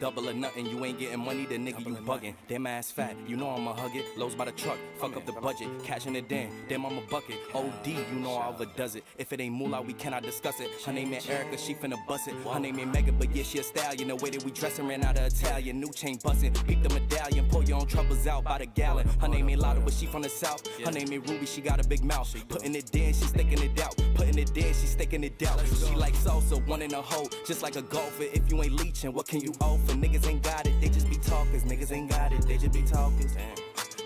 double or nothing. You ain't getting money, the nigga you bugging. Damn ass fat, you know I'ma hug it. Lows by the truck, fuck up the budget. Cashing it in, damn I'm a bucket. OD, you know I overdoes it. If it ain't moolah, we cannot discuss it. Her name ain't Erica, she finna bust it. Her name ain't Mega, but yeah, she a stallion. The way that we dressin' ran out of Italian. New chain bustin', peep the medallion. Pull your own troubles out by the gallon. Her name ain't Lotta, but she from the south. Her name ain't Ruby, she got a big mouth. Putting it in, she sticking it out. Putting it in, she sticking it out. She like salsa, one in a hole, just like a golfer. If you ain't leeching, what can you offer? Niggas ain't got it, they just be talkers. Niggas ain't got it, they just be talkers.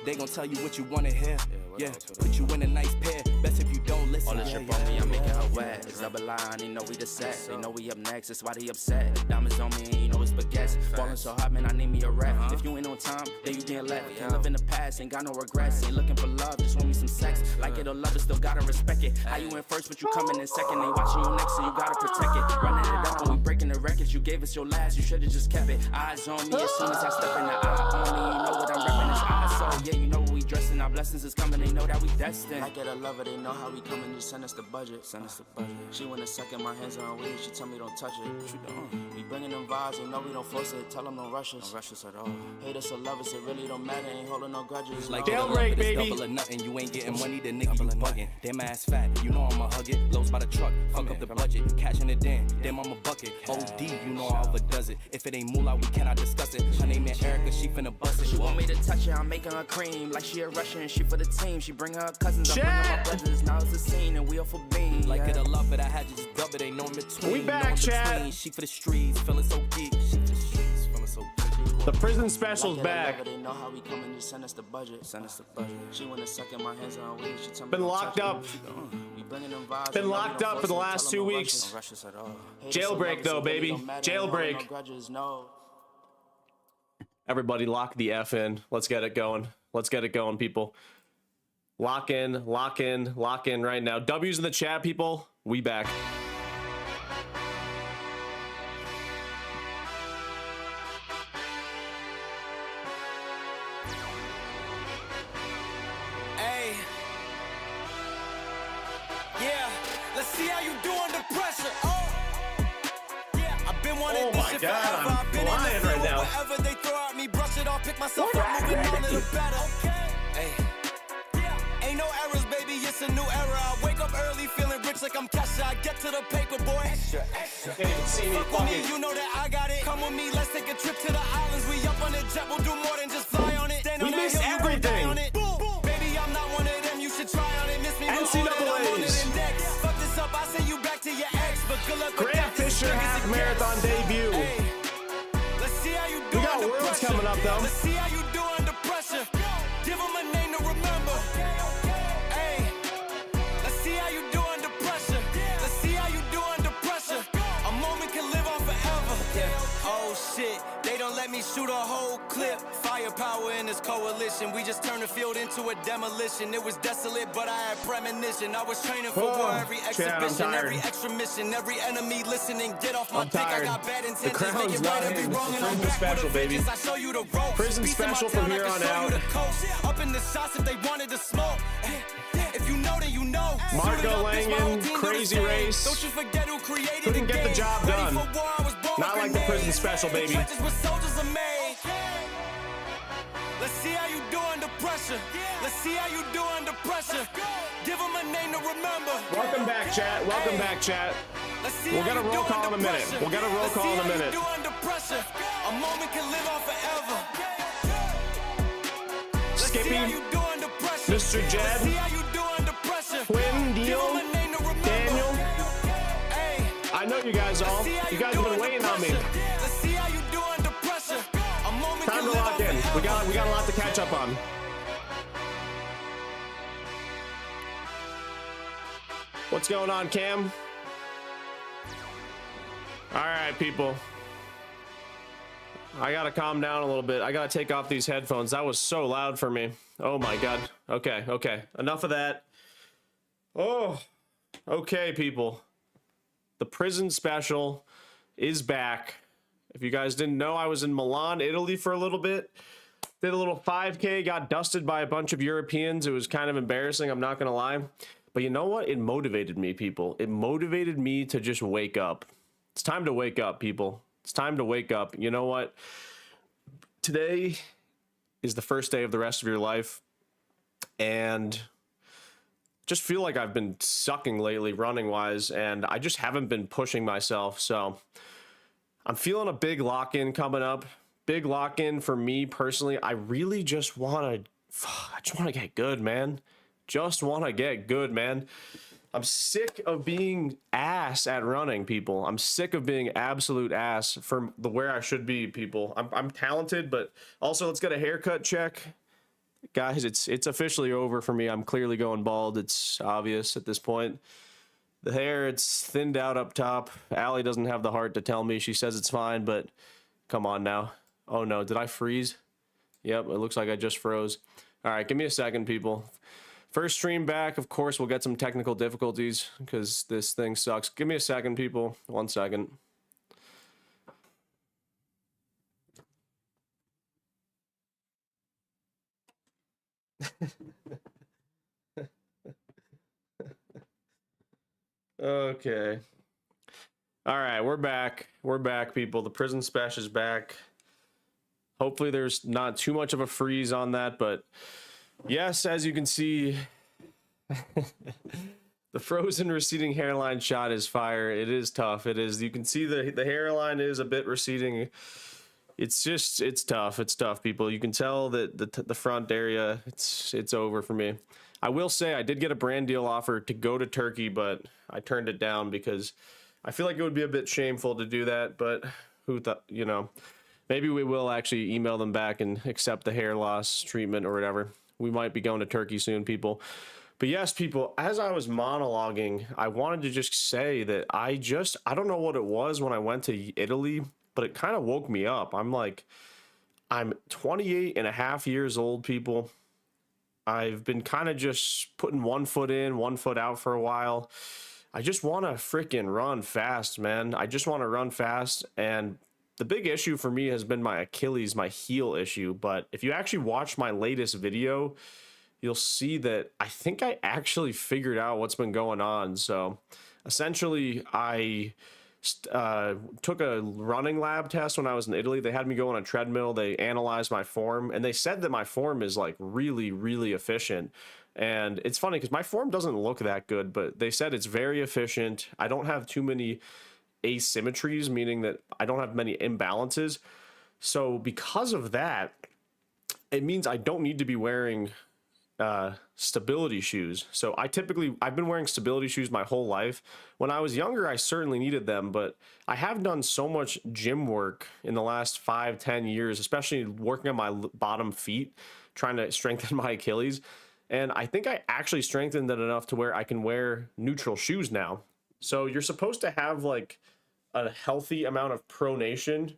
They gon' tell you what you wanna hear. Yeah, put you in a nice pair. Best if you don't listen. All this drip on me, I'm making her wet. It's double line, they know we the set. They know we up next, that's why they upset. Diamonds on me, and you know it's baguettes. Ballin' so hot, man, I need me a rap. If you ain't on time, then you getting left. Can't live in the past, ain't got no regrets. Ain't looking for love, just want me some sex. Like it or love it, still gotta respect it. How you in first, but you coming in second. They watching you next, so you gotta protect it. Running it up when we breaking the records. You gave us your last, you should've just kept it. Eyes on me as soon as I step in the eye on me. You know what I'm reppin', it's eyes. So yeah, you know what we dressing. Our blessings is coming, they know that we destined. Like it or love it, they know how we coming. Just send us the budget. Send us the budget. She wanna second my hands on weed. She tell me don't touch it. What you doing? We bringing them vibes, they know we don't force it. Tell them don't rush us. Don't rush us at all. Hate us or love us, it really don't matter. Ain't holding no grudges. Like Jailbreak, baby. Double or nothing, you ain't getting money, the nigga you bugging. Damn ass fat, you know I'ma hug it. Lows by the truck, fuck up the budget. Cashing it in, damn I'm a bucket. OD, you know I overdoes it. If it ain't moolah, we cannot discuss it. Her name ain't Erica, she finna bust it. She want me to touch her, I'm making her cream. Like she a Russian, she for the team. She bring her cousins, I bring her my brothers. Now it's a scene and we all for being. Like it or love it, I had to just dub it, ain't no in between. We back, chat. She for the streets, feeling so geek. She for the streets, feeling so geek. The prison special's back. They know how we coming, just send us the budget. Send us the budget. She wanna second my hands on weed. She tell me Been locked up. Been locked up for the last 2 weeks. Jailbreak though, baby. Jailbreak. Everybody lock the F in. Let's get it going. Let's get it going, people. Lock in, lock in, lock in right now. W's in the chat, people. We back. Hey. Yeah, let's see how you do under pressure. Oh. Yeah, I've been wanting this shit forever. I've been lying right now. Whatever they throw at me, brush it off, pick myself up, moving on to the better. Hey. Ain't no errors, baby, it's a new era. I wake up early, feeling rich like I'm Kesha. I get to the paper, boy. Extra, extra. Can't even see me. Fuck with me, you know that I got it. Come with me, let's take a trip to the islands. We up on the jet, we'll do more than just fly on it. Stand We on that missed hill, you gon' die everything. on it. Boom, boom. Baby, I'm not one of them, you should try on it. Miss me, NCAAs. I'm on it index. Fuck this up, I send you back to your ex. But good luck with Grant that, this Fisher is half a marathon guess. debut. Hey, let's see how you do We got under Worlds pressure. coming up, though. Let's see how you do under pressure. Give them a name to remember. Hey, let's see how you do under pressure. Let's see how you do under pressure. A moment can live on forever. Yeah. Oh shit, they don't let me shoot a whole clip. Firepower in this coalition. We just turned the field into a demolition. It was desolate, but I had premonition. I was training for war every Chad, I'm exhibition, tired. every extra mission, every enemy listening. Get off my I'm dick. I tired. got bad The intentions. crown's Make it not right every in. wrong, It's and I'm prison back special, with a baby. vengeance. I show you the ropes. Prison Beast in my special town, from I here can on show out. you the coast. Up in the shots if they wanted to smoke. If you know, then you know. Marco Suited up, bitch, my whole Langan, team do the Crazy same. Race. Don't you forget who created Couldn't the get the game. job Ready done. for war, I was born Not with like the prison grenades. special, baby. The trenches where soldiers are made. Let's see how you do under pressure. Let's see how you do under pressure. Give them a name to remember. Welcome back, chat. Welcome back, chat. Let's see We'll how get a you roll do call under in a minute. pressure. We'll get a roll Let's call see in a how you minute. do under pressure. A moment can live on forever. Let's see Skippy, how you do under pressure. Mr. Jed, Let's see how you do under pressure. Quinn, Give Deal, 'em a name to remember. Daniel. Hey, I know you guys all. see how You guys do have been under waiting on me. pressure. Let's see how you do under pressure. A moment Time can to live lock on in. forever. We got a lot to catch up on. What's going on, Cam? All right, people. I gotta calm down a little bit. I gotta take off these headphones. That was so loud for me. Oh my god. Okay, okay. Enough of that. Oh, okay, people. The prison special is back. If you guys didn't know, I was in Milan, Italy for a little bit. Did a little 5K, got dusted by a bunch of Europeans. It was kind of embarrassing, I'm not gonna lie. But you know what? It motivated me, people. It motivated me to just wake up. It's time to wake up, people. It's time to wake up. You know what? Today is the first day of the rest of your life, and just feel like I've been sucking lately running wise, and I just haven't been pushing myself. So I'm feeling a big lock-in coming up. Big lock-in for me personally. I really just want to get good, man. Just want to get good, man. I'm sick of being ass at running, people. I'm sick of being absolute ass from where I should be, people. I'm talented, but also let's get a haircut check. Guys, it's officially over for me. I'm clearly going bald. It's obvious at this point. The hair, it's thinned out up top. Allie doesn't have the heart to tell me. She says it's fine, but come on now. Oh no, did I freeze? Yep, it looks like I just froze. All right, give me a second, people. First stream back, of course, we'll get some technical difficulties because this thing sucks. Give me a second, people. 1 second. Okay. All right, we're back. We're back, people. The prison special is back. Hopefully there's not too much of a freeze on that, but yes, as you can see, the frozen receding hairline shot is fire. It is tough. It is. You can see the hairline is a bit receding. It's tough. It's tough, people. You can tell that the front area, it's over for me. I will say I did get a brand deal offer to go to Turkey, but I turned it down because I feel like it would be a bit shameful to do that, but who thought, you know, maybe we will actually email them back and accept the hair loss treatment or whatever. We might be going to Turkey soon, people. But yes, people, as I was monologuing, I wanted to just say that I don't know what it was when I went to Italy, but it kind of woke me up. I'm 28 and a half years old, people. I've been kind of just putting one foot in, one foot out for a while. I just want to freaking run fast, man. I just want to run fast. And the big issue for me has been my Achilles, my heel issue. But if you actually watch my latest video, you'll see that I think I actually figured out what's been going on. So essentially, I took a running lab test when I was in Italy. They had me go on a treadmill. They analyzed my form, and they said that my form is like really, really efficient. And it's funny because my form doesn't look that good, but they said it's very efficient. I don't have too many asymmetries, meaning that I don't have many imbalances. So because of that, it means I don't need to be wearing stability shoes. So I've been wearing stability shoes my whole life. When I was younger, I certainly needed them, but I have done so much gym work in the last 5-10 years, especially working on my bottom feet, trying to strengthen my Achilles. And I think I actually strengthened it enough to where I can wear neutral shoes now. So you're supposed to have like a healthy amount of pronation,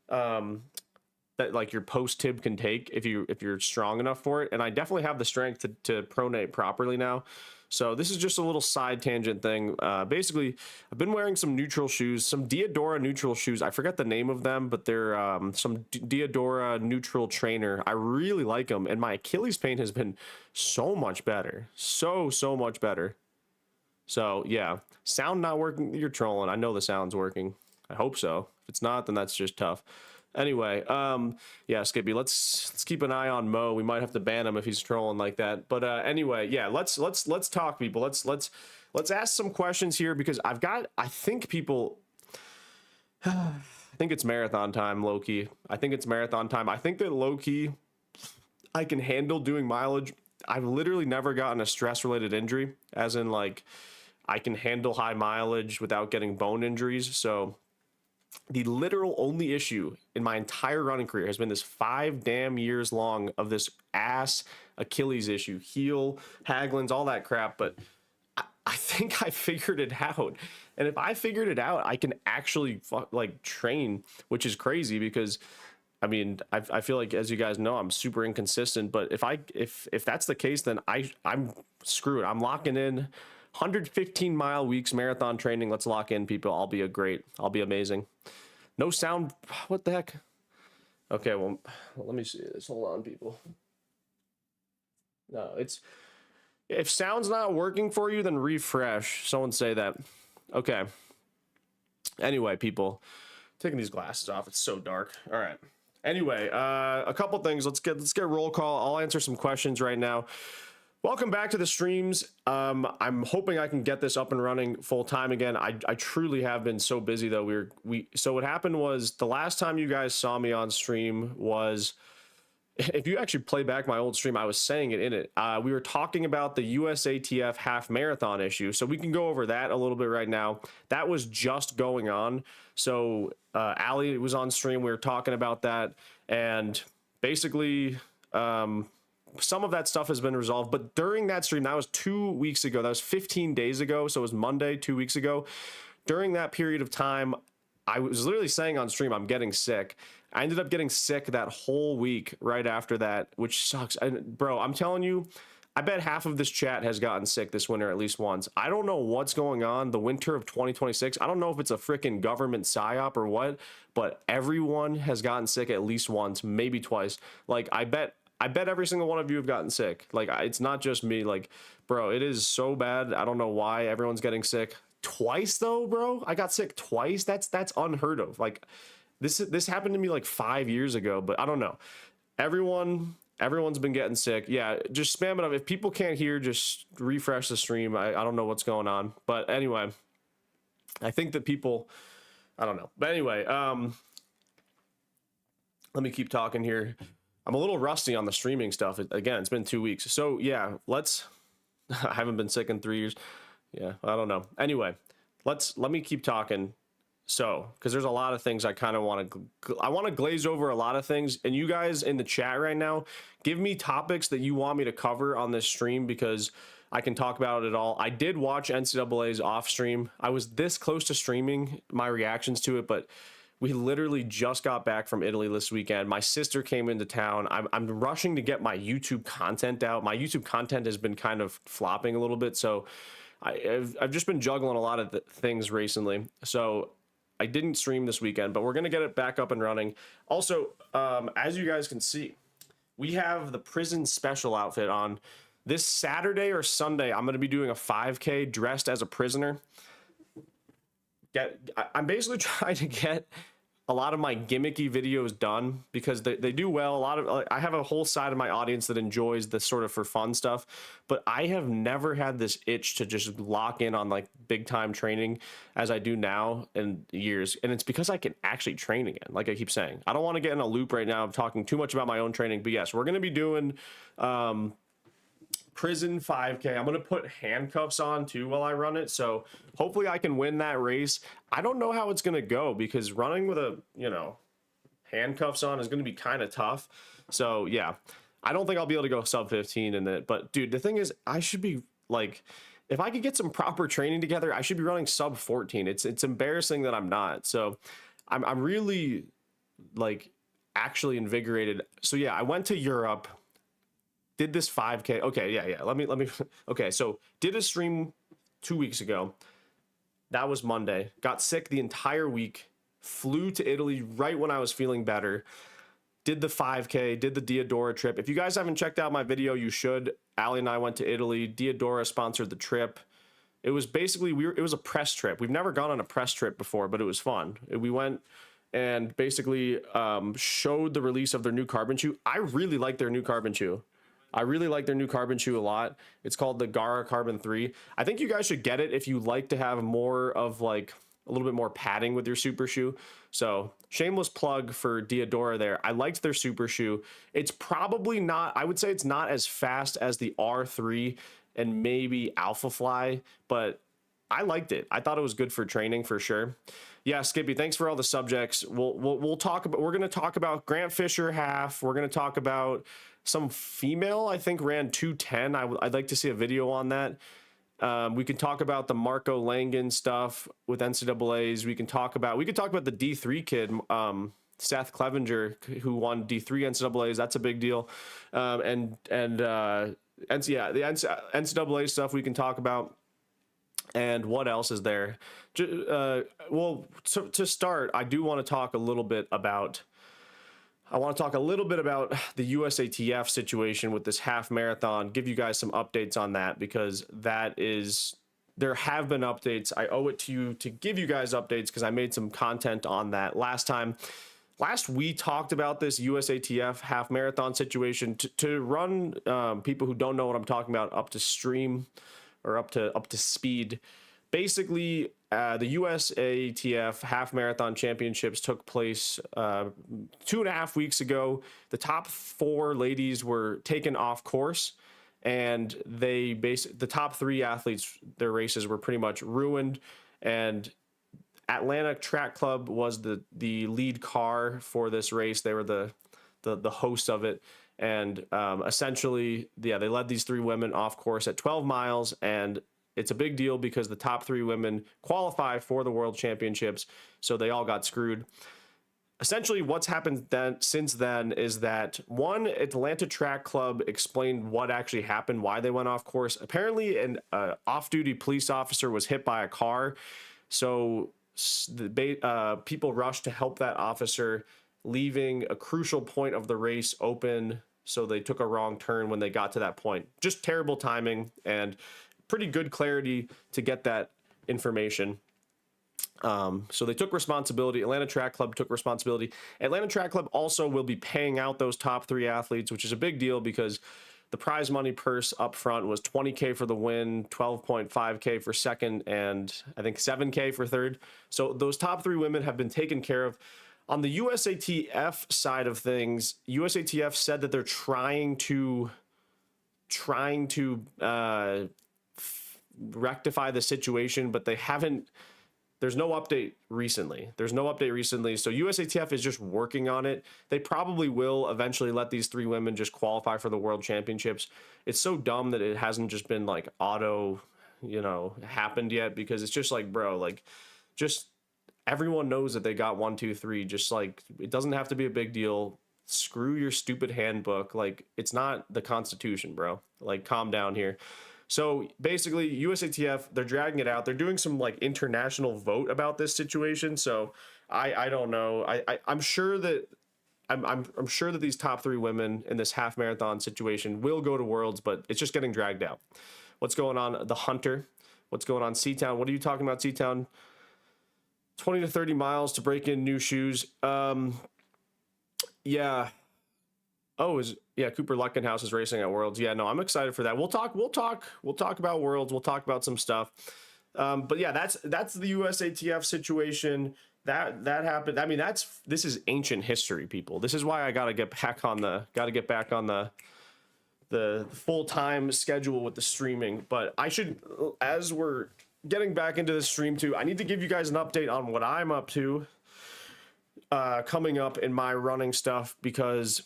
that like your post tib can take if you're strong enough for it. And I definitely have the strength to pronate properly now. So this is just a little side tangent thing. Basically, I've been wearing some neutral shoes, some Diadora neutral shoes. I forget the name of them, but they're some Diadora neutral trainer. I really like them, and my Achilles pain has been so much better, so much better. So yeah, sound not working. You're trolling. I know the sound's working. I hope so. If it's not, then that's just tough. Anyway, yeah, Skippy, let's keep an eye on Mo. We might have to ban him if he's trolling like that. But anyway, yeah, let's talk, people. Let's ask some questions here because I think people I think it's marathon time, low key. I think it's marathon time. I think that low key I can handle doing mileage. I've literally never gotten a stress related injury, as in like I can handle high mileage without getting bone injuries. So the literal only issue in my entire running career has been this 5 damn years long of this ass Achilles issue, heel, Haglund's, all that crap. But I think I figured it out. And if I figured it out, I can actually like train, which is crazy because I mean, I feel like, as you guys know, I'm super inconsistent, but if that's the case, then I'm screwed. I'm locking in 115-mile weeks, marathon training. Let's lock in, people. I'll be amazing. No sound. What the heck? Okay, well, let me see this. Hold on, people. No, if sound's not working for you, then refresh. Someone say that. Okay. Anyway, people, Taking these glasses off. It's so dark. All right. Anyway, a couple things. Let's get roll call. I'll answer some questions right now. Welcome back to the streams. I'm hoping I can get this up and running full time again. I truly have been so busy though. So what happened was the last time you guys saw me on stream was, if you actually play back my old stream, I was saying it in it. We were talking about the USATF half marathon issue. So we can go over that a little bit right now. That was just going on. So Ali was on stream. We were talking about that. And basically, some of that stuff has been resolved. But during that stream, that was 2 weeks ago. That was 15 days ago. So it was Monday, 2 weeks ago. During that period of time, I was literally saying on stream, I'm getting sick. I ended up getting sick that whole week right after that, which sucks. And bro, I'm telling you, I bet half of this chat has gotten sick this winter at least once. I don't know what's going on the winter of 2026. I don't know if it's a freaking government psyop or what, but everyone has gotten sick at least once, maybe twice. Like I bet every single one of you have gotten sick. Like it's not just me. Like, bro, it is so bad. I don't know why everyone's getting sick. Twice though, bro. I got sick twice. That's unheard of. Like this happened to me like 5 years ago, but I don't know. Everyone's been getting sick. Yeah, just spam it up. If people can't hear, just refresh the stream. I don't know what's going on. But anyway, I think that people, I don't know. But anyway, let me keep talking here. I'm a little rusty on the streaming stuff. Again, it's been 2 weeks. So yeah, I haven't been sick in 3 years. Yeah, I don't know. Anyway, let me keep talking. So, because there's a lot of things I kind of want to glaze over a lot of things. And you guys in the chat right now, give me topics that you want me to cover on this stream because I can talk about it all. I did watch NCAA's off stream. I was this close to streaming my reactions to it, but we literally just got back from Italy this weekend. My sister came into town. I'm rushing to get my YouTube content out. My YouTube content has been kind of flopping a little bit. So I've just been juggling a lot of things recently. So I didn't stream this weekend, but we're going to get it back up and running. Also, as you guys can see, we have the prison special outfit on. This Saturday or Sunday, I'm going to be doing a 5K dressed as a prisoner. I'm basically trying to get a lot of my gimmicky videos done because they do well. I have a whole side of my audience that enjoys this sort of for fun stuff, but I have never had this itch to just lock in on like big time training as I do now in years. And it's because I can actually train again. Like I keep saying, I don't want to get in a loop right now of talking too much about my own training, but yes, we're going to be doing, prison 5K. I'm going to put handcuffs on too while I run it. So hopefully I can win that race. I don't know how it's going to go because running with handcuffs on is going to be kind of tough. So yeah, I don't think I'll be able to go sub 15 in it, but dude, the thing is I should be like, if I could get some proper training together, I should be running sub 14. It's embarrassing that I'm not. So I'm really like actually invigorated. So yeah, I went to Europe, did this 5K. Okay, yeah. Let me. Okay, so did a stream 2 weeks ago. That was Monday. Got sick the entire week. Flew to Italy right when I was feeling better. Did the 5K. Did the Diadora trip. If you guys haven't checked out my video, you should. Ali and I went to Italy. Diadora sponsored the trip. It was basically it was a press trip. We've never gone on a press trip before, but it was fun. We went and basically showed the release of their new carbon shoe. I really like their new carbon shoe. I really like their new carbon shoe a lot. It's called the Gara Carbon 3. I think you guys should get it if you like to have more of like a little bit more padding with your super shoe. So shameless plug for Diadora there. I liked their super shoe. It's probably not, I would say it's not as fast as the R3 and maybe Alpha Fly, but I liked it. I thought it was good for training for sure. Yeah, Skippy, thanks for all the subjects. We'll talk about, we're going to talk about Grant Fisher half. We're going to talk about some female, I think ran 210. I'd like to see a video on that. We can talk about the Marco Langan stuff with NCAAs. We could talk about the D3 kid, Seth Clevenger, who won D3 NCAAs. That's a big deal. The NCAA stuff we can talk about. And what else is there? Well, to start, I do want to talk a little bit about the USATF situation with this half marathon, give you guys some updates on that because that is there have been updates. I owe it to you to give you guys updates because I made some content on that last time. Last we talked about this USATF half marathon situation. To run people who don't know what I'm talking about up to stream or up to speed. Basically, the USATF half marathon championships took place 2.5 weeks ago. The top 4 ladies were taken off course, and the top 3 athletes, their races were pretty much ruined. And Atlanta Track Club was the lead car for this race. They were the hosts of it. And essentially, yeah, they led these 3 women off course at 12 miles. And it's a big deal because the top 3 women qualify for the World Championships. So they all got screwed. Essentially, what's happened since then is that one, Atlanta Track Club explained what actually happened, why they went off course. Apparently, an off-duty police officer was hit by a car. So people rushed to help that officer, leaving a crucial point of the race open. So they took a wrong turn when they got to that point. Just terrible timing and pretty good clarity to get that information. So they took responsibility. Atlanta Track Club took responsibility. Atlanta Track Club also will be paying out those top 3 athletes, which is a big deal because the prize money purse up front was $20K for the win, $12.5K for second, and I think $7K for third. So those top 3 women have been taken care of. On the USATF side of things, USATF said that they're trying to rectify the situation, but they haven't. There's no update recently. So USATF is just working on it. They probably will eventually let these 3 women just qualify for the World Championships. It's so dumb that it hasn't just been like auto, happened yet, because it's just like, bro, like, just everyone knows that they got 1, 2, 3. Just like, it doesn't have to be a big deal. Screw your stupid handbook. Like, it's not the Constitution, bro. Like, calm down here. So basically, USATF, they're dragging it out. They're doing some like international vote about this situation. So I don't know. I'm sure that I'm sure that these top 3 women in this half marathon situation will go to Worlds, but it's just getting dragged out. What's going on? The Hunter. What's going on? Seatown. What are you talking about? Seatown. 20 to 30 miles to break in new shoes. Yeah. Oh, Cooper Luckenhouse is racing at Worlds. Yeah, no, I'm excited for that. We'll talk about Worlds. We'll talk about some stuff. But yeah, that's the USATF situation. That happened. I mean, this is ancient history, people. This is why I gotta get back on the full-time schedule with the streaming. But I should, as we're getting back into the stream too, I need to give you guys an update on what I'm up to coming up in my running stuff, because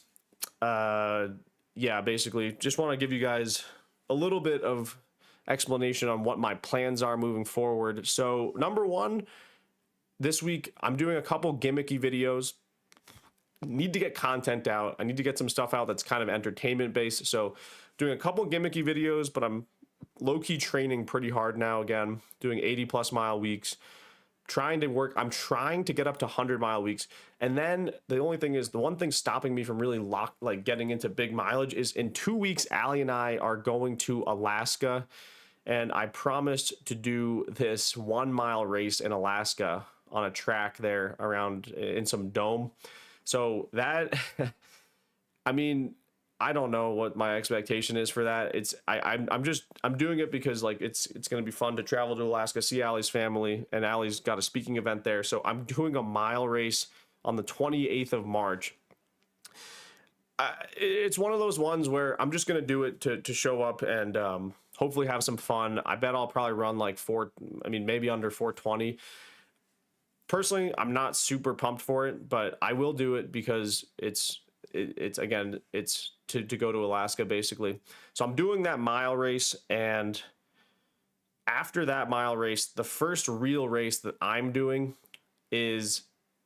basically just want to give you guys a little bit of explanation on what my plans are moving forward. So number 1, this week I'm doing a couple gimmicky videos. Need to get content out. I need to get some stuff out that's kind of entertainment based. So doing a couple gimmicky videos, but I'm low-key training pretty hard now again, doing 80+ mile weeks. I'm trying to get up to 100-mile weeks. And then the only thing is, the one thing stopping me from really getting into big mileage is in 2 weeks, Allie and I are going to Alaska. And I promised to do this 1-mile race in Alaska on a track there around in some dome. So that, I mean, I don't know what my expectation is for that. I'm doing it because like it's going to be fun to travel to Alaska, see Allie's family, and Allie's got a speaking event there. So I'm doing a mile race on the 28th of March. It's one of those ones where I'm just going to do it to show up and hopefully have some fun. I bet I'll probably run like maybe under 4:20. Personally, I'm not super pumped for it, but I will do it because it's to go to Alaska basically. So I'm doing that mile race, and after that mile race, the first real race that I'm doing is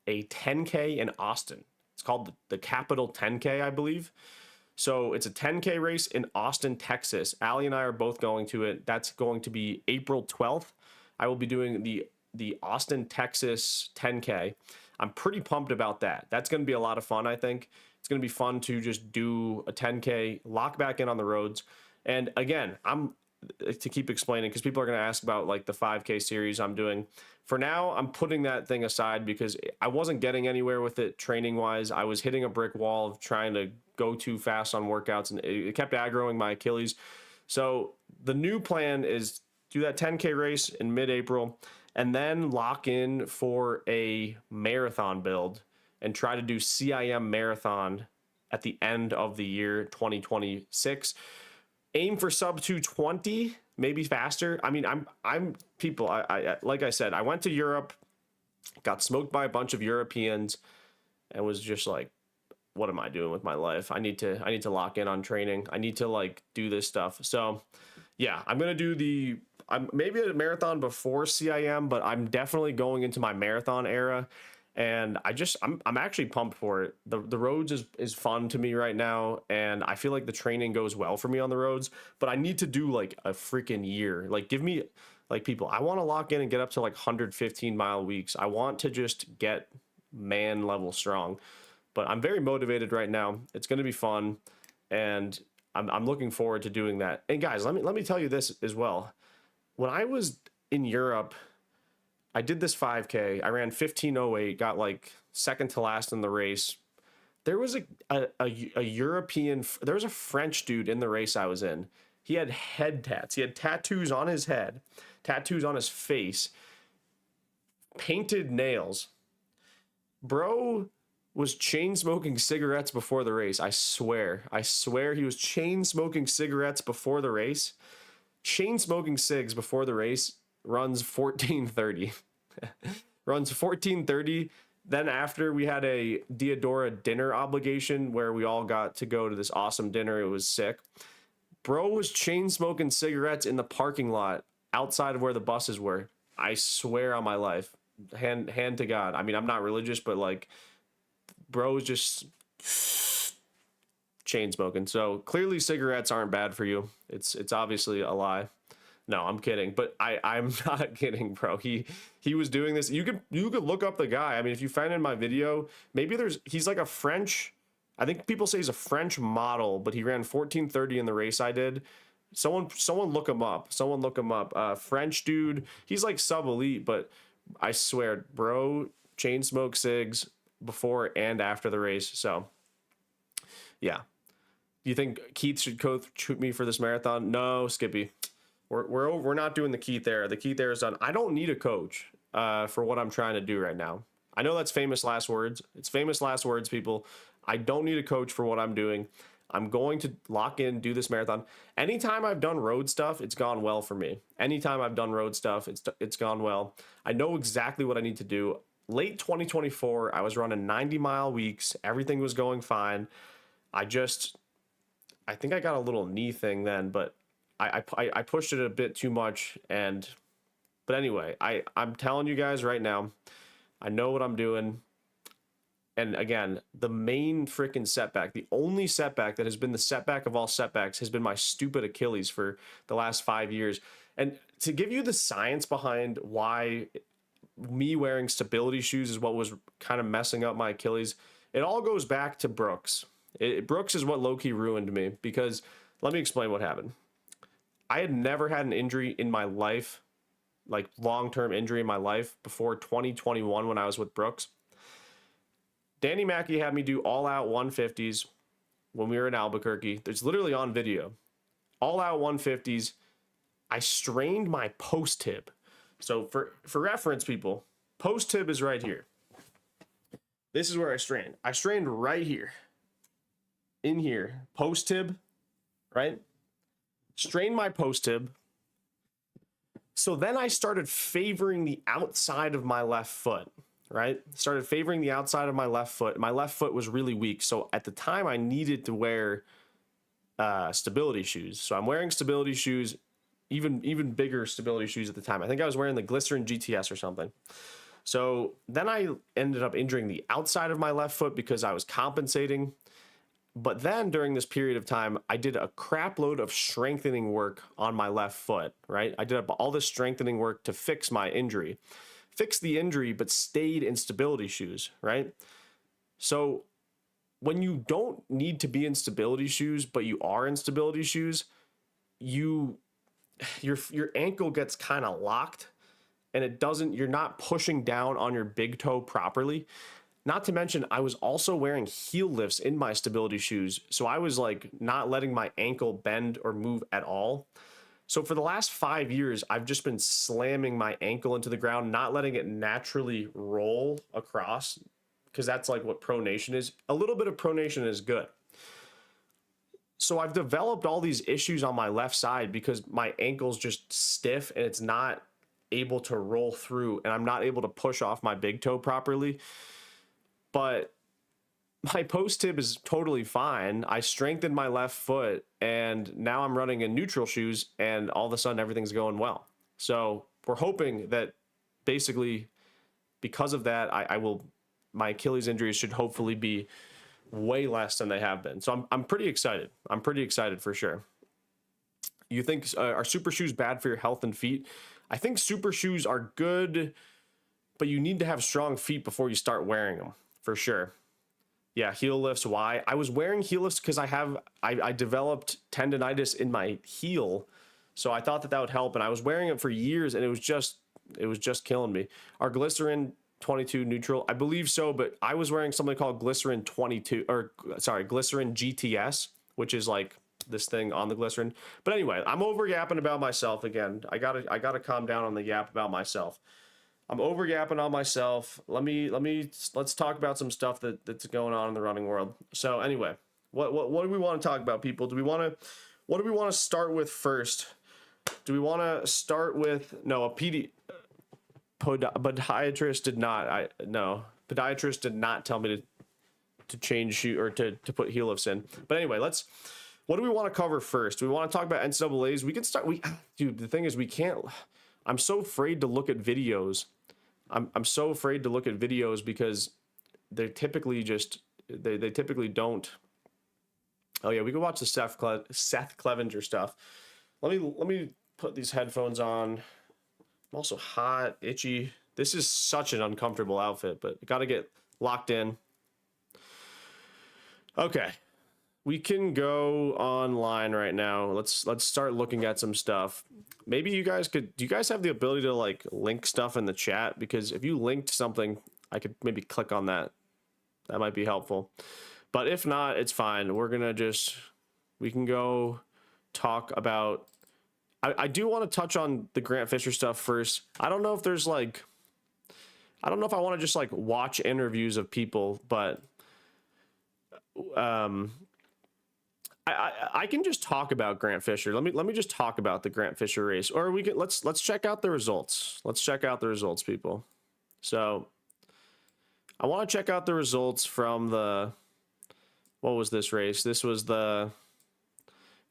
a 10K in Austin. It's called the Capital 10K, I believe. So it's a 10K race in Austin, Texas. Allie and I are both going to it. That's going to be April 12th. I will be doing the Austin, Texas 10K. I'm pretty pumped about that. That's going to be a lot of fun, I think. It's going to be fun to just do a 10K, lock back in on the roads. And again, I'm to keep explaining, because people are going to ask about like the 5K series I'm doing. For now, I'm putting that thing aside because I wasn't getting anywhere with it training wise. I was hitting a brick wall of trying to go too fast on workouts, and it kept aggroing my Achilles. So the new plan is do that 10K race in mid-April and then lock in for a marathon build and try to do CIM marathon at the end of the year 2026. Aim for sub 220, maybe faster. I mean, I'm people. I like I said, I went to Europe, got smoked by a bunch of Europeans, and was just like, what am I doing with my life? I need to lock in on training. I need to like do this stuff. So yeah, I'm gonna do I'm maybe a marathon before CIM, but I'm definitely going into my marathon era. And I'm actually pumped for it. The roads is fun to me right now, and I feel like the training goes well for me on the roads, but I need to do like a freaking year. Like give me like people, I want to lock in and get up to like 115-mile weeks. I want to just get man level strong. But I'm very motivated right now. It's going to be fun, and I'm looking forward to doing that. And guys, let me tell you this as well. When I was in Europe, I did this 5K. I ran 15:08, got like second to last in the race. There was a European, there was a French dude in the race I was in. He had head tats. He had tattoos on his head, tattoos on his face, painted nails. Bro was chain smoking cigarettes before the race. I swear he was chain smoking cigarettes before the race. Chain smoking cigs before the race. Runs 14:30. Runs 14:30. Then after, we had a Diadora dinner obligation where we all got to go to this awesome dinner. It was sick. Bro was chain smoking cigarettes in the parking lot outside of where the buses were. I swear on my life. Hand to God. I mean, I'm not religious, but like, bro was just chain smoking. So clearly cigarettes aren't bad for you. It's obviously a lie. No, I'm kidding, but I'm not kidding, bro. He was doing this. You could look up the guy. I mean, if you find in my video, maybe he's like a French, I think people say he's a French model, but he ran 14:30 in the race I did. Someone look him up. French dude. He's like sub elite, but I swear, bro, chain smoke cigs before and after the race. So yeah. Do you think Keith should coach me for this marathon? No, Skippy. We're not doing the Keith era. The Keith era is done. I don't need a coach for what I'm trying to do right now. I know that's famous last words. It's famous last words, people. I don't need a coach for what I'm doing. I'm going to lock in, do this marathon. Anytime I've done road stuff, it's gone well for me. Anytime I've done road stuff, it's gone well. I know exactly what I need to do. Late 2024, I was running 90-mile weeks. Everything was going fine. I think I got a little knee thing then, but I pushed it a bit too much. But anyway, I'm telling you guys right now, I know what I'm doing. And again, the main freaking setback, the only setback that has been the setback of all setbacks has been my stupid Achilles for the last 5 years. And to give you the science behind why me wearing stability shoes is what was kind of messing up my Achilles, it all goes back to Brooks. Brooks is what low-key ruined me, because let me explain what happened. I had never had an injury in my life, like long-term injury in my life, before 2021 when I was with Brooks. Danny Mackey had me do all-out 150s when we were in Albuquerque. It's literally on video. All-out 150s. I strained my post-tib. So for reference, people, post-tib is right here. This is where I strained. I strained right here. In here. Post-tib, right? Strained my post-tib. So then I started favoring the outside of my left foot, right? Started favoring the outside of my left foot. My left foot was really weak. So at the time I needed to wear stability shoes. So I'm wearing stability shoes, even bigger stability shoes at the time. I think I was wearing the Glycerin GTS or something. So then I ended up injuring the outside of my left foot because I was compensating. But then during this period of time, I did a crap load of strengthening work on my left foot, right? I did all this strengthening work to fix my injury. Fixed the injury, but stayed in stability shoes, right? So when you don't need to be in stability shoes, but you are in stability shoes, you your ankle gets kind of locked, and you're not pushing down on your big toe properly. Not to mention, I was also wearing heel lifts in my stability shoes, so I was like not letting my ankle bend or move at all. So for the last 5 years, I've just been slamming my ankle into the ground, not letting it naturally roll across, because that's like what pronation is. A little bit of pronation is good. So I've developed all these issues on my left side because my ankle's just stiff and it's not able to roll through, and I'm not able to push off my big toe properly. But my post tib is totally fine. I strengthened my left foot, and now I'm running in neutral shoes, and all of a sudden everything's going well. So we're hoping that basically because of that, my Achilles injuries should hopefully be way less than they have been. So I'm pretty excited. I'm pretty excited for sure. You think are super shoes bad for your health and feet? I think super shoes are good, but you need to have strong feet before you start wearing them, for sure. Yeah, heel lifts. Why? I was wearing heel lifts because I developed tendonitis in my heel, so I thought that would help, and I was wearing it for years, and it was just killing me. Are Glycerin 22 neutral? I believe so, but I was wearing something called Glycerin 22, or sorry, Glycerin GTS, which is like this thing on the glycerin. But anyway, I'm over yapping about myself again. I gotta calm down on the yap about myself. I'm over yapping on myself. Let's talk about some stuff that's going on in the running world. So anyway, what do we want to talk about, people? What do we want to start with first? Do we want to start with podiatrist did not tell me to change shoe or to put heel lifts in. But anyway, what do we want to cover first? Do we want to talk about NCAAs? We can start. Dude, the thing is, we can't. I'm so afraid to look at videos. I'm so afraid to look at videos because they're typically just they typically don't. Oh yeah, we can watch the Seth Clevenger stuff. Let me put these headphones on. I'm also hot, itchy. This is such an uncomfortable outfit, but got to get locked in. Okay, we can go online right now. Let's start looking at some stuff. Maybe you guys do you guys have the ability to like link stuff in the chat? Because if you linked something, I could maybe click on that. That might be helpful. But if not, it's fine. We can go talk about, I do want to touch on the Grant Fisher stuff first. I don't know if I want to just like watch interviews of people, but I can just talk about Grant Fisher. Let me just talk about the Grant Fisher race, or let's check out the results. Let's check out the results, people. So I want to check out the results from what was this race? This was the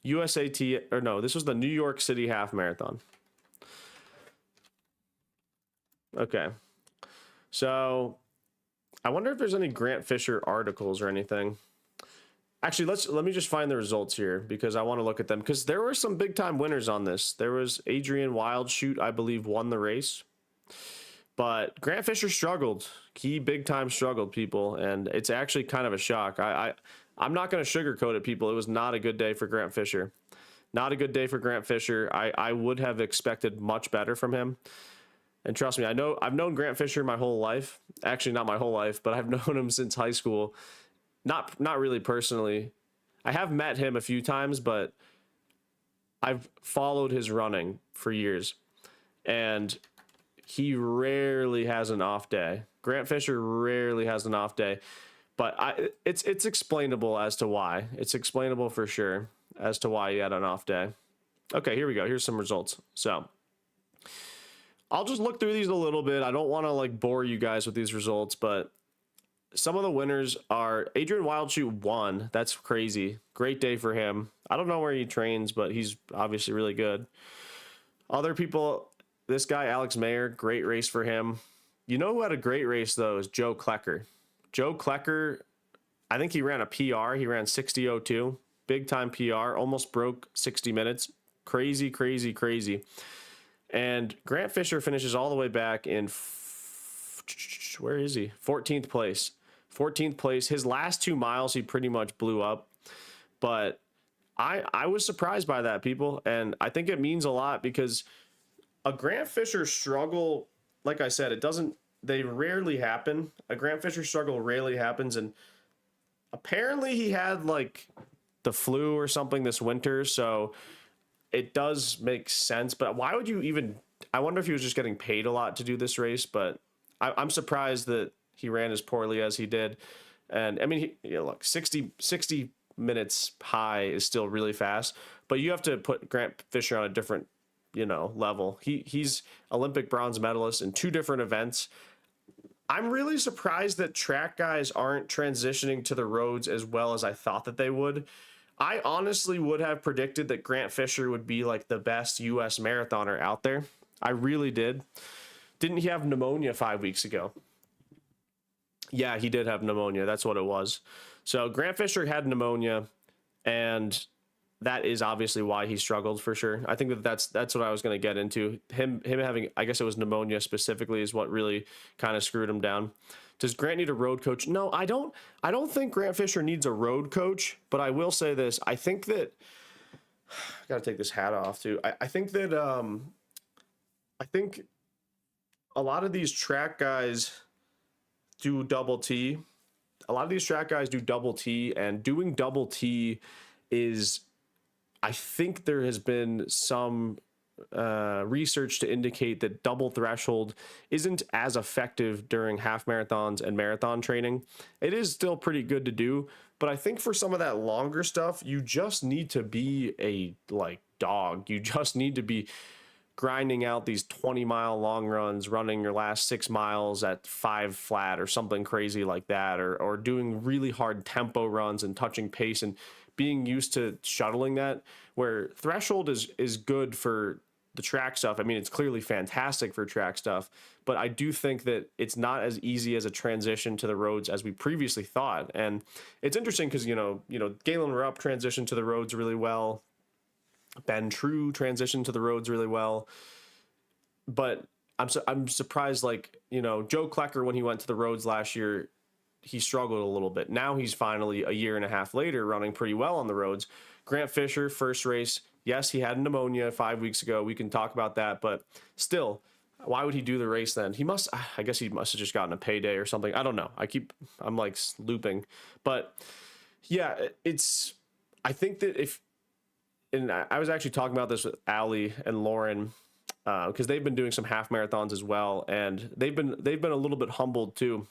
this was the New York City Half Marathon. Okay. So I wonder if there's any Grant Fisher articles or anything. Actually, let me just find the results here because I want to look at them, because there were some big time winners on this. There was Adrian Wildshoot, I believe, won the race. But Grant Fisher struggled. He big time struggled, people, and it's actually kind of a shock. I'm not going to sugarcoat it, people. It was not a good day for Grant Fisher. Not a good day for Grant Fisher. I would have expected much better from him. And trust me, I've known Grant Fisher my whole life. Actually, not my whole life, but I've known him since high school. Not really personally. I have met him a few times, but I've followed his running for years. And he rarely has an off day. Grant Fisher rarely has an off day. But it's explainable as to why. It's explainable for sure as to why he had an off day. Okay, here we go. Here's some results. So I'll just look through these a little bit. I don't want to like bore you guys with these results, but some of the winners are Adrian Wildshoot won. That's crazy. Great day for him. I don't know where he trains, but he's obviously really good. Other people, this guy, Alex Mayer, great race for him. You know who had a great race, though, is Joe Klecker. Joe Klecker, I think he ran a PR. He ran 60:02. Big time PR. Almost broke 60 minutes. Crazy, crazy, crazy. And Grant Fisher finishes all the way back in, where is he? 14th place. 14th place. His last 2 miles, he pretty much blew up. But I was surprised by that, people, and I think it means a lot because a Grant Fisher struggle, like I said, they rarely happen. A Grant Fisher struggle rarely happens, and apparently he had like the flu or something this winter, so it does make sense. But why would you even? I wonder if he was just getting paid a lot to do this race, but I'm surprised that he ran as poorly as he did. And I mean, look, 60 minutes high is still really fast, but you have to put Grant Fisher on a different, level. He's Olympic bronze medalist in 2 different events. I'm really surprised that track guys aren't transitioning to the roads as well as I thought that they would. I honestly would have predicted that Grant Fisher would be like the best US marathoner out there. I really did. Didn't he have pneumonia 5 weeks ago? Yeah, he did have pneumonia. That's what it was. So Grant Fisher had pneumonia, and that is obviously why he struggled for sure. I think that's what I was going to get into. Him having, I guess it was pneumonia specifically, is what really kind of screwed him down. Does Grant need a road coach? No, I don't think Grant Fisher needs a road coach, but I will say this. I think that I got to take this hat off too. I think that I think a lot of these track guys do double T. A lot of these track guys do double T, and doing double T is, I think there has been some research to indicate that double threshold isn't as effective during half marathons and marathon training. It is still pretty good to do, but I think for some of that longer stuff, you just need to be a dog. You just need to be grinding out these 20-mile long runs, running your last 6 miles at 5 flat or something crazy like that, or doing really hard tempo runs and touching pace and being used to shuttling that, where threshold is good for the track stuff. I mean, it's clearly fantastic for track stuff, but I do think that it's not as easy as a transition to the roads as we previously thought. And it's interesting because, Galen Rupp transitioned to the roads really well. Ben True transitioned to the roads really well, but I'm surprised. Joe Klecker, when he went to the roads last year, he struggled a little bit. Now he's finally a year and a half later running pretty well on the roads. Grant Fisher, first race, yes, he had pneumonia 5 weeks ago. We can talk about that, but still, why would he do the race then? I guess he must have just gotten a payday or something. I don't know. I'm looping, but yeah, I think that and I was actually talking about this with Allie and Lauren, because they've been doing some half marathons as well, and they've been a little bit humbled too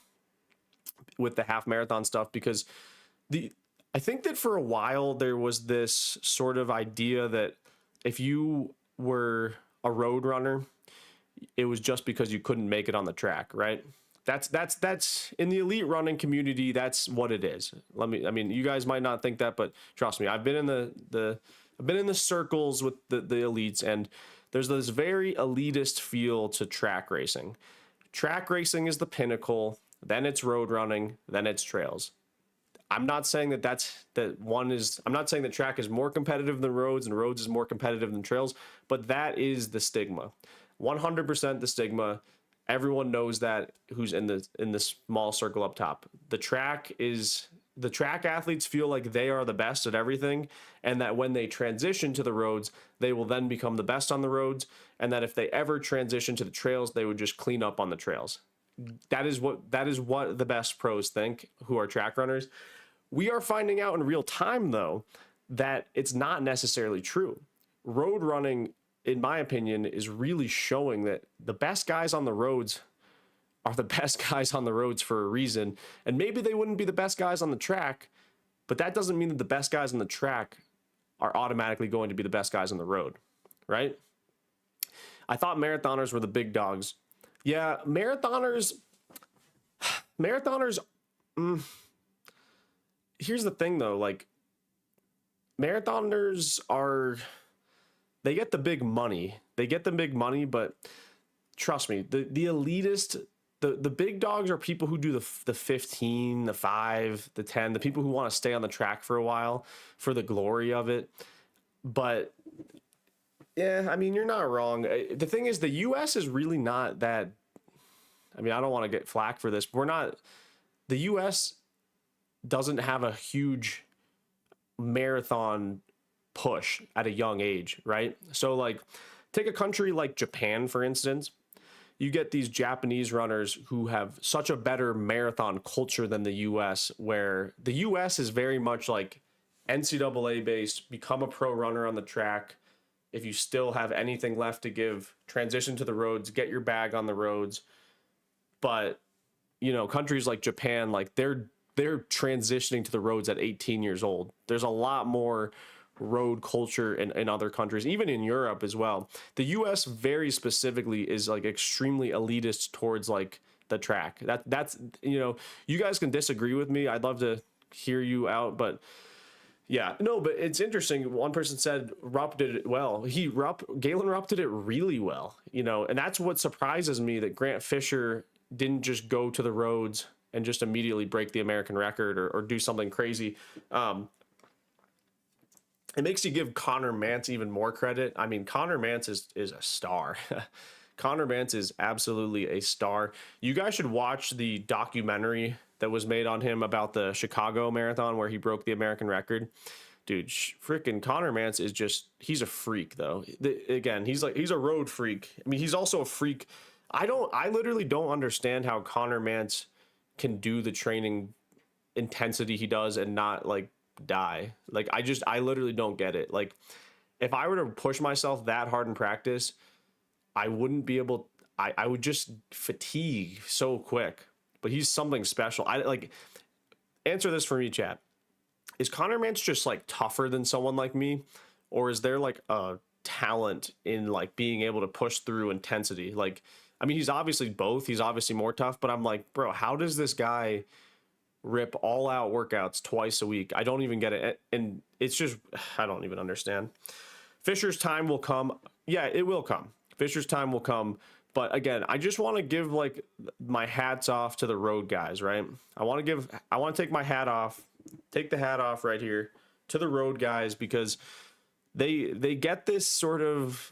with the half marathon stuff, because I think that for a while there was this sort of idea that if you were a road runner, it was just because you couldn't make it on the track, right? That's in the elite running community, that's what it is. You guys might not think that, but trust me, I've been in the circles with the elites, and there's this very elitist feel to track racing. Track racing is the pinnacle, then it's road running, then it's trails. I'm not saying I'm not saying that track is more competitive than roads and roads is more competitive than trails, but that is the stigma. 100% the stigma. Everyone knows that who's in the small circle up top. The track athletes feel like they are the best at everything, and that when they transition to the roads, they will then become the best on the roads, and that if they ever transition to the trails, they would just clean up on the trails. That is what the best pros think, who are track runners. We are finding out in real time, though, that it's not necessarily true. Road running, in my opinion, is really showing that the best guys on the roads are the best guys on the roads for a reason. And maybe they wouldn't be the best guys on the track, but that doesn't mean that the best guys on the track are automatically going to be the best guys on the road, right? I thought marathoners were the big dogs. Yeah, marathoners, here's the thing though, marathoners they get the big money. But trust me, the elitist, the big dogs are people who do the 15, the 5, the 10, the people who want to stay on the track for a while for the glory of it. But yeah, you're not wrong. The thing is, the US is really not that. I don't want to get flack for this, but the US doesn't have a huge marathon push at a young age, right? So like take a country like Japan, for instance. You get these Japanese runners who have such a better marathon culture than the US, where the US is very much like NCAA based, become a pro runner on the track. If you still have anything left to give, transition to the roads, get your bag on the roads. But, you know, countries like Japan, like they're transitioning to the roads at 18 years old. There's a lot more road culture in other countries, even in Europe as well. The US very specifically is like extremely elitist towards like the track. That's, you know, you guys can disagree with me. I'd love to hear you out, but yeah, no, but it's interesting. One person said Rupp did it well. Galen Rupp did it really well, you know, and that's what surprises me, that Grant Fisher didn't just go to the roads and just immediately break the American record or do something crazy. It makes you give Conner Mantz even more credit. I mean, Conner Mantz is a star. Conner Mantz is absolutely a star. You guys should watch the documentary that was made on him about the Chicago Marathon where he broke the American record. Dude, freaking Conner Mantz is just, he's a freak though. Again, he's a road freak. I mean, he's also a freak. I literally don't understand how Conner Mantz can do the training intensity he does and not like die. Like I literally don't get it. Like if I were to push myself that hard in practice, I wouldn't be able, I would just fatigue so quick. But he's something special. I like, answer this for me, chat. Is Conner Mantz just like tougher than someone like me, or is there like a talent in like being able to push through intensity? Like, I mean, he's obviously both. He's obviously more tough, but I'm like, bro, how does this guy rip all out workouts twice a week? I don't even get it. And it's just, I don't even understand. Fisher's time will come. Yeah, it will come. Fisher's time will come. But again, I just want to give like my hats off to the road guys, right? I want to take my hat off, take the hat off right here to the road guys, because they get this sort of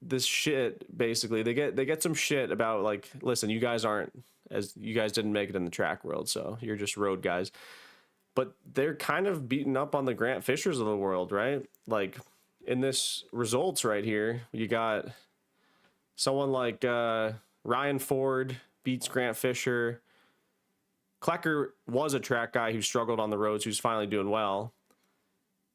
this shit. Basically, they get some shit about like, listen, you guys didn't make it in the track world, so you're just road guys. But they're kind of beating up on the Grant Fishers of the world, right? Like in this results right here, you got someone like Ryan Ford beats Grant Fisher. Klecker was a track guy who struggled on the roads, who's finally doing well.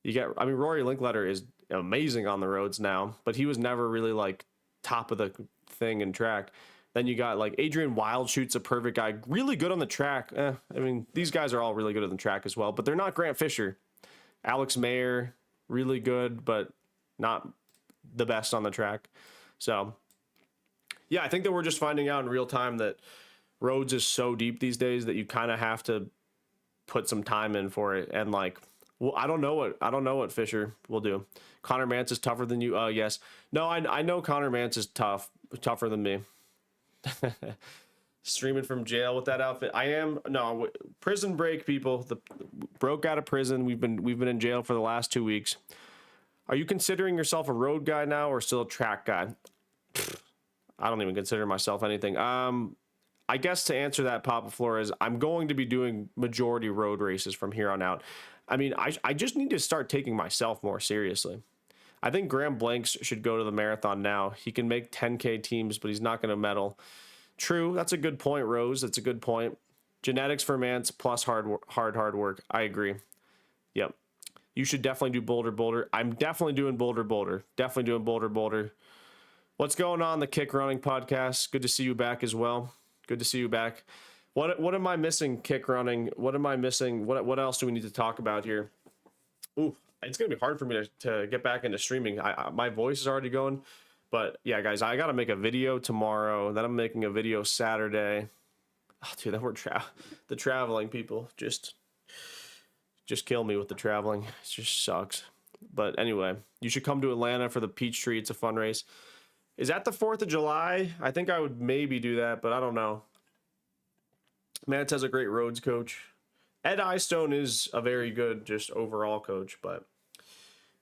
Rory Linkletter is amazing on the roads now, but he was never really like top of the thing in track. Then you got like Adrian Wildschut's a perfect guy, really good on the track. I mean, these guys are all really good on the track as well, but they're not Grant Fisher. Alex Mayer, really good, but not the best on the track. So yeah, I think that we're just finding out in real time that roads is so deep these days that you kind of have to put some time in for it. And like, well, I don't know what Fisher will do. Conner Mantz is tougher than you. Yes. No, I know Conner Mantz is tougher than me. Streaming from jail with that outfit. Prison break, people. Broke out of prison. We've been in jail for the last 2 weeks. Are you considering yourself a road guy now or still a track guy? I don't even consider myself anything. I guess to answer that, Papa Flores, I'm going to be doing majority road races from here on out. I mean, I just need to start taking myself more seriously. I think Graham Blanks should go to the marathon now. He can make 10K teams, but he's not going to medal. True, that's a good point, Rose. That's a good point. Genetics for Mantz plus hard work. I agree. Yep. You should definitely do Boulder. I'm definitely doing Boulder. Definitely doing Boulder. What's going on, the Kick Running Podcast? Good to see you back as well. Good to see you back. What am I missing, Kick Running? What am I missing? What else do we need to talk about here? Ooh, it's going to be hard for me to get back into streaming. My voice is already going. But yeah, guys, I got to make a video tomorrow. Then I'm making a video Saturday. Oh, dude, the traveling, people. Just kill me with the traveling. It just sucks. But anyway, you should come to Atlanta for the Peachtree. It's a fun race. Is that the 4th of July? I think I would maybe do that, but I don't know. Mantz has a great roads coach. Ed Eyestone is a very good just overall coach, but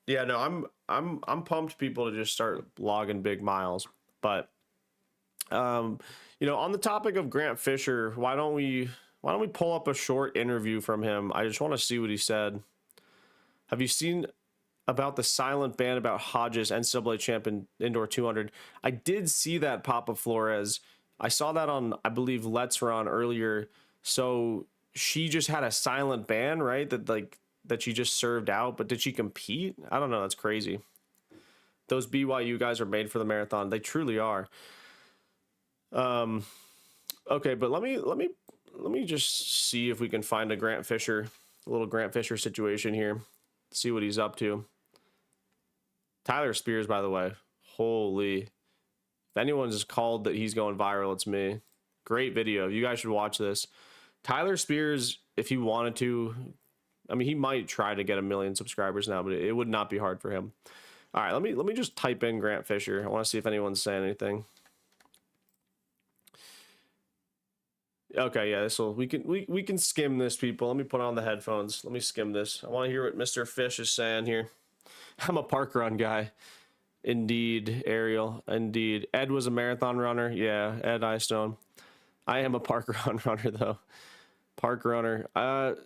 yeah, no, I'm pumped people to just start logging big miles. But on the topic of Grant Fisher, why don't we pull up a short interview from him? I just want to see what he said. Have you seen about the silent ban about Hodges NCAA champion indoor 200. I did see that Papa Flores. I saw that on, I believe, Let's Run earlier. So she just had a silent ban, right? That she just served out, but did she compete? I don't know. That's crazy. Those BYU guys are made for the marathon. They truly are. Okay, but let me just see if we can find a little Grant Fisher situation here. See what he's up to. Tyler Spears, by the way, holy. If anyone's called that he's going viral, it's me. Great video. You guys should watch this. Tyler Spears, if he wanted to, I mean, he might try to get 1 million subscribers now, but it would not be hard for him. All right, let me just type in Grant Fisher. I want to see if anyone's saying anything. Okay, yeah, we can skim this, people. Let me put on the headphones. Let me skim this. I want to hear what Mr. Fish is saying here. I'm a park run guy. Indeed, Ariel. Indeed. Ed was a marathon runner. Yeah, Ed Eyestone. I am a park run runner, though. Park runner.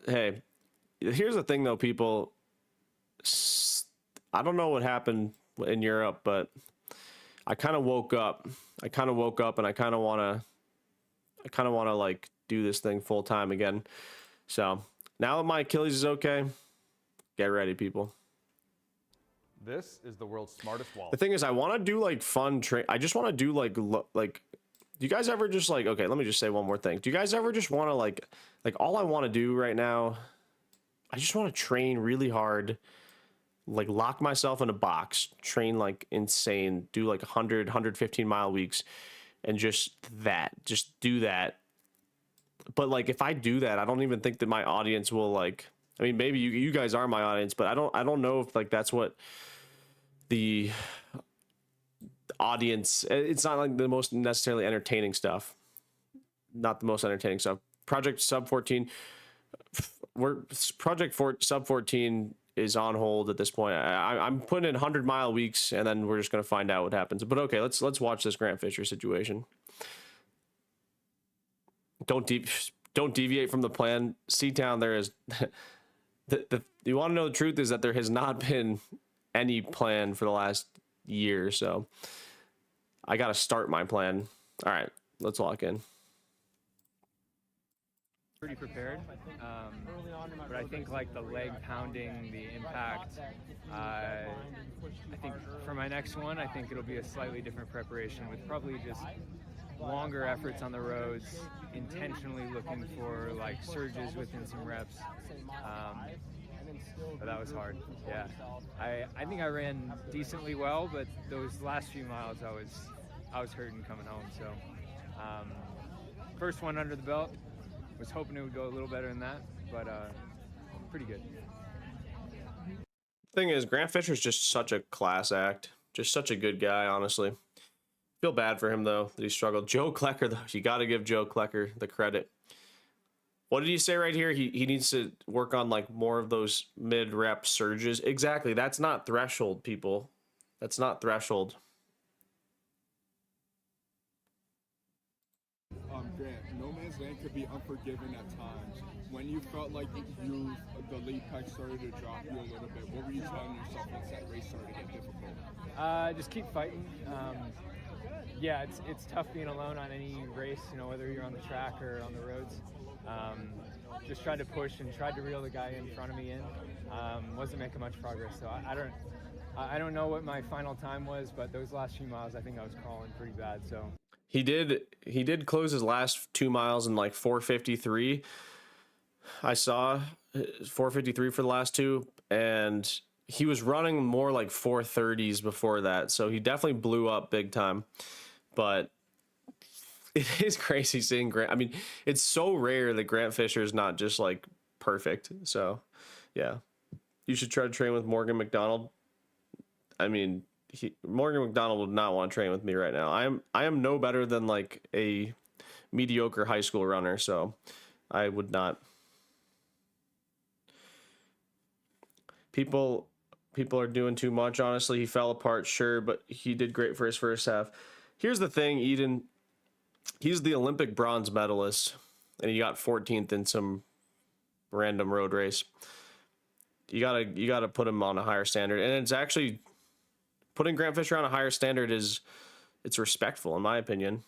Hey, here's the thing, though, people. I don't know what happened in Europe, but I kind of woke up. And I kind of want to like do this thing full time again. So now that my Achilles is okay, get ready, people. This is the world's smartest wallet. The thing is, I want to do like fun I just want to do like do you guys ever just like, okay, let me just say one more thing. Do you guys ever just want to like all I want to do right now, I just want to train really hard, like lock myself in a box, train like insane, do like 100, 115 mile weeks, and just do that. But like, if I do that, I don't even think that my audience will like, I mean, maybe you guys are my audience, but I don't know if like that's what the audience, it's not like the most necessarily entertaining stuff. Not the most entertaining stuff. Project Sub 14, Sub 14 is on hold at this point. I'm putting in 100 mile weeks, and then we're just going to find out what happens. But okay, let's watch this Grant Fisher situation. Don't deviate from the plan. C-Town, there is you want to know the truth is that there has not been any plan for the last year, so I got to start my plan. All right, let's lock in. Pretty prepared, but I think like the leg pounding, the impact, I think for my next one, I think it'll be a slightly different preparation with probably just longer efforts on the roads, intentionally looking for like surges within some reps. But that was hard. Yeah, I think I ran decently well, but those last few miles I was hurting coming home. So first one under the belt. Was hoping it would go a little better than that, but pretty good. Thing is, Grant Fisher's just such a class act. Just such a good guy, honestly. Feel bad for him, though, that he struggled. Joe Klecker, though, you got to give Joe Klecker the credit. What did he say right here? He needs to work on, like, more of those mid-rep surges. Exactly. That's not threshold, people. That's not threshold. Grant, no man's land could be unforgiving at times. When you felt like the lead peg started to drop you a little bit, what were you telling yourself once that race started to get difficult? Just keep fighting. Yeah, it's tough being alone on any race, you know, whether you're on the track or on the roads. Just tried to push and tried to reel the guy in front of me in. Wasn't making much progress, so I don't know what my final time was, but those last few miles, I think I was crawling pretty bad. So. He did close his last 2 miles in like 4:53. I saw 4:53 for the last two, and he was running more like 4:30s before that. So he definitely blew up big time. But it is crazy seeing Grant. I mean, it's so rare that Grant Fisher is not just like perfect. So yeah, you should try to train with Morgan McDonald. I mean, Morgan McDonald would not want to train with me right now. I am no better than like a mediocre high school runner, so I would not. People are doing too much, honestly. He fell apart, sure, but he did great for his first half. Here's the thing, Eden. He's the Olympic bronze medalist, and he got 14th in some random road race. you gotta put him on a higher standard, and it's actually putting Grant Fisher on a higher standard it's respectful in my opinion.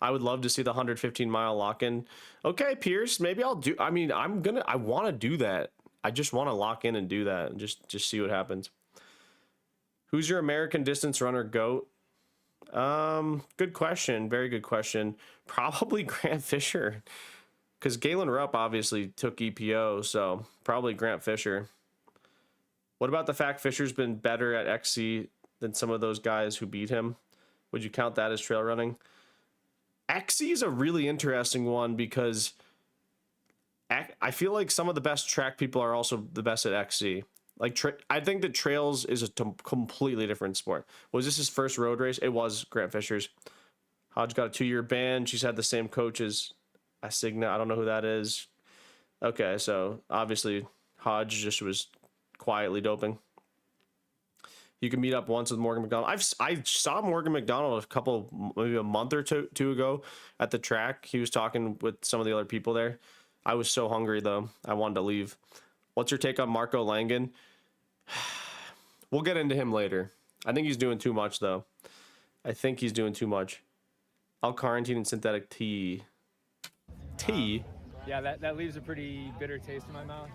I would love to see the 115-mile lock-in. Okay, Pierce, maybe I'll do. I mean, I want to do that. I just want to lock in and do that and just see what happens. Who's your American distance runner GOAT? Good question. Very good question. Probably Grant Fisher, because Galen Rupp obviously took EPO, so probably Grant Fisher. What about the fact Fisher's been better at XC than some of those guys who beat him? Would you count that as trail running? XC is a really interesting one because I feel like some of the best track people are also the best at XC. Like, I think that trails is a completely different sport. Was this his first road race? It was Grant Fisher's. Hodge got a 2-year ban. She's had the same coach as Asigna. I don't know who that is. Okay, so obviously Hodge just was quietly doping. You can meet up once with Morgan McDonald. I saw Morgan McDonald maybe a month or two ago at the track. He was talking with some of the other people there. I was so hungry though. I wanted to leave. What's your take on Marco Langen? We'll get into him later. I think he's doing too much though. I think he's doing too much. L-carnitine and synthetic tea. Yeah, that leaves a pretty bitter taste in my mouth.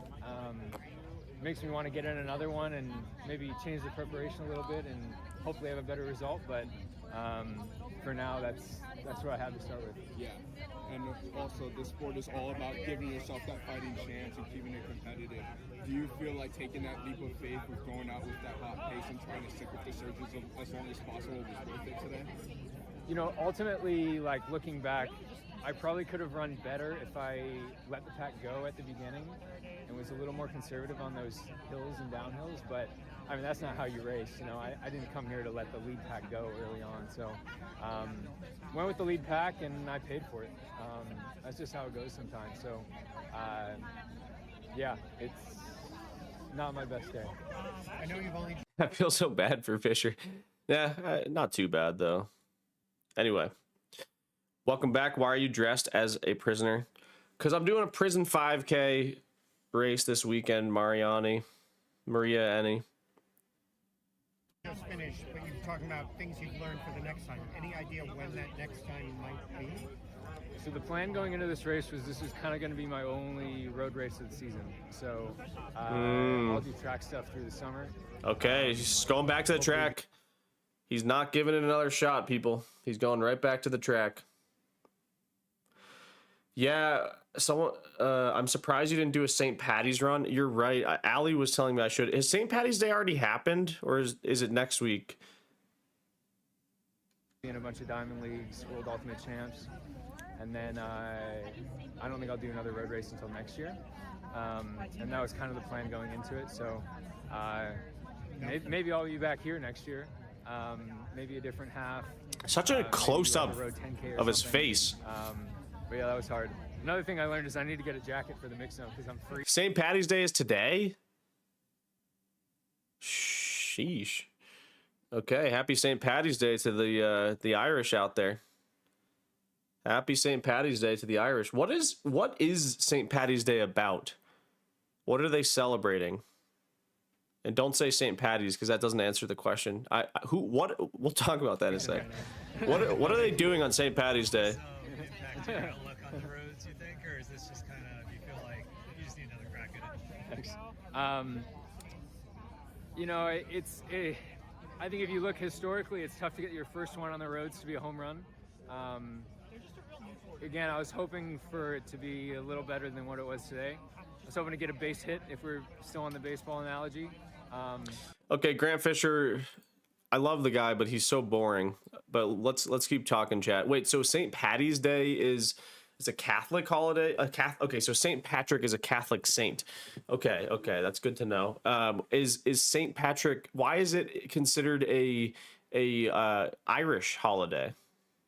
Makes me want to get in another one and maybe change the preparation a little bit and hopefully have a better result. But for now, that's what I have to start with. Yeah, and also the sport is all about giving yourself that fighting chance and keeping it competitive. Do you feel like taking that leap of faith with going out with that hot pace and trying to stick with the surges as long as possible was worth it today? You know, ultimately, like looking back, I probably could have run better if I let the pack go at the beginning and was a little more conservative on those hills and downhills. But I mean, that's not how you race. You know, I didn't come here to let the lead pack go early on. So went with the lead pack and I paid for it. That's just how it goes sometimes. So yeah, it's not my best day. I know you've only. I feel so bad for Fisher. Yeah, not too bad though. Anyway, welcome back. Why are you dressed as a prisoner? Because I'm doing a prison 5K race this weekend, Maria Annie. Just finished, but you're talking about things you've learned for the next time. Any idea when that next time might be? So the plan going into this race was this is kind of going to be my only road race of the season. So I'll do track stuff through the summer. Okay, he's going back to the track. He's not giving it another shot, people. He's going right back to the track. Yeah, I'm surprised you didn't do a St. Patty's run. You're right. Allie was telling me I should. Has St. Patty's Day already happened, or is it next week? In a bunch of Diamond Leagues, World Ultimate Champs, and then I don't think I'll do another road race until next year. And that was kind of the plan going into it. So maybe I'll be back here next year. Maybe a different half. Such a close-up like of his face. But yeah, that was hard. Another thing I learned is I need to get a jacket for the mix zone because I'm free. St. Patty's Day is today? Sheesh. Okay, happy St. Patty's Day to the Irish out there. Happy St. Patty's Day to the Irish. What is St. Patty's Day about? What are they celebrating? And don't say St. Patty's because that doesn't answer the question. We'll talk about that in a sec. What are they doing on St. Patty's Day? Back to look on the roads, you think, or is this just kind of, you feel like you just need another crack at it? You know, I think if you look historically, it's tough to get your first one on the roads to be a home run. Again, I was hoping for it to be a little better than what it was today. I was hoping to get a base hit if we're still on the baseball analogy. Okay, Grant Fisher, I love the guy, but he's so boring. But let's keep talking, chat. Wait, so St. Patty's Day is a Catholic holiday? Okay, so St. Patrick is a Catholic saint. Okay, that's good to know. Is St. Patrick? Why is it considered a Irish holiday?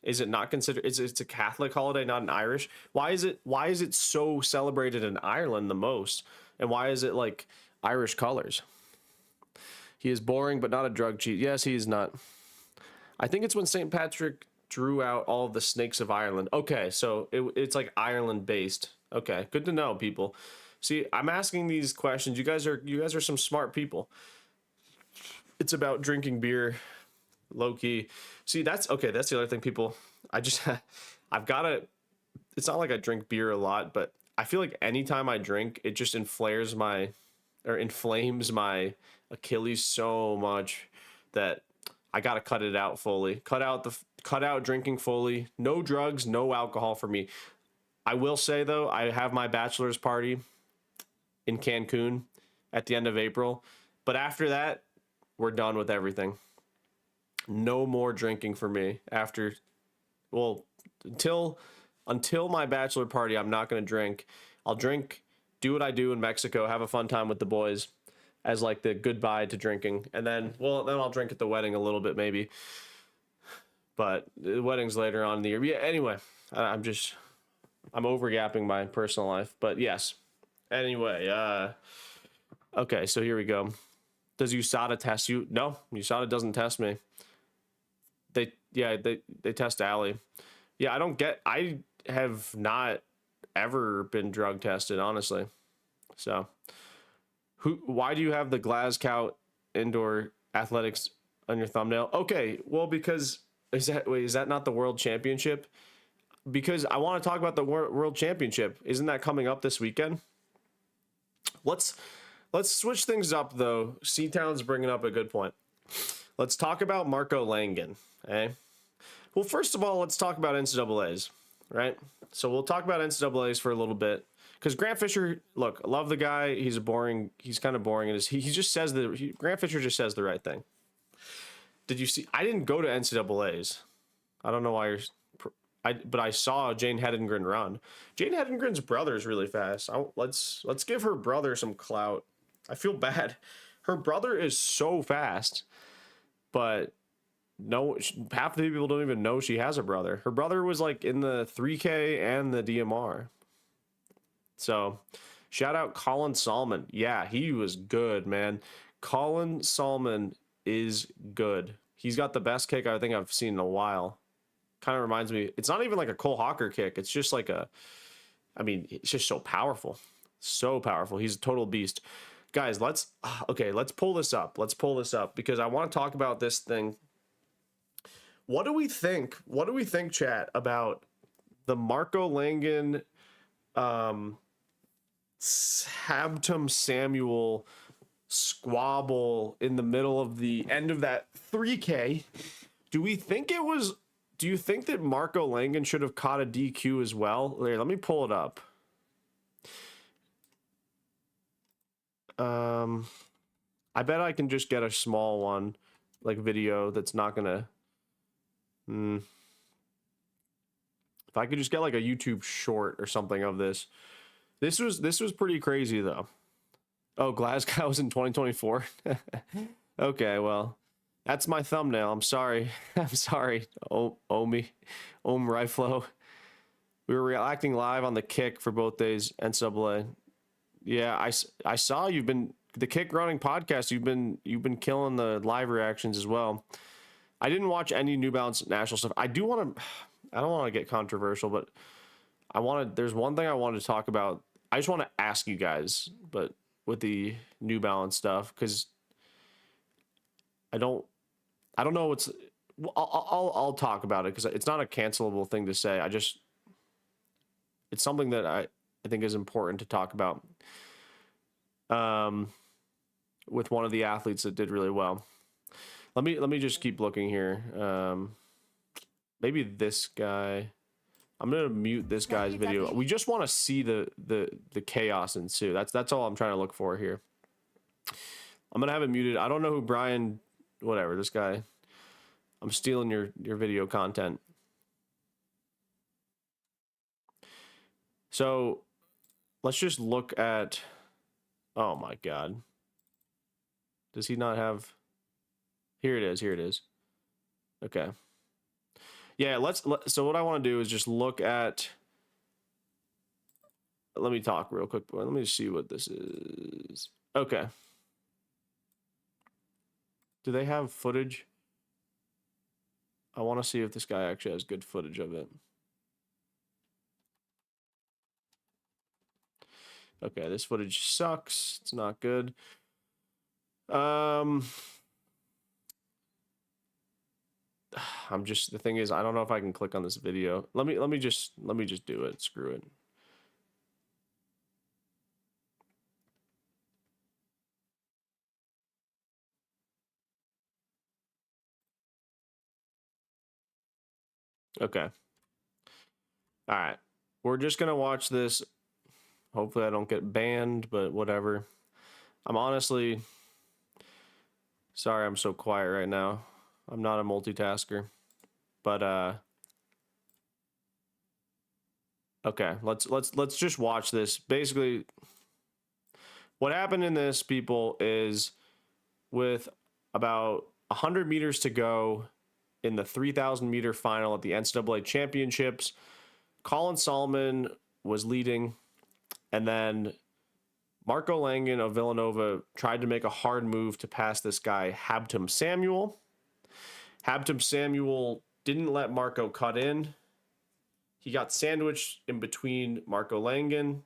Is it not considered? It's a Catholic holiday, not an Irish. Why is it so celebrated in Ireland the most? And why is it like Irish colors? He is boring, but not a drug cheat. Yes, he is not. I think it's when St. Patrick drew out all of the snakes of Ireland. Okay, so it's like Ireland based. Okay, good to know, people. See, I'm asking these questions. You guys are some smart people. It's about drinking beer, low key. See, that's okay. That's the other thing, people. I've got to. It's not like I drink beer a lot, but I feel like anytime I drink, it just inflames my Achilles so much that I gotta cut it out fully. Cut out drinking fully. No drugs, no alcohol for me. I will say though, I have my bachelor's party in Cancun at the end of April, but after that, we're done with everything. No more drinking for me after, well, until my bachelor party. I'm not going to drink. I'll drink, do what I do in Mexico, have a fun time with the boys as like the goodbye to drinking. And then I'll drink at the wedding a little bit maybe. But the wedding's later on in the year. Yeah, anyway, I'm overgapping my personal life, but yes. Anyway, okay, so here we go. Does USADA test you? No, USADA doesn't test me. They test Allie. Yeah, I have not ever been drug tested, honestly. So, why do you have the Glasgow Indoor Athletics on your thumbnail? Okay, well, because is that not the World Championship? Because I want to talk about the World Championship. Isn't that coming up this weekend? Let's switch things up, though. C-Town's bringing up a good point. Let's talk about Marco Langen, okay? Well, first of all, let's talk about NCAAs, right? So we'll talk about NCAAs for a little bit. Because Grant Fisher, look, I love the guy. He's kind of boring. He just says Grant Fisher just says the right thing. Did you see? I didn't go to NCAAs. I don't know why but I saw Jane Hedengren run. Jane Hedengren's brother is really fast. Let's give her brother some clout. I feel bad. Her brother is so fast, but no, half the people don't even know she has a brother. Her brother was like in the 3K and the DMR. So, shout out Colin Salmon. Yeah, he was good, man. Colin Salmon is good. He's got the best kick I think I've seen in a while. Kind of reminds me, it's not even like a Cole Hawker kick. It's just like it's just so powerful. So powerful. He's a total beast. Guys, let's pull this up. Let's pull this up because I want to talk about this thing. What do we think? What do we think, chat, about the Marco Langen Sabtum Samuel squabble in the middle of the end of that 3K? Do you think that Marco Langen should have caught a DQ as well? Here, let me pull it up. I bet I can just get a small one, like video that's not gonna. If I could just get like a YouTube short or something of this. This was pretty crazy though. Oh, Glasgow's in 2024. Okay, well, that's my thumbnail. I'm sorry. I'm sorry. Omi Riflo. We were reacting live on the kick for both days. NCAA. Yeah, I saw you've been the Kick Running podcast. You've been killing the live reactions as well. I didn't watch any New Balance national stuff. I don't want to get controversial, but there's one thing I wanted to talk about. I just want to ask you guys, but with the New Balance stuff, because I don't know what's. I'll talk about it because it's not a cancelable thing to say. It's something that I think is important to talk about. With one of the athletes that did really well. Let me just keep looking here. Maybe this guy. I'm gonna mute this guy's video. We just want to see the chaos ensue. That's all I'm trying to look for here. I'm gonna have it muted. I don't know who Brian. Whatever, this guy. I'm stealing your video content. So let's just look at. Oh my God. Does he not have? Here it is. Okay. Yeah, so what I want to do is just look at. Let me talk real quick. Let me see what this is. Okay. Do they have footage? I want to see if this guy actually has good footage of it. Okay, this footage sucks. It's not good. The thing is, I don't know if I can click on this video. Let me just do it. Screw it. Okay. All right. We're just going to watch this. Hopefully I don't get banned, but whatever. I'm honestly sorry I'm so quiet right now. I'm not a multitasker. But okay, let's just watch this. Basically, what happened in this, people, is with about 100 meters to go in the 3,000 meter final at the NCAA championships, Colin Solomon was leading, and then Marco Langen of Villanova tried to make a hard move to pass this guy, Habtom Samuel. Habtom Samuel didn't let Marco cut in. He got sandwiched in between Marco Langen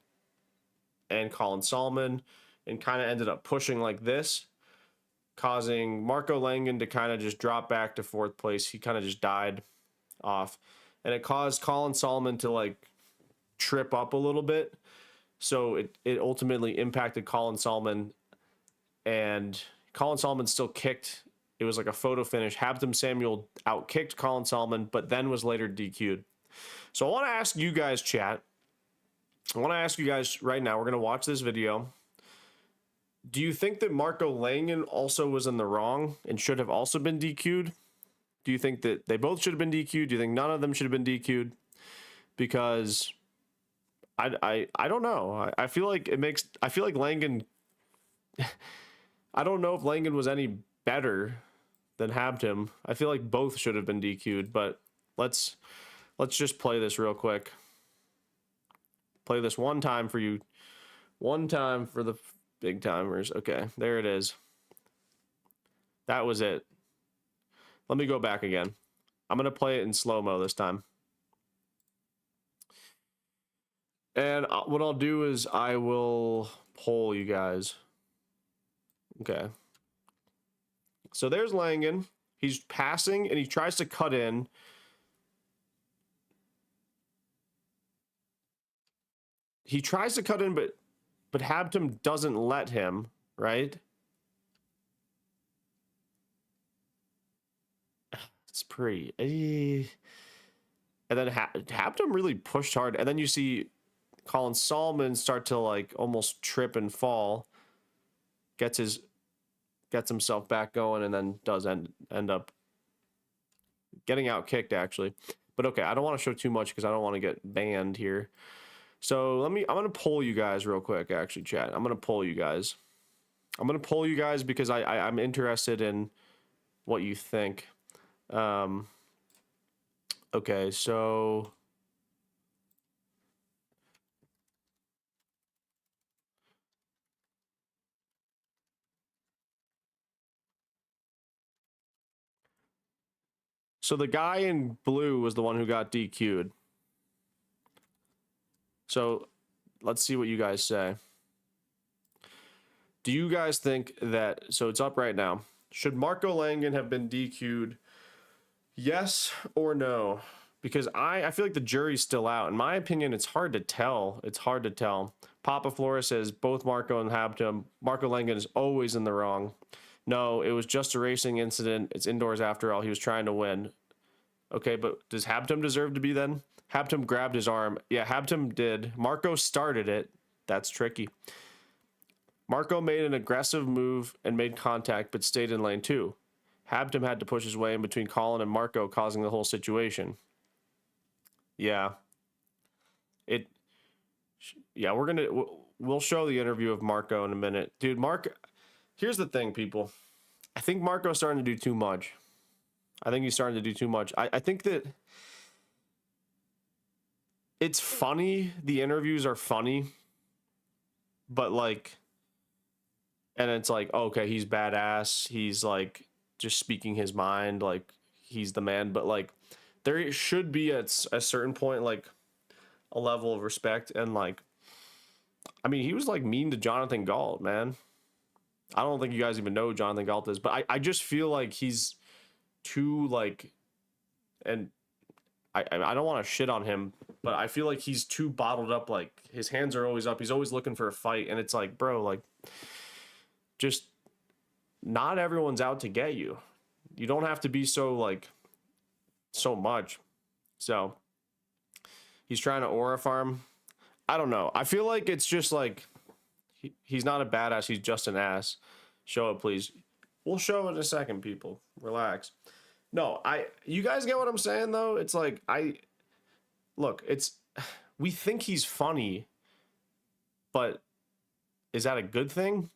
and Colin Solomon and kind of ended up pushing like this, causing Marco Langen to kind of just drop back to fourth place. He kind of just died off. And it caused Colin Solomon to like trip up a little bit. So it ultimately impacted Colin Solomon, and Colin Solomon still kicked. It was like a photo finish. Habtom Samuel outkicked Colin Solomon, but then was later DQ'd. So I want to ask you guys, chat. I want to ask you guys right now. We're going to watch this video. Do you think that Marco Langen also was in the wrong and should have also been DQ'd? Do you think that they both should have been DQ'd? Do you think none of them should have been DQ'd? Because I don't know. I feel like Langen. I don't know if Langen was any better than Habtom. I feel like both should have been DQ'd, but let's just play this real quick. Play this one time for you. One time for the big timers. Okay, there it is. That was it. Let me go back again. I'm going to play it in slow-mo this time. And what I'll do is I will poll you guys. Okay. So there's Langen. He's passing and he tries to cut in. He tries to cut in, but Habtom doesn't let him, right? It's pretty. And then Habtom really pushed hard. And then you see Colin Solomon start to like almost trip and fall. Gets himself back going, and then does end up getting out kicked actually. But okay, I don't want to show too much because I don't want to get banned here. So I'm gonna poll you guys real quick, actually, chat. I'm gonna poll you guys. Because I'm interested in what you think. Okay, so the guy in blue was the one who got DQ'd. So let's see what you guys say. Do you guys think that, so it's up right now, should Marco Langen have been DQ'd? Yes or no? Because I feel like the jury's still out. In my opinion, it's hard to tell. Papa Flores says both Marco and Habtom. Marco Langen is always in the wrong. No, it was just a racing incident. It's indoors after all. He was trying to win. Okay, but does Habtom deserve to be then? Habtom grabbed his arm. Yeah, Habtom did. Marco started it. That's tricky. Marco made an aggressive move and made contact, but stayed in lane 2. Habtom had to push his way in between Colin and Marco, causing the whole situation. Yeah. We'll show the interview of Marco in a minute. Dude, here's the thing, people. I think Marco's starting to do too much. I think that it's funny. The interviews are funny. But like, and it's like, okay, he's badass. He's like just speaking his mind. Like he's the man. But like, there should be at a certain point, like a level of respect. And like, I mean, he was like mean to Jonathan Galt, man. I don't think you guys even know who Jonathan Galt is, but I just feel like he's too like, and I don't want to shit on him, but I feel like he's too bottled up. Like his hands are always up. He's always looking for a fight, and it's like, bro, like, just not everyone's out to get you. You don't have to be so like so much. So he's trying to aura farm. I don't know. I feel like it's just like he's not a badass. He's just an ass. Show it, please. We'll show it in a second, people. Relax. No, you guys get what I'm saying though? It's like look, we think he's funny, but is that a good thing?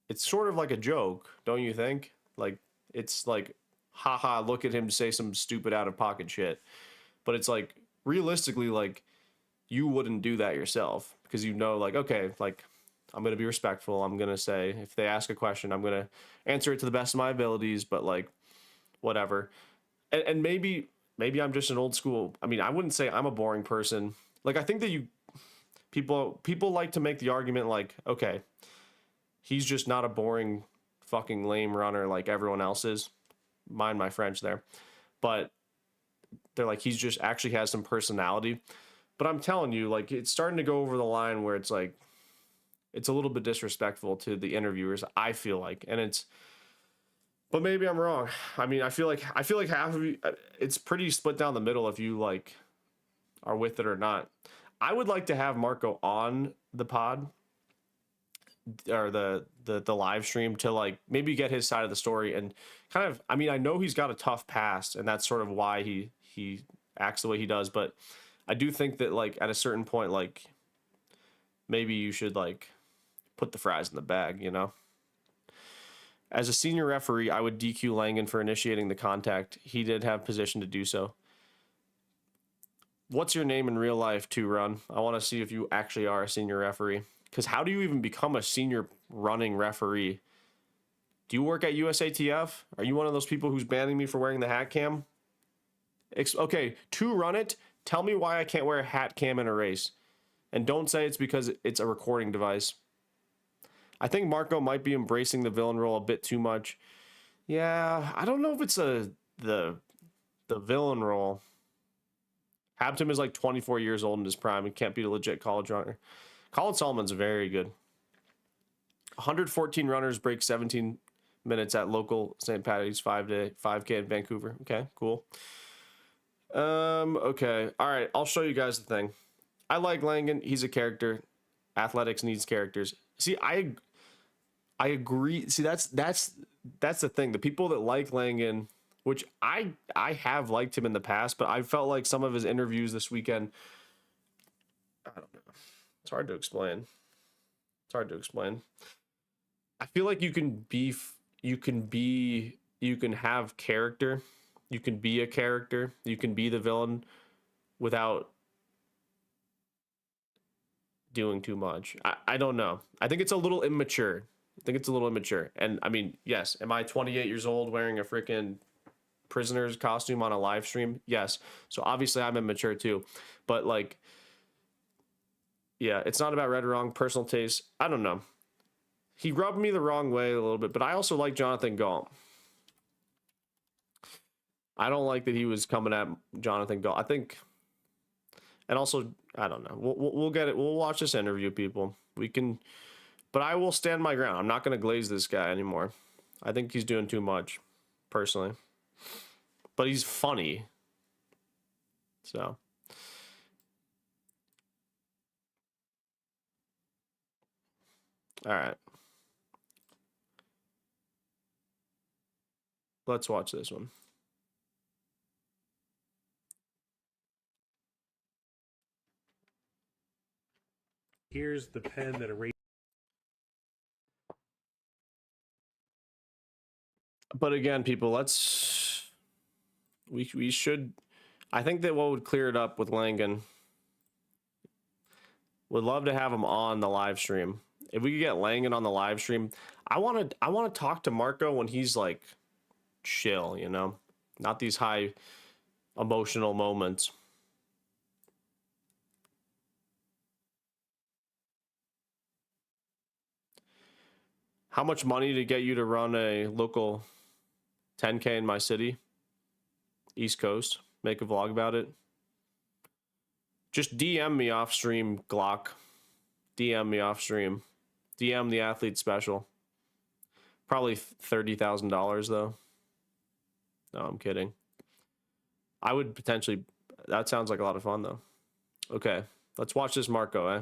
It's sort of like a joke, don't you think? Like it's like, haha, look at him say some stupid out of pocket shit. But it's like realistically, like you wouldn't do that yourself because you know, like, okay, like I'm gonna be respectful. I'm gonna say if they ask a question, I'm gonna answer it to the best of my abilities, but like whatever. And maybe I'm just an old school. I mean, I wouldn't say I'm a boring person. Like I think that people like to make the argument like, okay, he's just not a boring fucking lame runner like everyone else is. Mind my French there. But they're like, he's just actually has some personality. But I'm telling you, like, it's starting to go over the line where it's like, it's a little bit disrespectful to the interviewers, I feel like. And but maybe I'm wrong. I mean, I feel like half of you, it's pretty split down the middle if you like are with it or not. I would like to have Marco on the pod or the live stream to like maybe get his side of the story and kind of, I mean, I know he's got a tough past and that's sort of why he acts the way he does, but I do think that like at a certain point, like maybe you should like put the fries in the bag, you know? As a senior referee, I would DQ Langan for initiating the contact. He did have position to do so. What's your name in real life too, Run? I want to see if you actually are a senior referee. Because how do you even become a senior running referee? Do you work at USATF? Are you one of those people who's banning me for wearing the hat cam? Okay, to Run It, tell me why I can't wear a hat cam in a race. And don't say it's because it's a recording device. I think Marco might be embracing the villain role a bit too much. Yeah, I don't know if it's the villain role. Hampton is like 24 years old in his prime. He can't be a legit college runner. Colin Solomon's very good. 114 runners break 17 minutes at local St. Patty's 5K in Vancouver. Okay, cool. Okay. All right, I'll show you guys the thing. I like Langan. He's a character. Athletics needs characters. See, I agree. See, that's the thing. The people that like Langan, which I have liked him in the past, but I felt like some of his interviews this weekend, I don't know. It's hard to explain. I feel like you can have character. You can be a character. You can be the villain without doing too much. I don't know. I think it's a little immature. And I mean, yes, am I 28 years old wearing a freaking prisoner's costume on a live stream? Yes. So obviously I'm immature too. But like, yeah, it's not about right or wrong, personal taste. I don't know. He rubbed me the wrong way a little bit, but I also like Jonathan Galt. I don't like that he was coming at Jonathan Galt. I think, and also, I don't know. We'll get it. We'll watch this interview, people. We can, but I will stand my ground. I'm not going to glaze this guy anymore. I think he's doing too much, personally. But he's funny. So. All right. Let's watch this one. Here's the pen that erases. But again, people, we should, I think that what would clear it up with Langan, would love to have him on the live stream. If we could get Langan on the live stream, I want to talk to Marco when he's like chill, you know, not these high emotional moments. How much money to get you to run a local 10K in my city? East Coast. Make a vlog about it. Just DM me off stream, Glock. DM me off stream. DM the athlete special. Probably $30,000 though. No, I'm kidding. I would potentially. That sounds like a lot of fun though. Okay, let's watch this Marco, eh?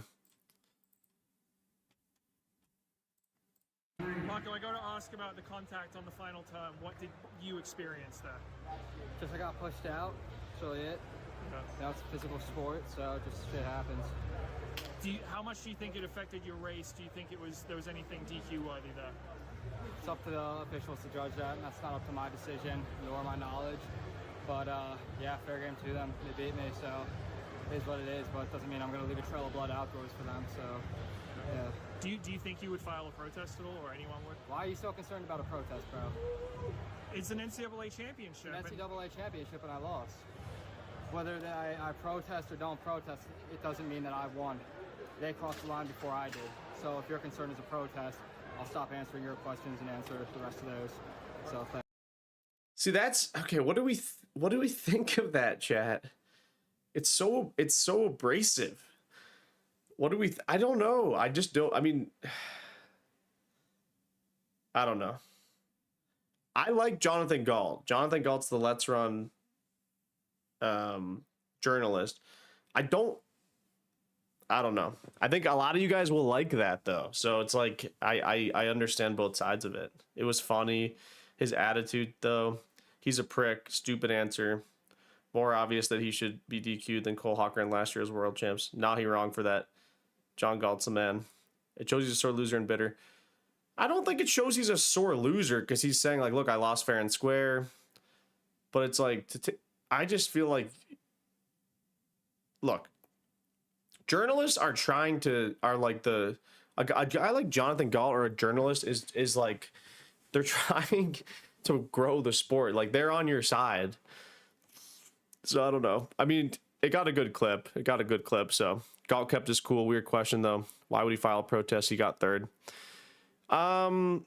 Marco, I got to ask about the contact on the final turn. What did you experience there? Just I got pushed out. That's really it. Okay. Now it's a physical sport, so just shit happens. How much do you think it affected your race? Do you think there was anything DQ worthy there? It's up to the officials to judge that, and that's not up to my decision nor my knowledge. But yeah, fair game to them. They beat me, so it is what it is. But it doesn't mean I'm going to leave a trail of blood outdoors for them. So yeah. Do you think you would file a protest at all, or anyone would? Why are you so concerned about a protest, bro? It's an NCAA championship. An NCAA championship, and I lost. Whether I protest or don't protest, it doesn't mean that I won. They crossed the line before I did. So if your concern is a protest, I'll stop answering your questions and answer the rest of those. So thanks. See, that's okay. What do we think of that, chat? It's so abrasive. What do we? I don't know. I just don't. I mean, I don't know. I like Jonathan Galt. Jonathan Galt's the Let's Run journalist. I don't know. I think a lot of you guys will like that though. So it's like I understand both sides of it. It was funny. His attitude though, he's a prick, stupid answer. More obvious that he should be DQ'd than Cole Hawker in last year's world champs. Nah, he wrong for that. John Galt's a man. It shows he's a sore loser and bitter. I don't think it shows he's a sore loser because he's saying like, look, I lost fair and square. But it's like, I just feel like, look, journalists are like a guy like Jonathan Galt or a journalist is like, they're trying to grow the sport. Like they're on your side. So I don't know. I mean, it got a good clip. So Galt kept his cool. Weird question though. Why would he file a protest? He got third. Well,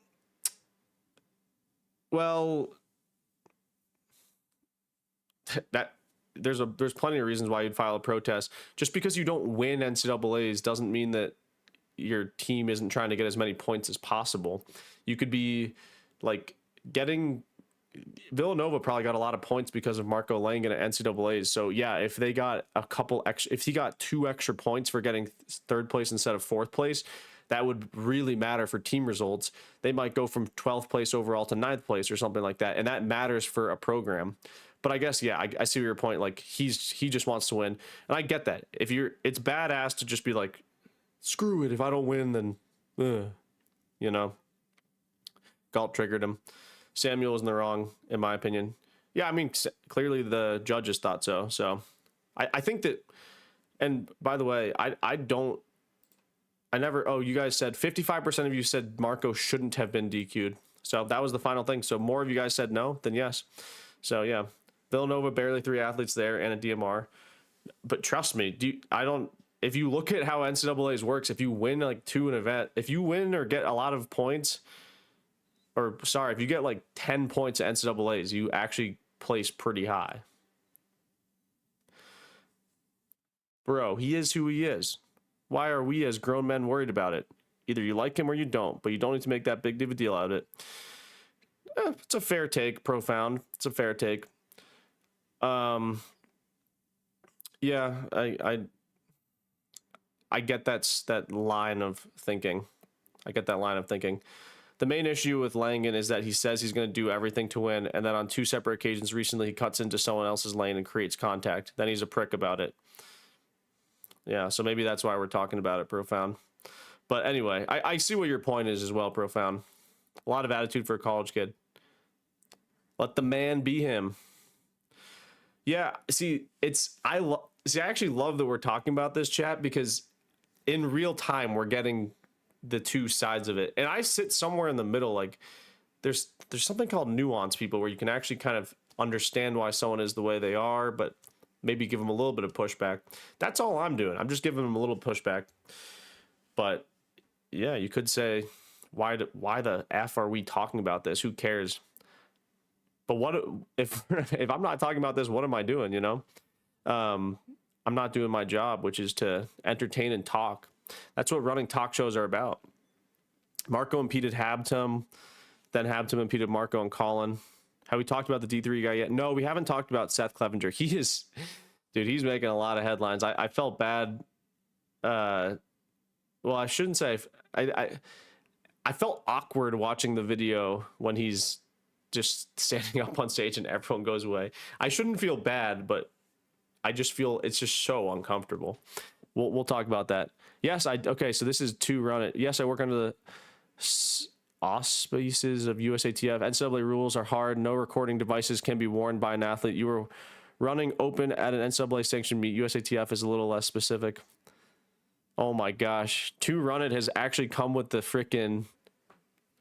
that there's plenty of reasons why you'd file a protest. Just because you don't win NCAAs doesn't mean that your team isn't trying to get as many points as possible. You could be like Villanova probably got a lot of points because of Marco Langen at NCAAs. So yeah, if they got if he got 2 extra points for getting third place instead of fourth place, that would really matter for team results. They might go from 12th place overall to 9th place or something like that. And that matters for a program. But I guess, yeah, I see your point. Like he just wants to win. And I get that. It's badass to just be like, screw it. If I don't win, then, you know, Galt triggered him. Samuel was in the wrong, in my opinion. Yeah, I mean, clearly the judges thought so. So I think that, and by the way, you guys said 55% of you said Marco shouldn't have been DQ'd. So that was the final thing. So more of you guys said no than yes. So yeah, Villanova, barely 3 athletes there and a DMR. But trust me, if you look at how NCAAs works, if you win like 2 an event, if you win or get a lot of points, if you get like 10 points at NCAAs, you actually place pretty high. Bro, he is who he is. Why are we as grown men worried about it? Either you like him or you don't, but you don't need to make that big of a deal out of it. It's a fair take, Profound. It's a fair take. Yeah, I get that line of thinking. The main issue with Langen is that he says he's going to do everything to win, and then on 2 separate occasions recently, he cuts into someone else's lane and creates contact. Then he's a prick about it. Yeah, so maybe that's why we're talking about it, Profound. But anyway, I see what your point is as well, Profound. A lot of attitude for a college kid. Let the man be him. Yeah, see, I actually love that we're talking about this, chat, because in real time we're getting the 2 sides of it. And I sit somewhere in the middle. Like there's something called nuance, people, where you can actually kind of understand why someone is the way they are, but maybe give them a little bit of pushback. That's all I'm doing. I'm just giving them a little pushback. But yeah, you could say, why the F are we talking about this? Who cares? But what if if I'm not talking about this, what am I doing, you know? I'm not doing my job, which is to entertain and talk. That's what running talk shows are about. Marco impeded Habtum, then Habtum impeded Marco and Colin. Have we talked about the D3 guy yet? No, we haven't talked about Seth Clevenger. He is, dude, he's making a lot of headlines. I felt bad. Well, I shouldn't say. I felt awkward watching the video when he's just standing up on stage and everyone goes away. I shouldn't feel bad, but I just feel it's just so uncomfortable. We'll talk about that. Yes, okay, so this is to run it. Yes, I work under the auspices of USATF. NCAA rules are hard. No recording devices can be worn by an athlete. You were running open at an NCAA sanctioned meet. USATF is a little less specific. Oh my gosh. To run it has actually come with the freaking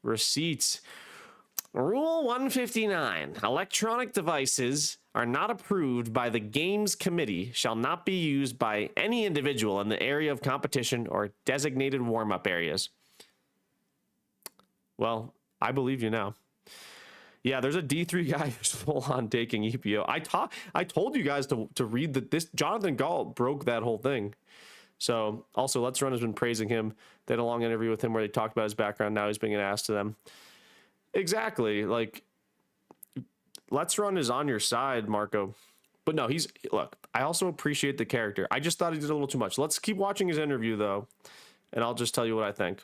receipts. Rule 159. Electronic devices are not approved by the Games Committee, shall not be used by any individual in the area of competition or designated warm-up areas. Well, I believe you now. Yeah, there's a D3 guy who's full on taking EPO. I told you guys to read this. Jonathan Galt broke that whole thing. So also, Let's Run has been praising him. They had a long interview with him where they talked about his background. Now he's being asked to them. Exactly. Like, Let's Run is on your side, Marco. But no, look, I also appreciate the character. I just thought he did a little too much. Let's keep watching his interview, though, and I'll just tell you what I think.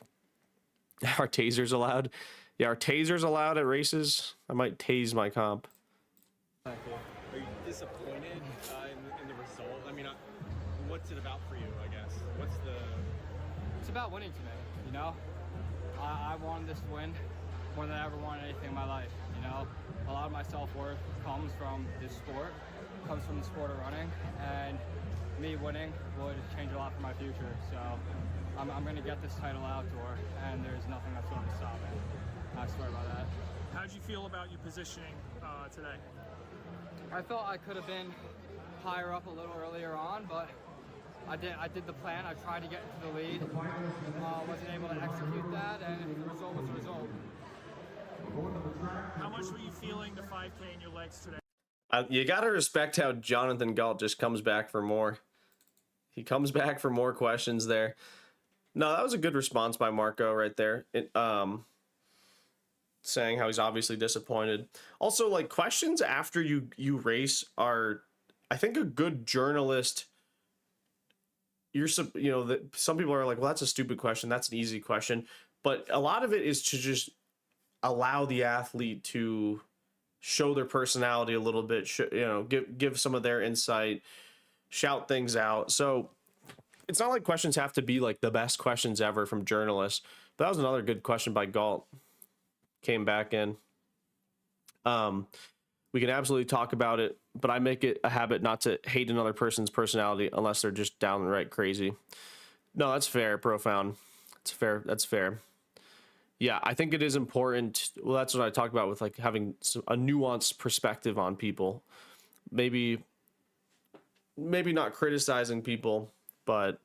Are tasers allowed? Yeah, are tasers allowed at races? I might tase my comp. Are you disappointed in the result? I mean, what's it about for you, I guess? It's about winning to me, you know? I wanted this win more than I ever wanted anything in my life, you know? A lot of my self-worth comes from this sport, comes from the sport of running, and me winning would change a lot for my future, so I'm going to get this title outdoor, and there's nothing that's going to stop it. I swear about that. How did you feel about your positioning today? I felt I could have been higher up a little earlier on, but I did the plan. I tried to get into the lead. Wasn't able to execute that, and the result was the result. How much were you feeling the 5K in your legs today? You got to respect how Jonathan Galt just comes back for more. He comes back for more questions there. No, that was a good response by Marco right there. Saying how he's obviously disappointed. Also, like, questions after you race are, I think, a good journalist. Some people are like, well, that's a stupid question. That's an easy question. But a lot of it is to just allow the athlete to show their personality a little bit, give some of their insight, shout things out. So it's not like questions have to be like the best questions ever from journalists. But that was another good question by Galt. Came back in. We can absolutely talk about it, but I make it a habit not to hate another person's personality unless they're just downright crazy. No, that's fair, Profound. That's fair. Yeah, I think it is important. Well, that's what I talk about with like having a nuanced perspective on people. Maybe not criticizing people, but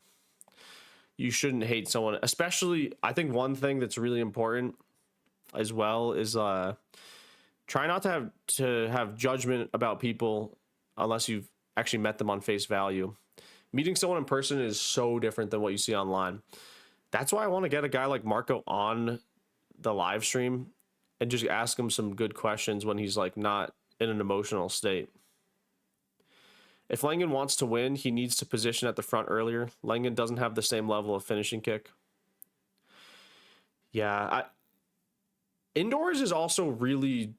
you shouldn't hate someone. Especially, I think one thing that's really important as well is try not to have judgment about people unless you've actually met them on face value. Meeting someone in person is so different than what you see online. That's why I want to get a guy like Marco on the live stream and just ask him some good questions when he's like not in an emotional state. If Langan wants to win, he needs to position at the front earlier. Langan doesn't have the same level of finishing kick. Yeah, indoors is also really,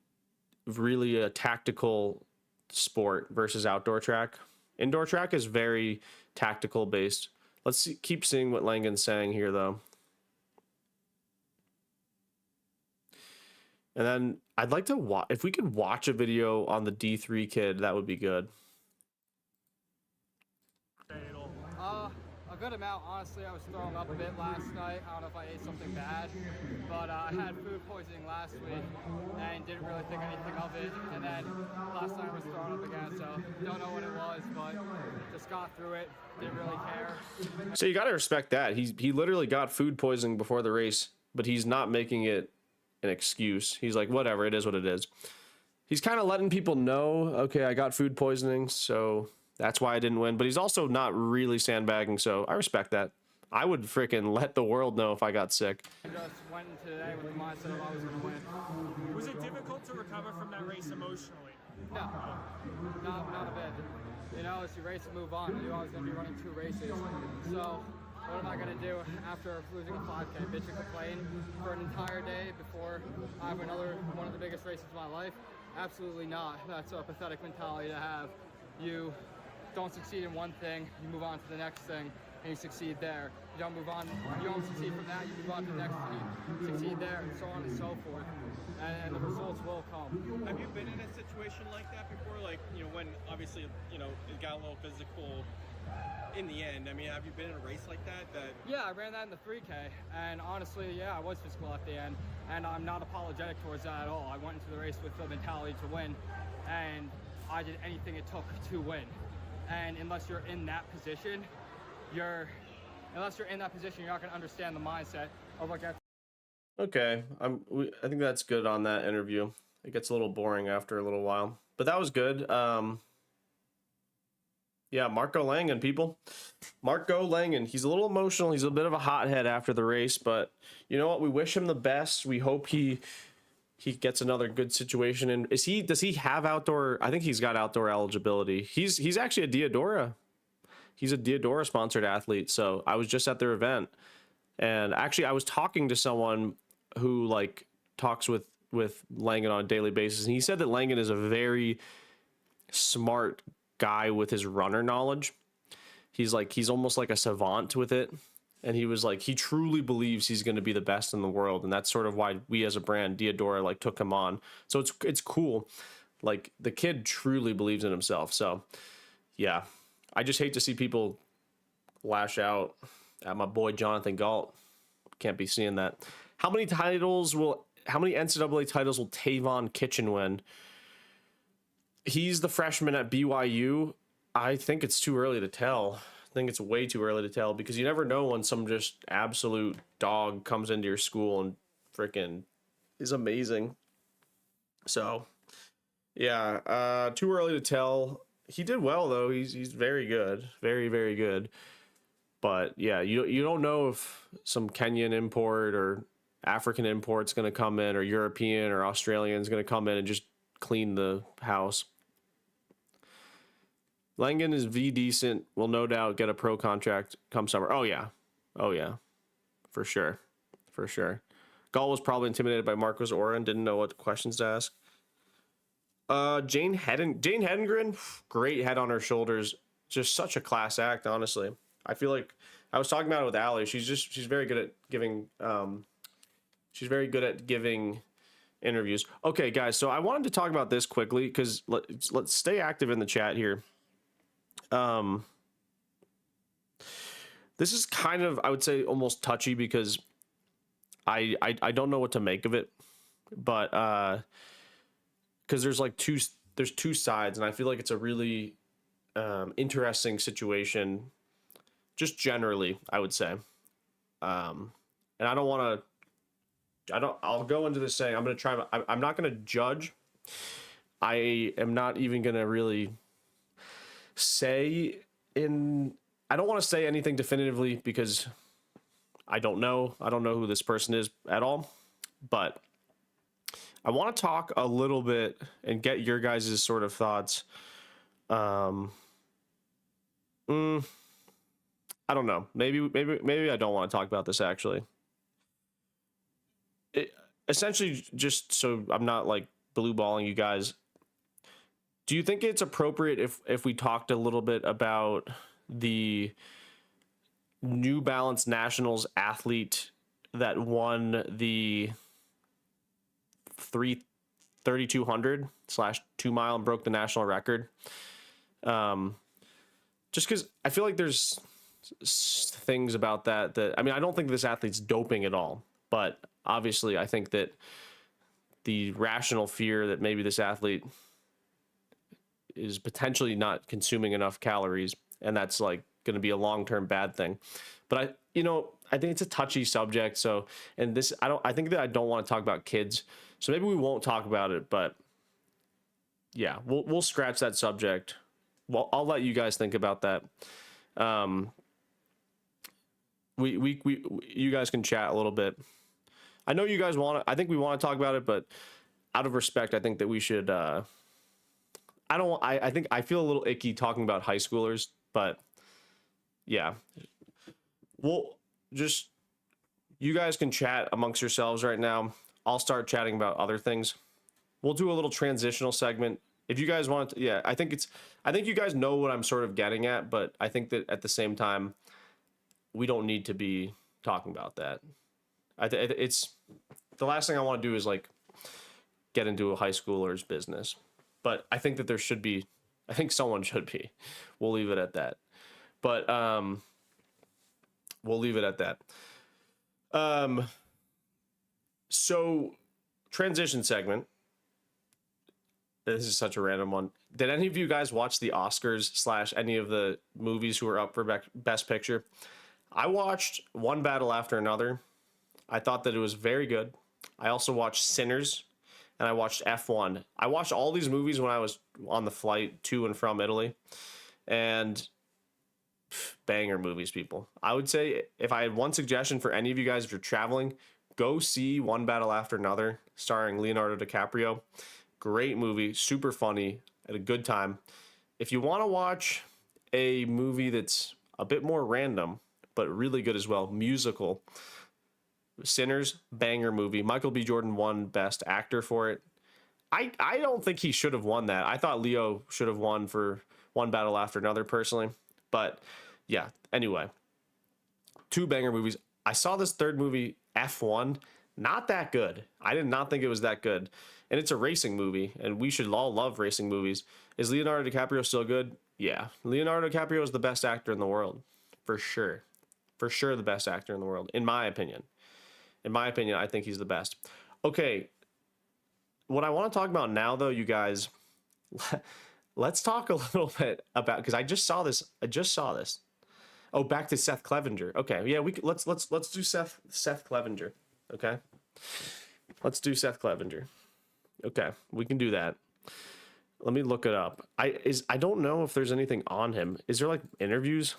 really a tactical sport versus outdoor track. Indoor track is very tactical based. Let's keep seeing what Langan's saying here, though. And then I'd like to if we could watch a video on the D3 kid, that would be good. A good amount, honestly. I was throwing up a bit last night. I don't know if I ate something bad, but I had food poisoning last week and didn't really think anything of it. And then last night I was throwing up again, so don't know what it was, but just got through it. Didn't really care. So you got to respect that. He literally got food poisoning before the race but he's not making it an excuse. He's like, whatever, it is what it is. He's kind of letting people know, okay, I got food poisoning, so that's why I didn't win. But he's also not really sandbagging, so I respect that. I would freaking let the world know if I got sick. I just went today with the mindset of I was going to win. Was it difficult to recover from that race emotionally? No, not a bit. You know, it's your race to move on. You're always going to be running 2 races. So what am I going to do after losing a 5K? Bitch and complain for an entire day before I have one of the biggest races of my life? Absolutely not. That's a pathetic mentality to have. You don't succeed in one thing, you move on to the next thing, and you succeed there. You don't move on, you don't succeed from that, you move on to the next thing, you succeed there, and so on and so forth. And the results will come. Have you been in a situation like that before? Like, you know, when obviously, you know, it got a little physical in the end. I mean, have you been in a race like that? Yeah, I ran that in the 3K, and honestly, yeah, I was physical at the end, and I'm not apologetic towards that at all. I went into the race with the mentality to win, and I did anything it took to win. And unless you're in that position, you're not going to understand the mindset of like. Okay, I think that's good on that interview. It gets a little boring after a little while, but that was good. Yeah, Marco Langen, people. Marco Langen. He's a little emotional. He's a bit of a hothead after the race, but you know what? We wish him the best. We hope he gets another good situation. And does he have outdoor? I think he's got outdoor eligibility. He's actually a Diadora. He's a Diadora sponsored athlete. So I was just at their event, and actually I was talking to someone who like talks with Langen on a daily basis, and he said that Langen is a very smart guy with his runner knowledge. He's almost like a savant with it, and he was like, he truly believes he's going to be the best in the world, and that's sort of why we as a brand, Diadora, like took him on. So it's cool. Like, the kid truly believes in himself. So yeah, I just hate to see people lash out at my boy Jonathan Galt. Can't be seeing that. How many NCAA titles will Tavon Kitchen win? He's the freshman at BYU. I think it's too early to tell. I think it's way too early to tell, because you never know when some just absolute dog comes into your school and freaking is amazing. So yeah, too early to tell. He did well though. He's very good, very, very good. But yeah, you don't know if some Kenyan import or African import's going to come in, or European or Australian's going to come in and just clean the house. Langen is decent. Will no doubt get a pro contract come summer. Oh yeah, for sure. Gall was probably intimidated by Marcos Oren. Didn't know what questions to ask. Jane Hedengren, great head on her shoulders. Just such a class act, honestly. I feel like I was talking about it with Allie. She's very good at giving. She's very good at giving interviews. Okay, guys. So I wanted to talk about this quickly, because let's stay active in the chat here. This is kind of, I would say, almost touchy, because I don't know what to make of it, but because there's two sides, and I feel like it's a really interesting situation, just generally, I would say. And I don't want to. I'll go into this saying I'm not going to judge. I am not even going to really say I don't want to say anything definitively, because I don't know who this person is at all, but I want to talk a little bit and get your guys' sort of thoughts. I don't know. Maybe I don't want to talk about this, actually. Essentially, just so I'm not like blue balling you guys, do you think it's appropriate if we talked a little bit about the New Balance Nationals athlete that won the 3200/2 mile and broke the national record? Just because I feel like there's things about that I mean, I don't think this athlete's doping at all, but obviously I think that the rational fear that maybe this athlete is potentially not consuming enough calories, and that's like going to be a long-term bad thing. But I think it's a touchy subject. So, and this, I think that I don't want to talk about kids. So maybe we won't talk about it, but yeah, we'll scratch that subject. Well, I'll let you guys think about that. You guys can chat a little bit. I know you guys I think we want to talk about it, but out of respect, I think that we should, I think I feel a little icky talking about high schoolers, but yeah, you guys can chat amongst yourselves right now. I'll start chatting about other things. We'll do a little transitional segment. If you guys want to, yeah, I think you guys know what I'm sort of getting at, but I think that at the same time, we don't need to be talking about that. It's the last thing I want to do is like get into a high schooler's business, but I think that there should be, I think someone should be. We'll leave it at that. But we'll leave it at that. So transition segment. This is such a random one. Did any of you guys watch the Oscars / any of the movies who are up for Best Picture? I watched One Battle After Another. I thought that it was very good. I also watched Sinners, and I watched F1. I watched all these movies when I was on the flight to and from Italy, and banger movies, people. I would say if I had one suggestion for any of you guys, if you're traveling, go see One Battle After Another, starring Leonardo DiCaprio. Great movie, super funny, at a good time. If you want to watch a movie that's a bit more random, but really good as well, musical, Sinners, banger movie. Michael B. Jordan won Best Actor for it. I don't think he should have won that. I thought Leo should have won for One Battle After Another, personally. But yeah, anyway, 2 banger movies. I saw this third movie, F1, not that good. I did not think it was that good. And it's a racing movie, and we should all love racing movies. Is Leonardo DiCaprio still good? Yeah. Leonardo DiCaprio is the best actor in the world. For sure. For sure the best actor in the world, in my opinion. In my opinion, I think he's the best. Okay. What I want to talk about now, though, you guys, let's talk a little bit about, because I just saw this. Oh, back to Seth Clevenger. Okay. Yeah, let's do Seth Clevenger. Okay. Let's do Seth Clevenger. Okay, we can do that. Let me look it up. I don't know if there's anything on him. Is there like interviews?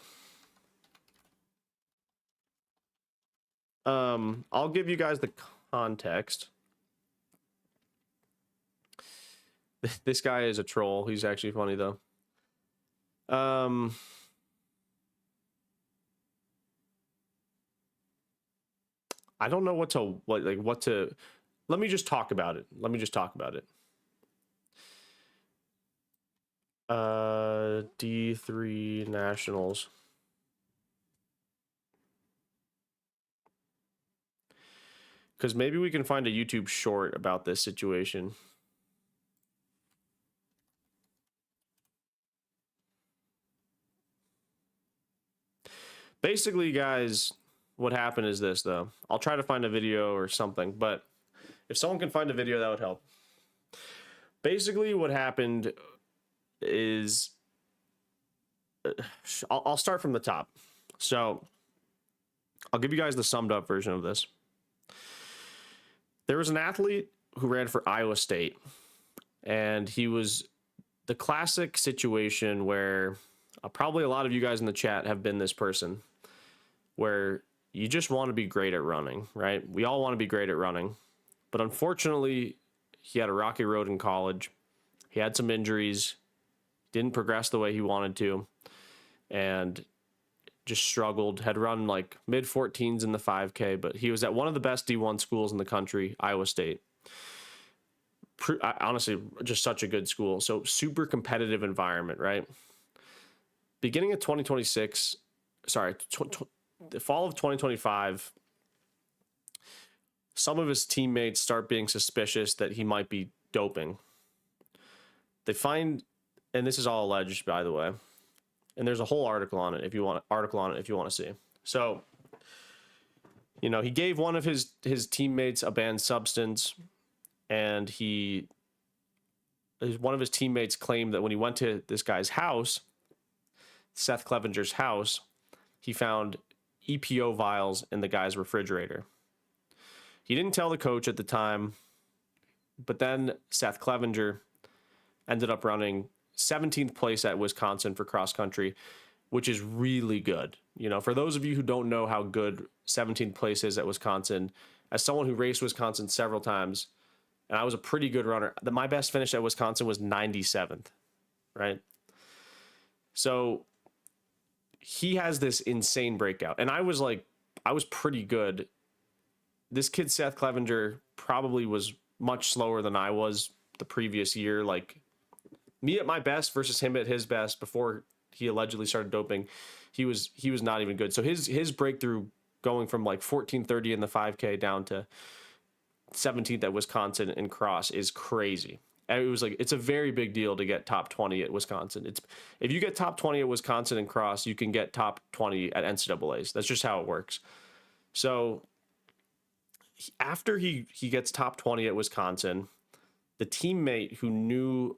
I'll give you guys the context. This guy is a troll. He's actually funny though. I don't know what to. Let me just talk about it. D3 Nationals. Because maybe we can find a YouTube short about this situation. Basically, guys, what happened is this, though. I'll try to find a video or something, but if someone can find a video, that would help. Basically, what happened is... I'll start from the top. So, I'll give you guys the summed up version of this. There was an athlete who ran for Iowa State, and he was the classic situation where probably a lot of you guys in the chat have been this person, where you just want to be great at running, right? We all want to be great at running. But unfortunately, he had a rocky road in college. He had some injuries, didn't progress the way he wanted to, and just struggled. Had run like mid-14s in the 5K, but he was at one of the best D1 schools in the country, Iowa State. Honestly, just such a good school. So super competitive environment, right? Beginning of 2026, the fall of 2025, some of his teammates start being suspicious that he might be doping. They find, and this is all alleged, by the way, and there's a whole article on it if you want to see. So, you know, he gave one of his teammates a banned substance, and one of his teammates claimed that when he went to this guy's house, Seth Clevenger's house, he found EPO vials in the guy's refrigerator. He didn't tell the coach at the time, but then Seth Clevenger ended up running 17th place at Wisconsin for cross country, which is really good. You know, for those of you who don't know how good 17th place is at Wisconsin, as someone who raced Wisconsin several times, and I was a pretty good runner, my best finish at Wisconsin was 97th, right? So he has this insane breakout. And I was pretty good. This kid, Seth Clevenger, probably was much slower than I was the previous year. Like, me at my best versus him at his best before he allegedly started doping, he was not even good. So his breakthrough going from like 14:30 in the 5K down to 17th at Wisconsin in cross is crazy. And it was like, it's a very big deal to get top 20 at Wisconsin. If you get top 20 at Wisconsin in cross, you can get top 20 at NCAAs. That's just how it works. So after he gets top 20 at Wisconsin, the teammate who knew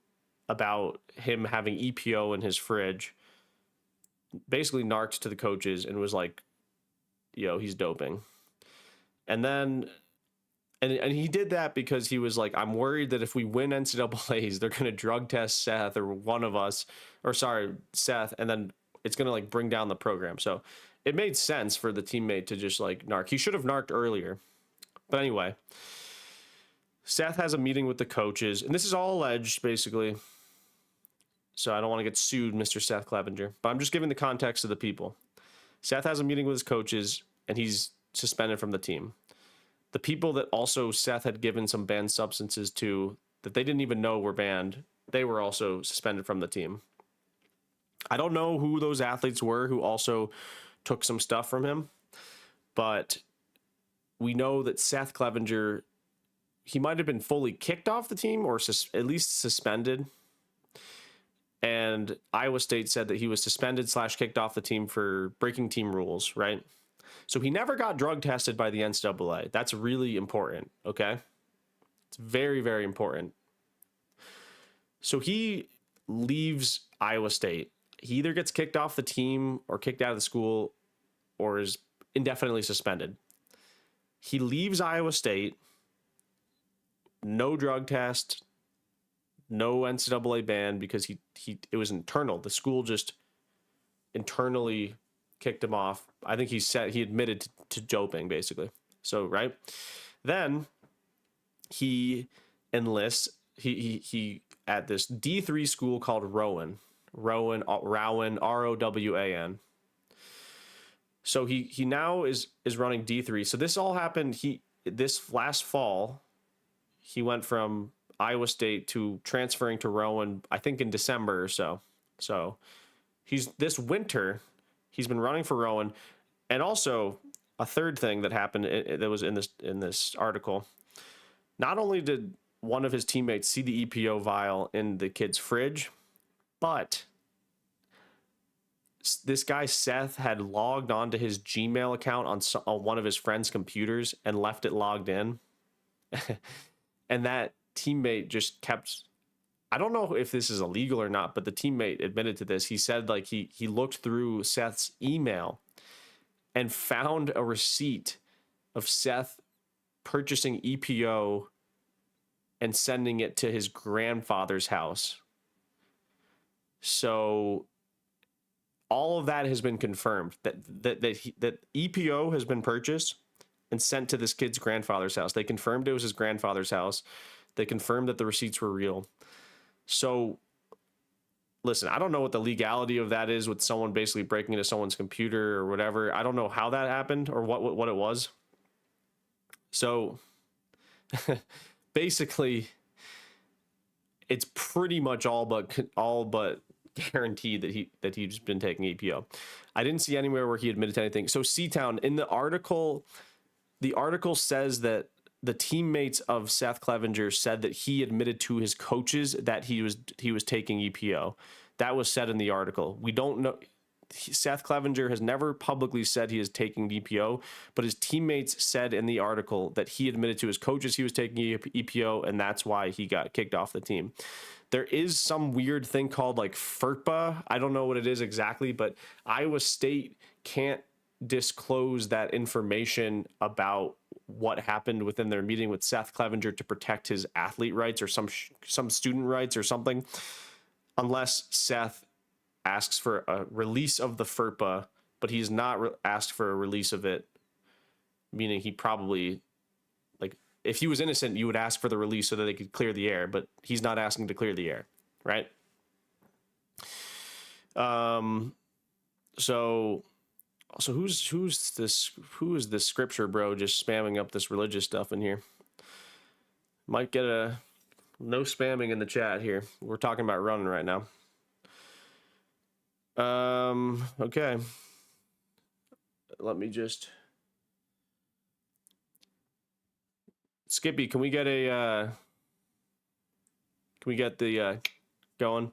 about him having EPO in his fridge basically narked to the coaches and was like, yo, he's doping. And then, and he did that because he was like, I'm worried that if we win NCAAs, they're going to drug test Seth or one of us, or sorry, Seth, and then it's going to like bring down the program. So it made sense for the teammate to just like narc. He should have narked earlier. But anyway, Seth has a meeting with the coaches, and this is all alleged, basically. So I don't want to get sued, Mr. Seth Clevenger, but I'm just giving the context to the people. Seth has a meeting with his coaches, and he's suspended from the team. The people that also Seth had given some banned substances to that they didn't even know were banned, they were also suspended from the team. I don't know who those athletes were who also took some stuff from him, but we know that Seth Clevenger, he might have been fully kicked off the team or at least suspended. And Iowa State said that he was suspended / kicked off the team for breaking team rules, right? So he never got drug tested by the NCAA. That's really important, okay? It's very, very important. So he leaves Iowa State. He either gets kicked off the team or kicked out of the school or is indefinitely suspended. He leaves Iowa State, no drug test, no NCAA ban because it was internal. The school just internally kicked him off. I think he admitted to doping, basically. So, right? Then he enlists, he at this D3 school called Rowan, ROWAN. So he now is running D3. So this all happened, this last fall, he went from Iowa State to transferring to Rowan, I think in December or so. So this winter, he's been running for Rowan. And also a third thing that happened that was in this article, not only did one of his teammates see the EPO vial in the kid's fridge, but this guy Seth had logged onto his Gmail account on one of his friend's computers and left it logged in. And that teammate just kept, I don't know if this is illegal or not, but the teammate admitted to this. He said like he looked through Seth's email and found a receipt of Seth purchasing EPO and sending it to his grandfather's house. So all of that has been confirmed that EPO has been purchased and sent to this kid's grandfather's house. They confirmed it was his grandfather's house. They confirmed that the receipts were real. So listen, I don't know what the legality of that is with someone basically breaking into someone's computer or whatever. I don't know how that happened or what it was. So basically it's pretty much all but guaranteed that he's been taking EPO. I didn't see anywhere where he admitted to anything. So C-Town, in the article says that the teammates of Seth Clevenger said that he admitted to his coaches that he was taking EPO. That was said in the article. We don't know. Seth Clevenger has never publicly said he is taking EPO, but his teammates said in the article that he admitted to his coaches he was taking EPO, and that's why he got kicked off the team. There is some weird thing called like FERPA. I don't know what it is exactly, but Iowa State can't disclose that information about what happened within their meeting with Seth Clevenger to protect his athlete rights or some student rights or something, unless Seth asks for a release of the FERPA, but he's not asked for a release of it, meaning he probably, like, if he was innocent, you would ask for the release so that they could clear the air, but he's not asking to clear the air, right? So who is this scripture bro just spamming up this religious stuff in here? Might get a no spamming in the chat here. We're talking about running right now. Okay. Let me just Skippy, can we get the going?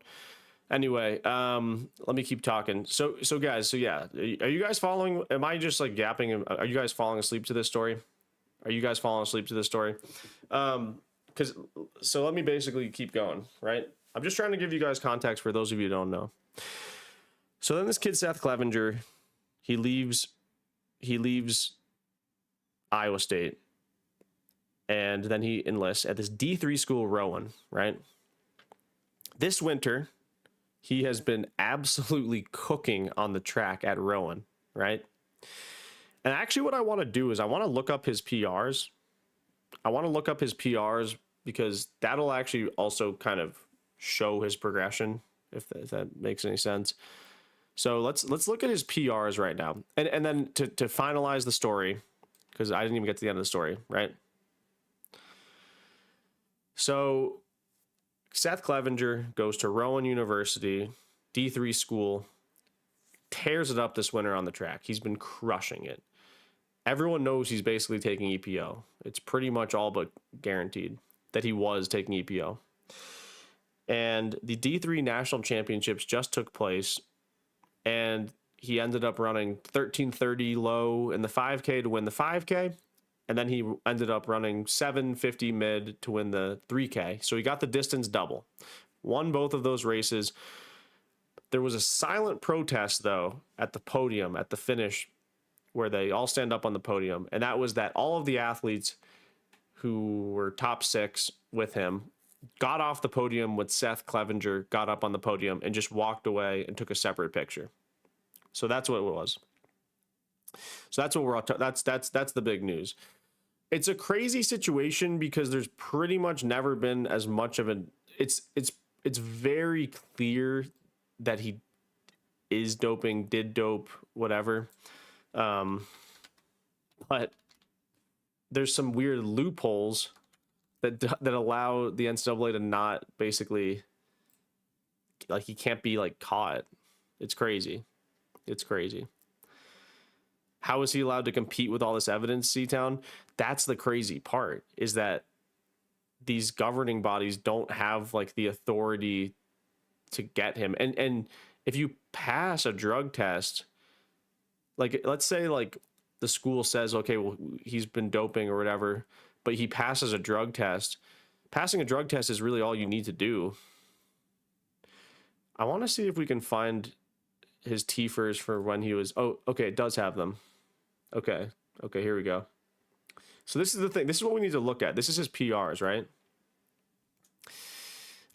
Anyway, let me keep talking. So guys, yeah, are you guys following? Am I just like gapping? Are you guys falling asleep to this story? So let me basically keep going, right? I'm just trying to give you guys context for those of you who don't know. So then this kid, Seth Clevenger, he leaves Iowa State, and then he enlists at this D3 school, Rowan, right? This winter, he has been absolutely cooking on the track at Rowan, right? And actually what I want to do is I want to look up his PRs. Because that'll actually also kind of show his progression, if that makes any sense. So let's look at his PRs right now. And then to finalize the story, because I didn't even get to the end of the story, right? So Seth Clevenger goes to Rowan University, D3 school, tears it up this winter on the track. He's been crushing it. Everyone knows he's basically taking EPO. It's pretty much all but guaranteed that he was taking EPO. And the D3 national championships just took place, and he ended up running 13:30 low in the 5K to win the 5K. And then he ended up running 7:50 mid to win the 3K. So he got the distance double. Won both of those races. There was a silent protest, though, at the podium, at the finish, where they all stand up on the podium. And that was that all of the athletes who were top 6 with him got off the podium with Seth Clevenger, got up on the podium, and just walked away and took a separate picture. So that's what it was. So that's what we're all that's the big news. It's a crazy situation because there's pretty much never been as much of an it's very clear that he is doping, did dope, whatever. But there's some weird loopholes that allow the NCAA to not basically, like, he can't be like caught. It's crazy. How is he allowed to compete with all this evidence, C-Town? That's the crazy part, is that these governing bodies don't have like the authority to get him. And if you pass a drug test, like, let's say like the school says, okay, well, he's been doping or whatever, but he passes a drug test. Passing a drug test is really all you need to do. I want to see if we can find his TFERs for when he was, oh, okay, it does have them. Okay, here we go. So this is the thing. This is what we need to look at. This is his PRs, right?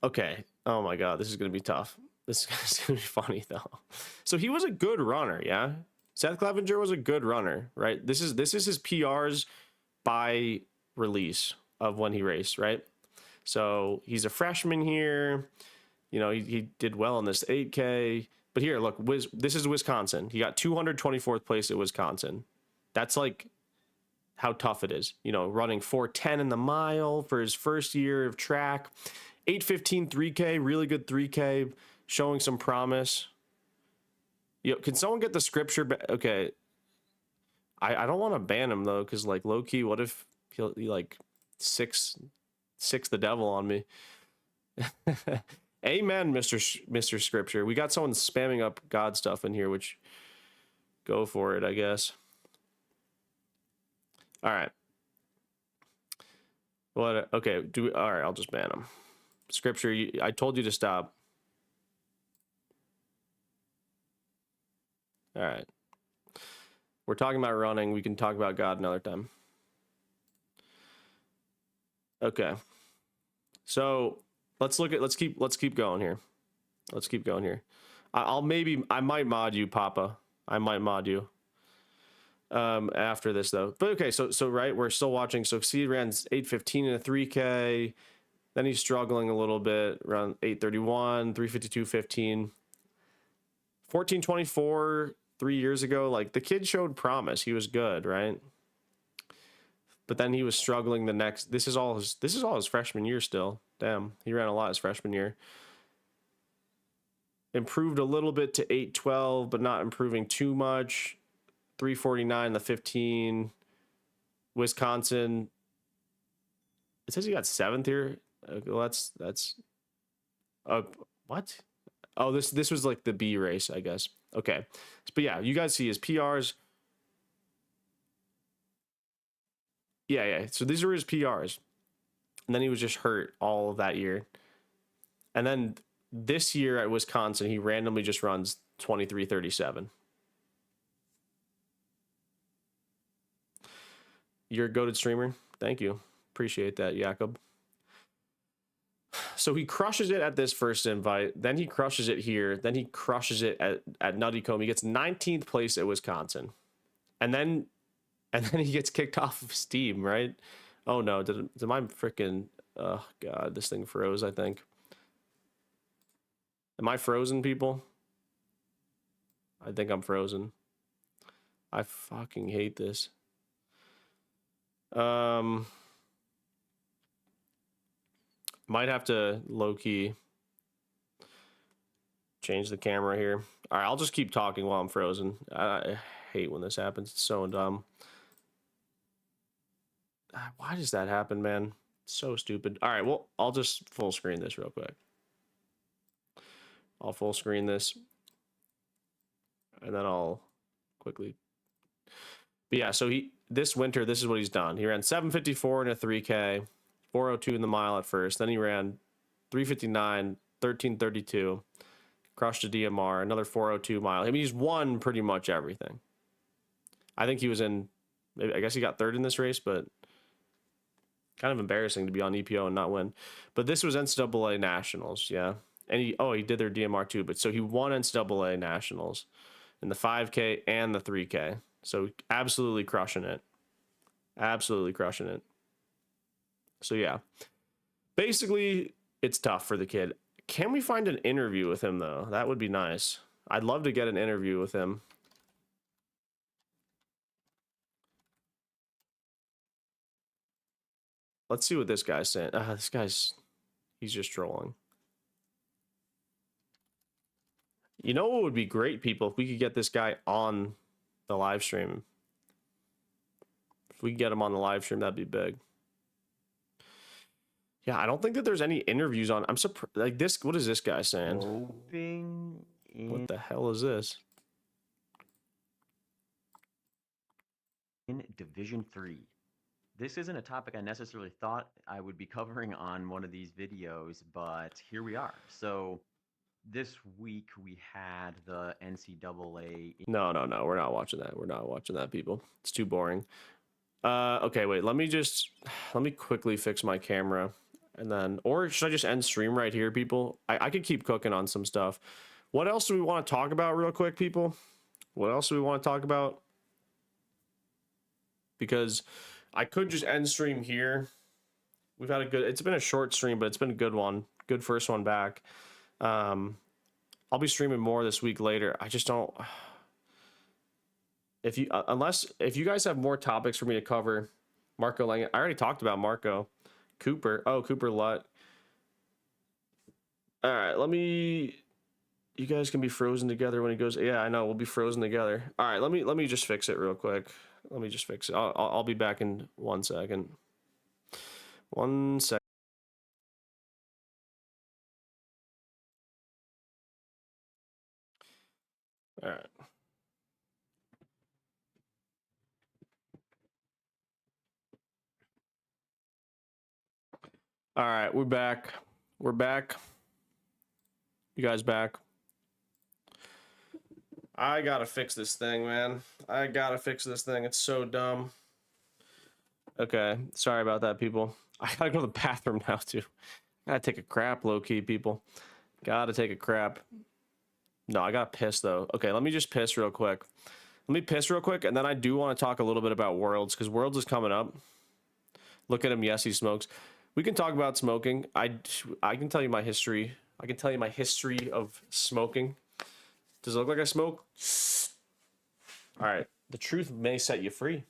Okay. Oh my God, this is going to be tough. This is going to be funny though. So he was a good runner, yeah? Seth Clevenger was a good runner, right? This is his PRs by release of when he raced, right? So he's a freshman here. You know, he did well in this 8K. But here, look, this is Wisconsin. He got 224th place at Wisconsin. That's like how tough it is. You know, running 4:10 in the mile for his first year of track. 8:15 3K, really good 3K, showing some promise. Yo, can someone get the scripture? Okay. I don't want to ban him though, because like low key, what if he like six the devil on me? Amen, Mr. Scripture. We got someone spamming up God stuff in here, which go for it, I guess. All right. What? Okay. All right. I'll just ban him. Scripture. I told you to stop. All right. We're talking about running. We can talk about God another time. Okay. So let's keep going here. Let's keep going here. I might mod you, Papa. I might mod you. After this though. But okay, so right, we're still watching. So Exceed ran 8:15 in a 3K. Then he's struggling a little bit around 8:31, 3:52.15. 14:24 3 years ago. Like, the kid showed promise. He was good, right? But then he was struggling the next. This is all his freshman year still. Damn, he ran a lot his freshman year. Improved a little bit to 8:12, but not improving too much. 3:49 the 15. Wisconsin. It says he got 7th here. Well, that's what? Oh, this was like the B race, I guess. Okay, but yeah, you guys see his PRs. Yeah. So these are his PRs, and then he was just hurt all of that year, and then this year at Wisconsin, he randomly just runs 23:37. You're a goated streamer. Thank you. Appreciate that, Jakob. So he crushes it at this first invite. Then he crushes it here. Then he crushes it at Nuttycombe. He gets 19th place at Wisconsin. And then he gets kicked off of Steam, right? Oh no, did my freaking... Oh God, this thing froze, I think. Am I frozen, people? I think I'm frozen. I fucking hate this. Might have to low-key change the camera here. All right, I'll just keep talking while I'm frozen. I hate when this happens. It's so dumb. Why does that happen, man? So stupid. All right, well, I'll just full screen this real quick. I'll full screen this. And then I'll quickly... But yeah, so this winter, this is what he's done. He ran 7:54 in a 3K, 4:02 in the mile at first. Then he ran 3:59, 13:32, crushed a DMR, another 4:02 mile. I mean, he's won pretty much everything. I think he was in, I guess he got 3rd in this race, but kind of embarrassing to be on EPO and not win. But this was NCAA Nationals, yeah. And he did their DMR too, but so he won NCAA Nationals in the 5K and the 3K. So absolutely crushing it. Absolutely crushing it. So yeah. Basically, it's tough for the kid. Can we find an interview with him though? That would be nice. I'd love to get an interview with him. Let's see what this guy's saying. He's just trolling. You know what would be great, people, if we could get this guy on the live stream. If we could get him on the live stream, that'd be big. Yeah, I don't think that there's any interviews on. I'm surprised. Like this, what is this guy saying? What the hell is this? In Division 3. This isn't a topic I necessarily thought I would be covering on one of these videos, but here we are. So this week we had the NCAA. No, we're not watching that. We're not watching that, people. It's too boring. Okay, wait. Let me quickly fix my camera, and then, or should I just end stream right here, people? I could keep cooking on some stuff. What else do we want to talk about, real quick, people? What else do we want to talk about? Because I could just end stream here. We've had a good. It's been a short stream, but it's been a good one. Good first one back. I'll be streaming more this week later. I just don't. If you guys have more topics for me to cover, Marco Lang. I already talked about Marco. Cooper. Oh, Cooper Lutt. All right, you guys can be frozen together when he goes. Yeah, I know, we'll be frozen together. All right, let me just fix it real quick. Let me just fix it. I'll be back in 1 second. 1 second. All right. All right, we're back. We're back. You guys back? I gotta fix this thing, man. I gotta fix this thing. It's so dumb. Okay, sorry about that, people. I gotta go to the bathroom now, too. Gotta take a crap, low-key, people. Gotta take a crap. No, I gotta piss, though. Okay, let me just piss real quick. Let me piss real quick, and then I do want to talk a little bit about Worlds, because Worlds is coming up. Look at him. Yes, he smokes. We can talk about smoking. I can tell you my history. I can tell you my history of smoking. Does it look like I smoke? All right. The truth may set you free.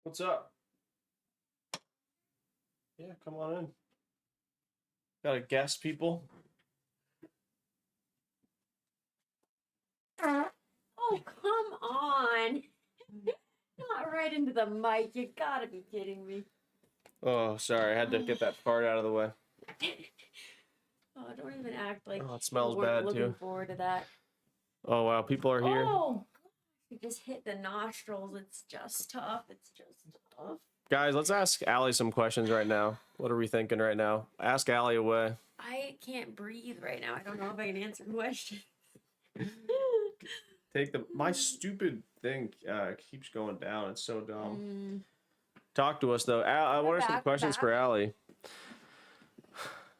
What's up? Yeah, come on in. Got a guest, people? Oh, come on. Not right into the mic. You gotta be kidding me. Oh, sorry. I had to get that fart out of the way. Oh, don't even act like Oh, it smells you weren't bad, looking too. forward to that. Oh, wow. People are here. Oh, you just hit the nostrils. It's just tough. It's just tough. Guys, let's ask Allie some questions right now. What are we thinking right now? Ask Allie away. I can't breathe right now. I don't know if I can answer questions. My stupid thing keeps going down. It's so dumb. Talk to us, though. What are some questions for Allie?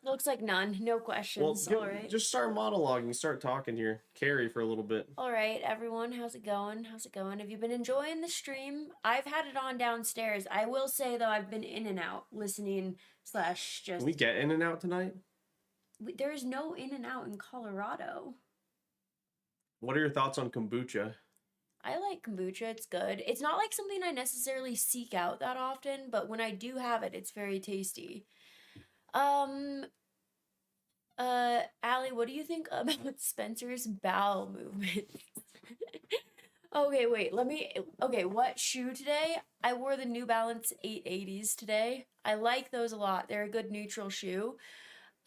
Looks like none. No questions. All right. Just start monologuing. Start talking here. Carry for a little bit. All right, everyone. How's it going? How's it going? Have you been enjoying the stream? I've had it on downstairs. I will say, though, I've been in and out listening / just... Can we get in and out tonight? There is no in and out in Colorado. What are your thoughts on kombucha? I like kombucha. It's good. It's not like something I necessarily seek out that often, but when I do have it, it's very tasty. Allie, what do you think about Spencer's bowel movement? Okay, wait, okay, what shoe today? I wore the New Balance 880s today. I like those a lot. They're a good neutral shoe.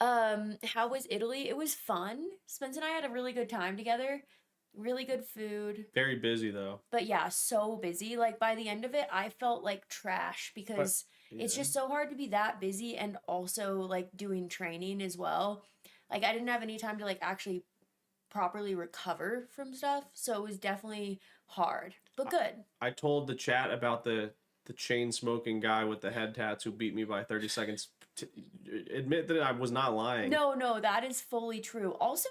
How was Italy? It was fun. Spence and I had a really good time together. Really good food. Very busy, though. But yeah, so busy. Like, by the end of it, I felt like trash because it's just so hard to be that busy and also, like, doing training as well. Like, I didn't have any time to, like, actually properly recover from stuff, so it was definitely hard, but good. I told the chat about the chain smoking guy with the head tats who beat me by 30 seconds. Admit that I was not lying. No, that is fully true. Also,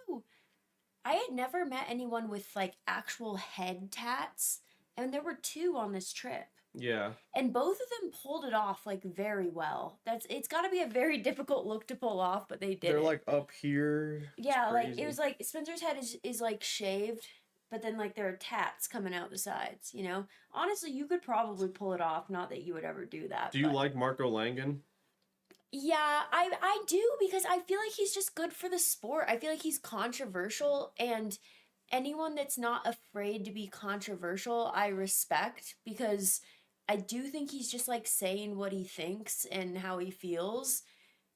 I had never met anyone with, like, actual head tats, and there were 2 on this trip. Yeah. And both of them pulled it off, like, very well. It's got to be a very difficult look to pull off, but they did. They're it. Like up here. Yeah, like it was like Spencer's head is like shaved, but then like there are tats coming out the sides, you know? Honestly, you could probably pull it off, not that you would ever do that. Do you like Marco Langen? Yeah, I do, because I feel like he's just good for the sport. I feel like he's controversial, and anyone that's not afraid to be controversial, I respect, because I do think he's just like saying what he thinks and how he feels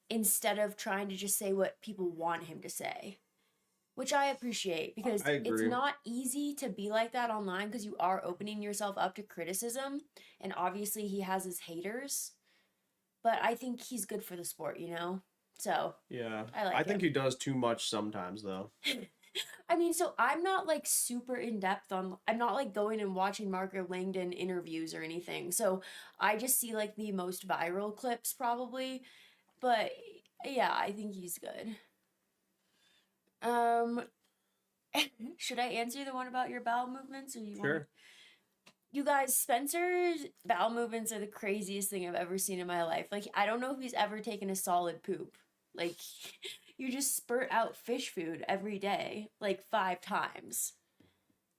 instead of trying to just say what people want him to say, which I appreciate, because it's not easy to be like that online because you are opening yourself up to criticism, and obviously he has his haters, but I think he's good for the sport, you know? So yeah, I think he does too much sometimes, though. I mean, so I'm not like super in depth on, I'm not like going and watching Marco Langdon interviews or anything. So I just see like the most viral clips probably. But yeah, I think he's good. Should I answer the one about your bowel movements, or you want? You guys, Spencer's bowel movements are the craziest thing I've ever seen in my life. Like, I don't know if he's ever taken a solid poop. Like, you just spurt out fish food every day, like 5 times.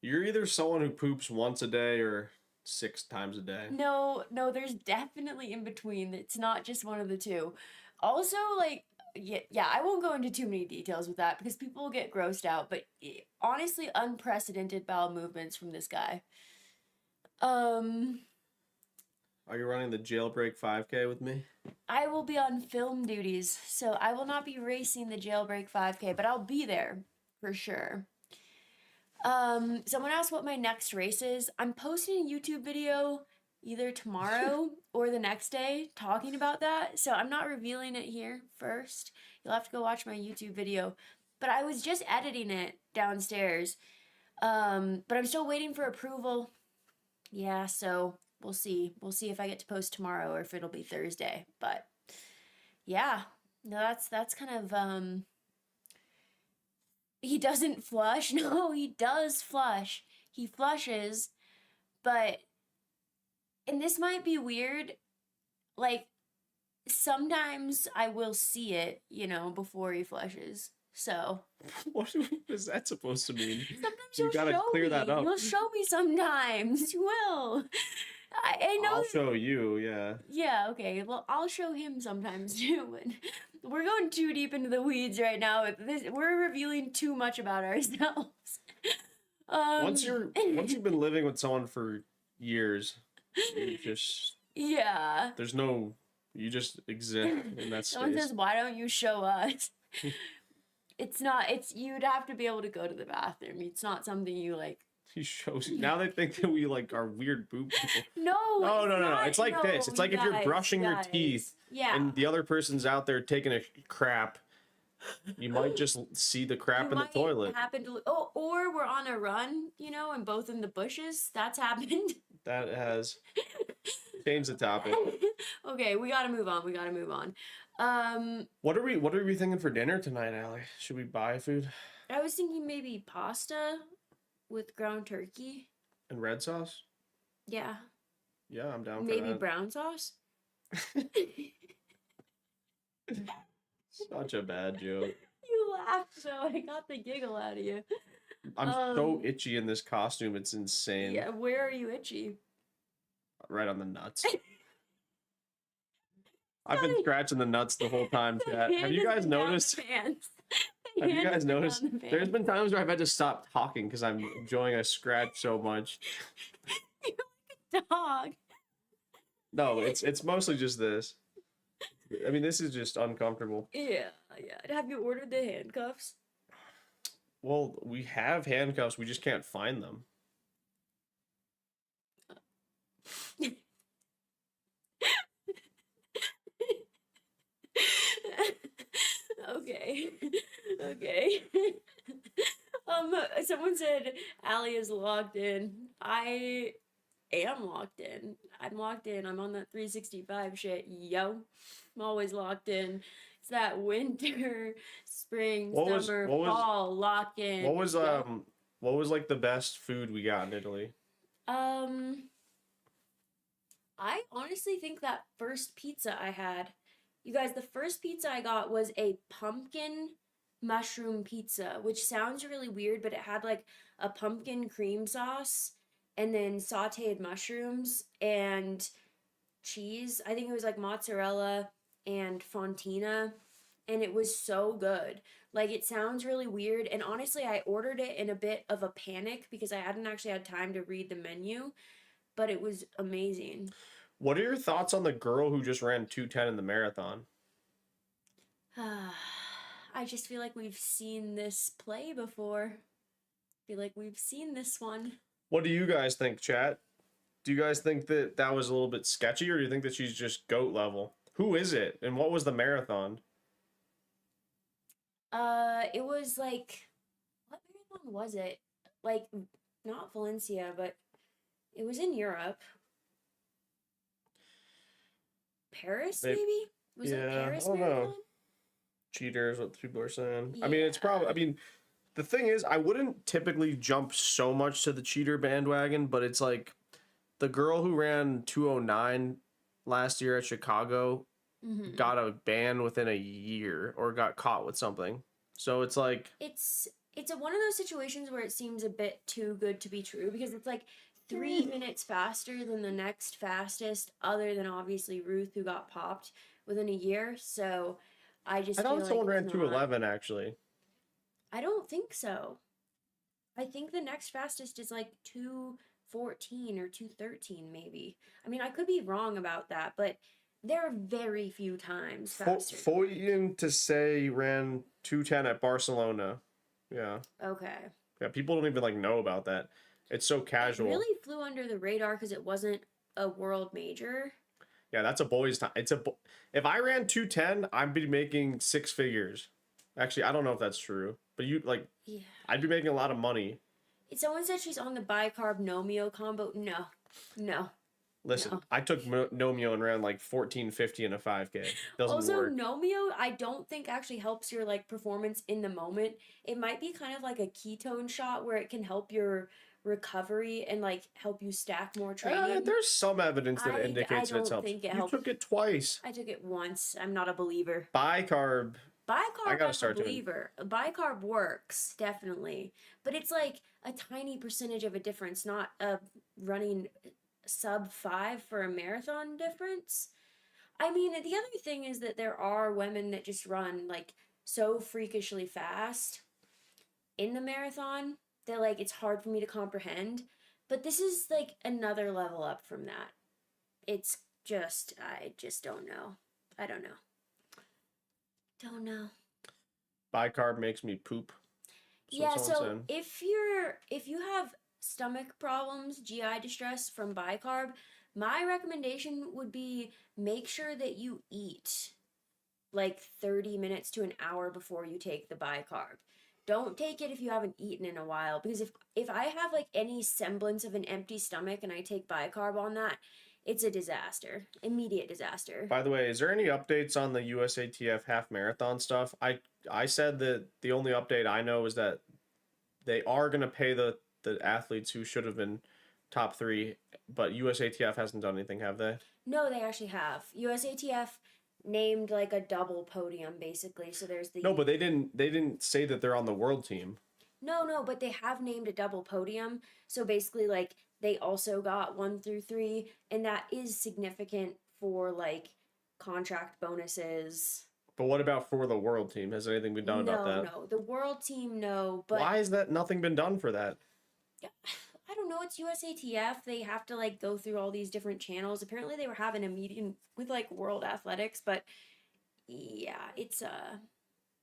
You're either someone who poops once a day or 6 times a day. No, no, there's definitely in between. It's not just one of the two. Also, like, yeah, I won't go into too many details with that because people will get grossed out, but honestly, unprecedented bowel movements from this guy. Are you running the jailbreak 5K with me? I will be on film duties, so I will not be racing the jailbreak 5K, but I'll be there for sure. Someone asked what my next race is. I'm posting a YouTube video either tomorrow or the next day talking about that, so I'm not revealing it here first. You'll have to go watch my YouTube video. But I was just editing it downstairs. But I'm still waiting for approval. Yeah, so we'll see. We'll see if I get to post tomorrow or if it'll be Thursday. But yeah, no, that's kind of he doesn't flush. No, he does flush. He flushes, but and this might be weird, like sometimes I will see it, you know, before he flushes. So What is that supposed to mean? sometimes You you'll gotta show clear me. that up. You'll show me sometimes. You will. I know. I'll show you, yeah. Yeah, okay. Well, I'll show him sometimes too. But we're going too deep into the weeds right now. We're revealing too much about ourselves. Once you've been living with someone for years, you just Yeah. you just exist in that Someone space. says, "Why don't you show us?" It's you'd have to be able to go to the bathroom. It's not something you like. He shows you. Now they think that we like are weird boob people. No. No, it's no. not. It's like this. No, It's like if you're guys, brushing your guys. teeth Yeah. and the other person's out there taking a crap, you might just see the crap You in the might toilet. happen to or we're on a run, you know, and both in the bushes. That's happened. That has changed the topic. Okay, we gotta move on. We gotta move on. What are we thinking for dinner tonight, Allie? Should we buy food I was thinking maybe pasta with ground turkey. and red sauce? Yeah. Yeah, I'm down for Maybe that. brown sauce. Such a bad joke. You laughed, so I got the giggle out of you. I'm so itchy in this costume. It's insane. Yeah, where are you itchy? Right on the nuts. I've been scratching the nuts the whole time, chat. Have you guys noticed? Have you guys noticed? There's been times where I've had to stop talking because I'm enjoying a scratch so much. Dog. No, it's mostly just this. I mean, this is just uncomfortable. Yeah. Have you ordered the handcuffs? Well, we have handcuffs. We just can't find them. Okay. Okay. Someone said Allie is locked in. I am locked in. I'm locked in. I'm on that 365 shit. Yo. I'm always locked in. It's that winter, spring, summer, fall lock in. What was like the best food we got in Italy? I honestly think that first pizza I had, you guys, the first pizza I got was a pumpkin mushroom pizza, which sounds really weird, but it had like a pumpkin cream sauce and then sauteed mushrooms and cheese. I think it was like mozzarella and fontina, and it was so good. Like, it sounds really weird, and honestly, I ordered it in a bit of a panic because I hadn't actually had time to read the menu, but it was amazing. What are your thoughts on the girl who just ran 2:10 in the marathon? I just feel like we've seen this play before. I feel like we've seen this one. What do you guys think, chat? Do you guys think that that was a little bit sketchy, or do you think that she's just GOAT level? Who is it, and what was the marathon? It was like, what marathon was it? Like, not Valencia, but it was in Europe. Paris, maybe? Was it Paris I don't marathon? know. Cheaters, what people are saying. Yeah. I mean, it's probably. I mean, the thing is, I wouldn't typically jump so much to the cheater bandwagon, but it's like the girl who ran 2:09 last year at Chicago got a ban within a year or got caught with something. So it's like It's one of those situations where it seems a bit too good to be true because it's like 3 minutes faster than the next fastest, other than obviously Ruth, who got popped within a year. So I just I feel thought like someone ran it's not. 2:11 actually. I don't think so. I think the next fastest is like 2:14 or 2:13 maybe. I mean, I could be wrong about that, but there are very few times faster. Foyton to say ran 2:10 at Barcelona. Yeah. Okay. Yeah, people don't even like know about that. It's so casual. It really flew under the radar because it wasn't a world major. Yeah, that's a boy's time. If I ran 2:10, I'd be making 6 figures. Actually, I don't know if that's true, but Yeah. I'd be making a lot of money. Someone said she's on the bicarb Nomeo combo. No. Listen, No. I took Nomeo and ran like 1450 in a 5K. Doesn't Also, work. Nomeo, I don't think actually helps your like performance in the moment. It might be kind of like a ketone shot where it can help your recovery and like help you stack more training. There's some evidence that I indicates don't it's helped. think it You helps. took it twice. I took it once. I'm not a believer. Bicarb. I Bicarb, gotta I'm a start doing. believer. Bicarb works, definitely. But it's like a tiny percentage of a difference, not a running sub 5 for a marathon difference. I mean, the other thing is that there are women that just run like so freakishly fast in the marathon that like it's hard for me to comprehend. But this is like another level up from that. It's just, I just don't know. I don't know. Don't know. Bicarb makes me poop. Yeah, that's all I'm so saying. if you have stomach problems, GI distress from bicarb, my recommendation would be make sure that you eat like 30 minutes to an hour before you take the bicarb. Don't take it if you haven't eaten in a while, because if I have like any semblance of an empty stomach and I take bicarb on that, it's a disaster. Immediate disaster. By the way, is there any updates on the USATF half marathon stuff? I said that the only update I know is that they are going to pay the athletes who should have been top 3, but USATF hasn't done anything, have they? No, they actually have. USATF named like a double podium basically. So there's the No, but they didn't say that they're on the world team. No, but they have named a double podium. So basically like they also got 1 through 3, and that is significant for like contract bonuses. But what about for the world team? Has anything been done about that? No, the world team, no, but Why is that nothing been done for that? I don't know, it's USATF. They have to like go through all these different channels. Apparently they were having a meeting with like World Athletics, but yeah, it's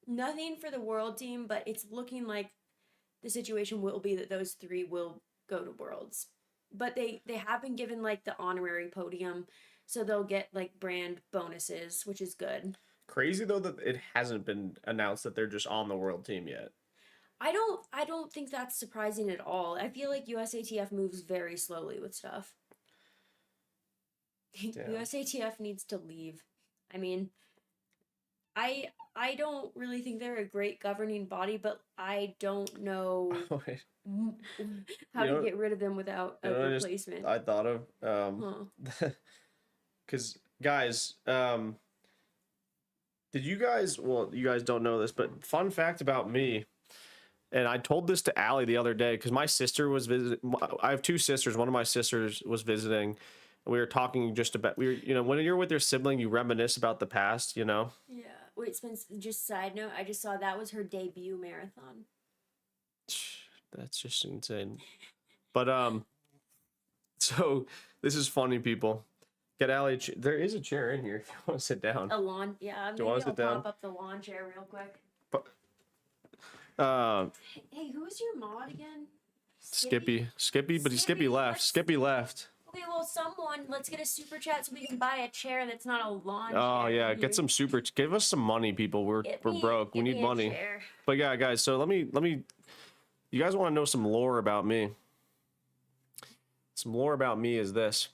nothing for the world team, but it's looking like the situation will be that those 3 will go to Worlds. But they have been given like the honorary podium, so they'll get like brand bonuses, which is good. Crazy though that it hasn't been announced that they're just on the world team yet. I don't think that's surprising at all. I feel like USATF moves very slowly with stuff. USATF needs to leave. I mean, I don't really think they're a great governing body, but I don't know how to get rid of them without a replacement. I thought of because guys, did you guys? Well, you guys don't know this, but fun fact about me. And I told this to Allie the other day because my sister was visiting. I have 2 sisters. One of my sisters was visiting. And we were talking just about, when you're with your sibling, you reminisce about the past, Yeah. Wait, Spence, just side note, I just saw that was her debut marathon. That's just insane. But, so this is funny, people. Get Allie, there is a chair in here if you want to sit down. A lawn, yeah. Maybe I'll pop up the lawn chair real quick. Hey, who was your mod again? Skippy, but Skippy left. Skippy left. Okay, well, let's get a super chat so we can buy a chair that's not a lawn chair. Oh yeah, get some give us some money, people. We're broke. We need money. But yeah, guys. So let me. You guys want to know some lore about me? Some lore about me is this: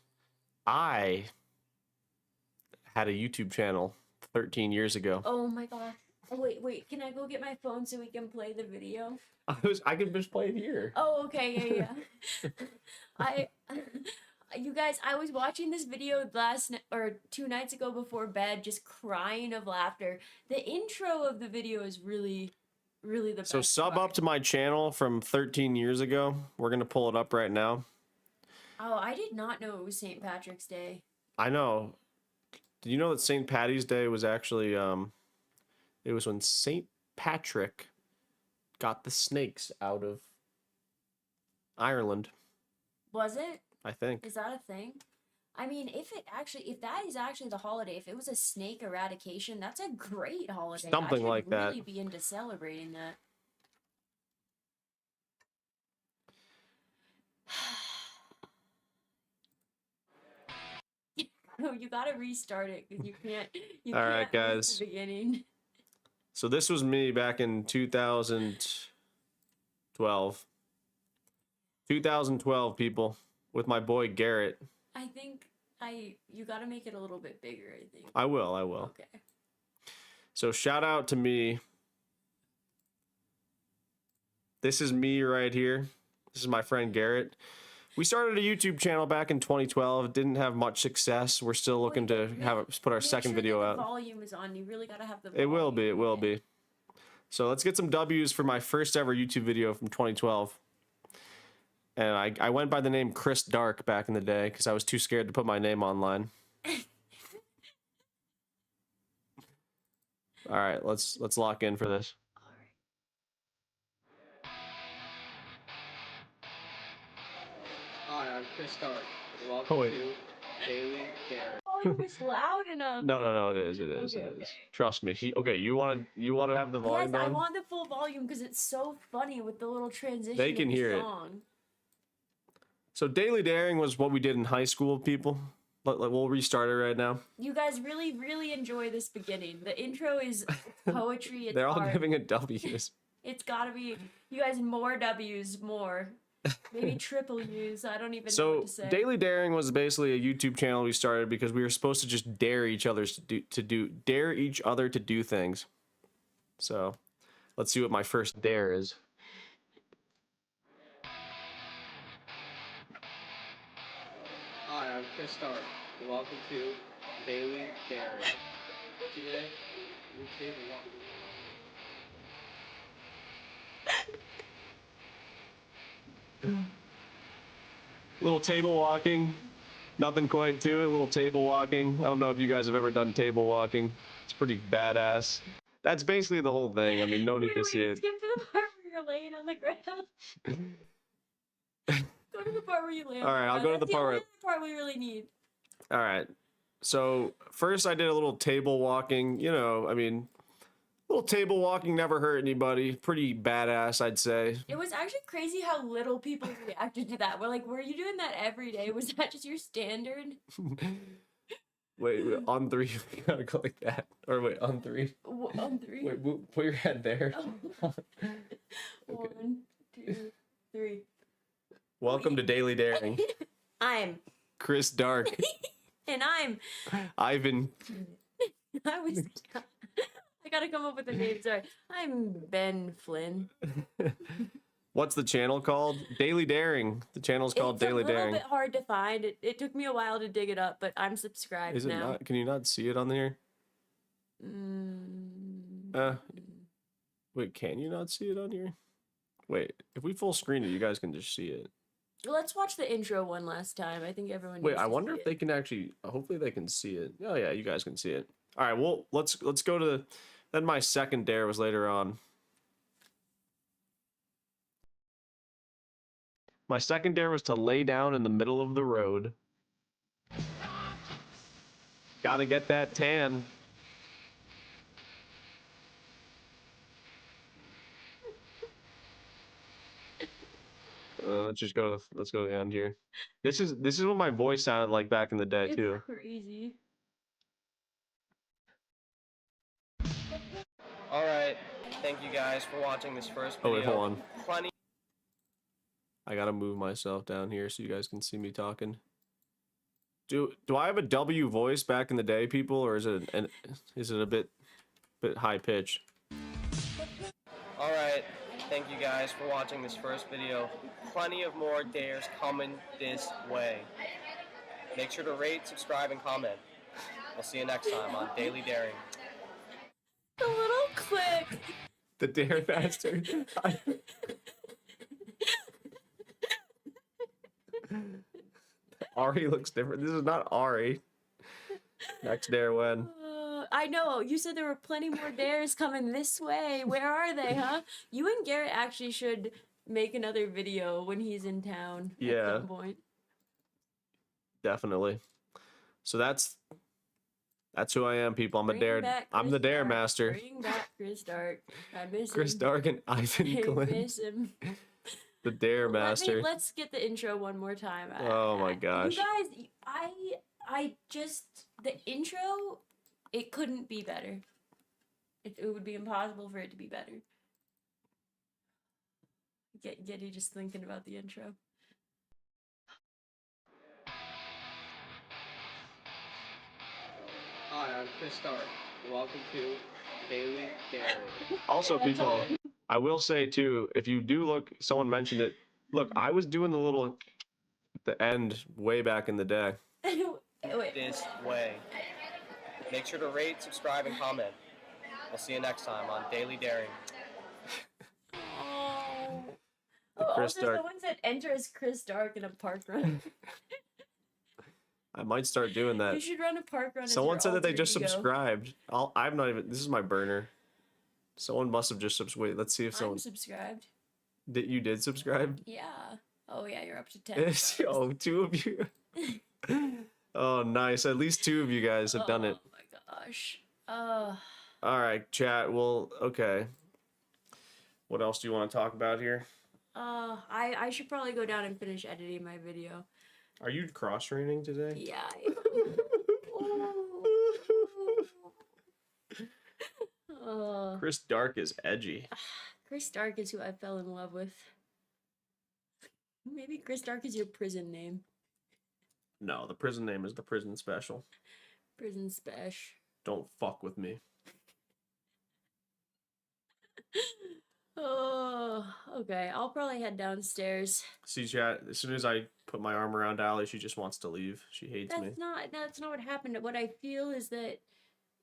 I had a YouTube channel 13 years ago. Oh my god. Oh, wait, can I go get my phone so we can play the video? I can just play it here. Oh, okay, yeah. You guys, I was watching this video 2 nights ago before bed, just crying of laughter. The intro of the video is really the best. So sub up to my channel from 13 years ago. We're gonna pull it up right now. Oh, I did not know it was St. Patrick's Day. I know. Did you know that St. Patty's Day was actually it was when St. Patrick got the snakes out of Ireland, Was it? I think. Is that a thing? I mean, if that is actually the holiday, if it was a snake eradication, that's a great holiday. Something I should like that. really be into celebrating that. No, you gotta restart it because you can't. You All right, can't miss guys. the beginning. So this was me back in 2012. 2012, people, with my boy Garrett. I think you gotta make it a little bit bigger. I think. I will. Okay. So shout out to me. This is me right here. This is my friend Garrett. We started a YouTube channel back in 2012. It didn't have much success. We're still looking to put our second video The out. volume is on. You really gotta have the. It will be. It will be. So let's get some W's for my first ever YouTube video from 2012. And I went by the name Chris Dark back in the day because I was too scared to put my name online. All right, let's lock in for this. Hi, I'm Chris Stark. Oh, Welcome wait. to Daily Dare. Volume is loud enough. No, it is. Okay. Trust me. Okay, you want to have the volume Yes, I down? want the full volume because it's so funny with the little transition. They can of the hear it. song. So Daily Daring was what we did in high school, people. We'll restart it right now. You guys really, really enjoy this beginning. The intro is poetry. It's They're all art. giving it W's. It's gotta be you guys more W's, more maybe triple U's. I don't even know So what to say. Daily Daring was basically a YouTube channel we started because we were supposed to just dare each other to do things. So let's see what my first dare is. Hi, I'm Chris Stark. Welcome to Daily Dare. Today, we table walk. Little table walking, nothing quite to it. A little table walking. I don't know if you guys have ever done table walking. It's pretty badass. That's basically the whole thing. I mean, no need to see it. Skip to the part where you're laying on the ground. Go to the part where you lay on All right, the I'll ground. go to That's the part only where- part we really need. All right. So first I did a little table walking. You know, I mean, little table walking never hurt anybody. Pretty badass, I'd say. It was actually crazy how little people reacted to that. We're like, were you doing that every day? Was that just your standard? Wait, on three, you gotta go like that. Or wait, on three. On three. Wait, put your head there. Oh. 1, 2, 3. Welcome to Daily Daring. I'm. Chris Dark. And I'm. Ivan. I gotta come up with a name. Sorry. I'm Ben Flynn. What's the channel called? Daily Daring. The channel's called Daily It's a little Daring. bit hard to find. It took me a while to dig it up, but I'm subscribed Is it now. not? Can you not see it on there? Wait, can you not see it on here? Wait, if we full screen it, you guys can just see it. Let's watch the intro one last time. I think everyone. Wait, needs I to wonder see if they can actually. Hopefully, they can see it. Oh yeah, you guys can see it. All right, well, let's go to the. Then my second dare was later on. My second dare was to lay down in the middle of the road. Gotta get that tan. Let's go to the end here. This is what my voice sounded like back in the day It's too. crazy. All right, thank you guys for watching this first Oh video. wait, hold on. Plenty. I gotta move myself down here so you guys can see me talking. Do I have a W voice back in the day, people, or is it a bit high pitched? All right, thank you guys for watching this first video. Plenty of more dares coming this way. Make sure to rate, subscribe, and comment. I'll see you next time on Daily Daring. The little clip. The Dare Bastard. Ari looks different. This is not Ari. Next dare when. I know. You said there were plenty more dares coming this way. Where are they, huh? You and Garrett actually should make another video when he's in town Yeah. at some point. Definitely. So that's who I am, people. I'm a Bring dare. back I'm the Chris dare Dark. master. Bring back Chris Dark. I miss Chris him. Dark and Ivan I Glenn. miss him. The dare master. Let's get the intro one more time. Oh my gosh. You guys, I just the intro. It couldn't be better. It would be impossible for it to be better. Getty just thinking about the intro. Hi, I'm Chris Stark. Welcome to Daily Daring. Also, people, I will say too, if you do look, someone mentioned it. Look, I was doing the end way back in the day. This way. Make sure to rate, subscribe, and comment. We'll see you next time on Daily Daring. Chris Also, Dark. someone said enter as Chris Dark in a park run. I might start doing You that. should run a park run. as Someone your said that they alter just ego. subscribed. I'm not even. This is my burner. Someone must have just subscribed. Wait, let's see if I'm someone subscribed. you did subscribe. Yeah. Oh yeah, you're up to 10. Oh, 2 of you. Oh, nice. At least 2 of you guys have done it. Oh my gosh. All right, chat. Well, okay. What else do you want to talk about here? I should probably go down and finish editing my video. Are you cross training today? Yeah. Chris Dark is edgy. Chris Dark is who I fell in love with. Maybe Chris Dark is your prison name. No, the prison name is the prison special. Prison Spesh. Don't fuck with me. Oh, okay. I'll probably head downstairs. See, chat. As soon as I put my arm around Allie, she just wants to leave. She hates me. That's not what happened. What I feel is that,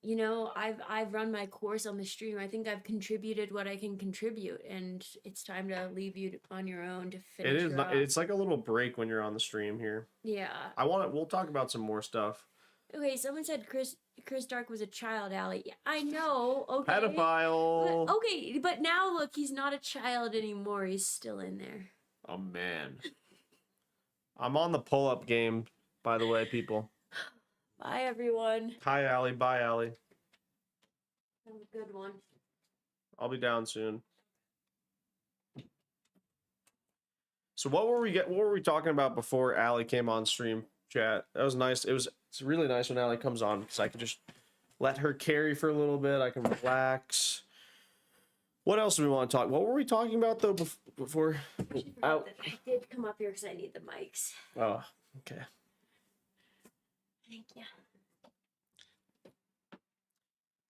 you know, I've run my course on the stream. I think I've contributed what I can contribute, and it's time to leave you on your own to finish. It is her not. off. It's like a little break when you're on the stream here. Yeah. We'll talk about some more stuff. Okay, someone said Chris Dark was a child, Allie. Yeah, I know. Okay. Pedophile. But, okay, but now look, he's not a child anymore. He's still in there. Oh man. I'm on the pull-up game, by the way, people. Bye, everyone. Hi, Allie. Bye, Allie. Have a good one. I'll be down soon. So what were we talking about before Allie came on stream, chat? That was nice. It's really nice when Allie comes on because I can just let her carry for a little bit. I can relax. What else do we want to talk? What were we talking about though before? I did come up here because I need the mics. Oh, okay. Thank you.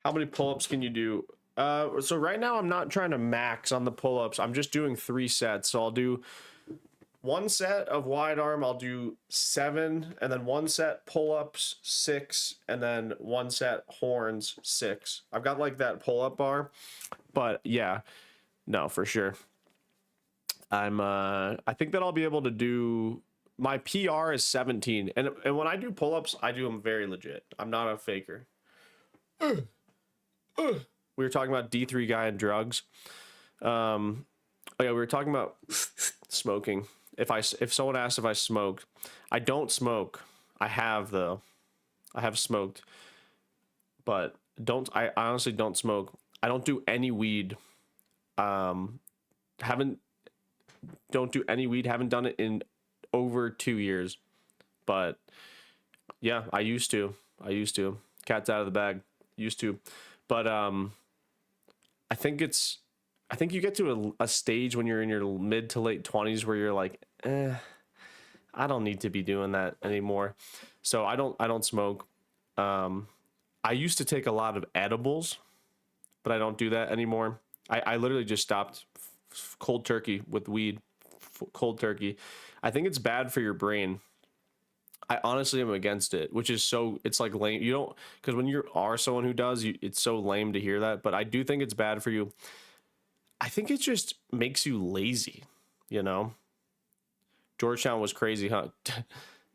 How many pull-ups can you do? So right now I'm not trying to max on the pull-ups. I'm just doing 3 sets. So I'll do 1 set of wide arm. I'll do 7, and then 1 set pull-ups 6, and then 1 set horns 6. I've got like that pull-up bar, but yeah, no, for sure. I think that I'll be able to do. My PR is 17, and when I do pull-ups, I do them very legit. I'm not a faker. We were talking about D3 guy and drugs. Oh yeah, we were talking about smoking. If someone asked if I smoked, I don't smoke. I have though. I have smoked, but I honestly don't smoke. I don't do any weed. Don't do any weed. Haven't done it in over 2 years. But yeah, I used to. Cat's out of the bag. Used to. But I think you get to a stage when you're in your mid to late 20s where you're like, I don't need to be doing that anymore. So I don't smoke. I used to take a lot of edibles, but I don't do that anymore. I literally just stopped cold turkey with weed. Cold turkey. I think it's bad for your brain. I honestly am against it, which is it's like lame. You don't, because when you are someone who does, it's so lame to hear that, but I do think it's bad for you. I think it just makes you lazy, you know? Georgetown was crazy, huh?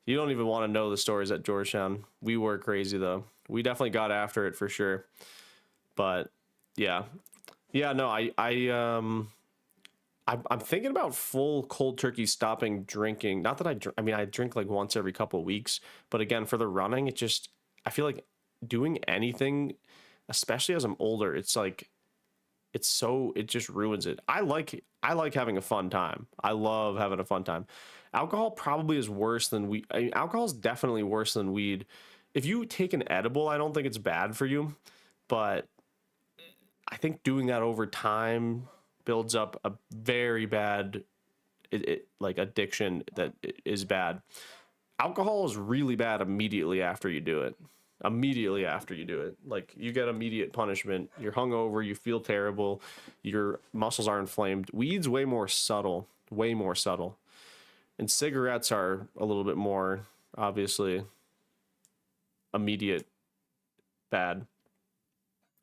You don't even want to know the stories at Georgetown. We were crazy though. We definitely got after it for sure. But yeah. Yeah, no, I'm thinking about full cold turkey stopping drinking. Not that I mean, I drink like once every couple of weeks, but again, for the running, I feel like doing anything, especially as I'm older, it's like, it just ruins it. I like having a fun time. I love having a fun time. Alcohol probably is worse than weed. I mean, alcohol is definitely worse than weed. If you take an edible, I don't think it's bad for you, but I think doing that over time builds up a very bad like addiction that is bad. Alcohol is really bad immediately after you do it. Like, you get immediate punishment. You're hungover, you feel terrible, your muscles are inflamed. Weed's way more subtle. And cigarettes are a little bit more, obviously, immediate bad.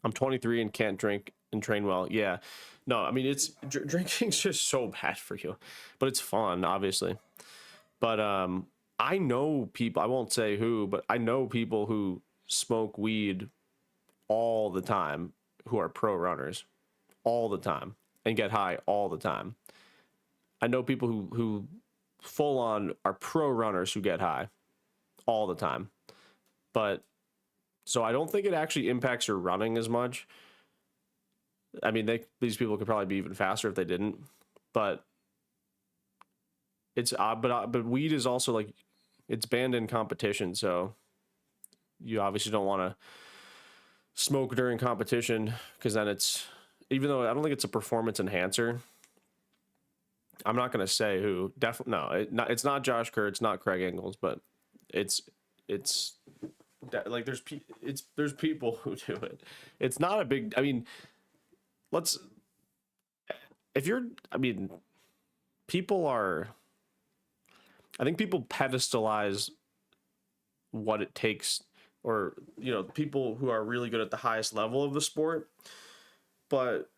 I'm 23 and can't drink and train well. Yeah. No, I mean, drinking's just so bad for you. But it's fun, obviously. But I know people, I won't say who, but I know people who smoke weed all the time who are pro runners all the time and get high all the time. I know people who full on are pro runners who get high all the time. But so I don't think it actually impacts your running as much. I mean, these people could probably be even faster if they didn't, but it's odd. But weed is also like, it's banned in competition, so you obviously don't want to smoke during competition, because then it's, even though I don't think it's a performance enhancer, I'm not going to say who. Definitely no. It's not Josh Kerr. It's not Craig Engels, but it's like there's people who do it. It's not a big. I mean, people are. I think people pedestalize what it takes, or people who are really good at the highest level of the sport, but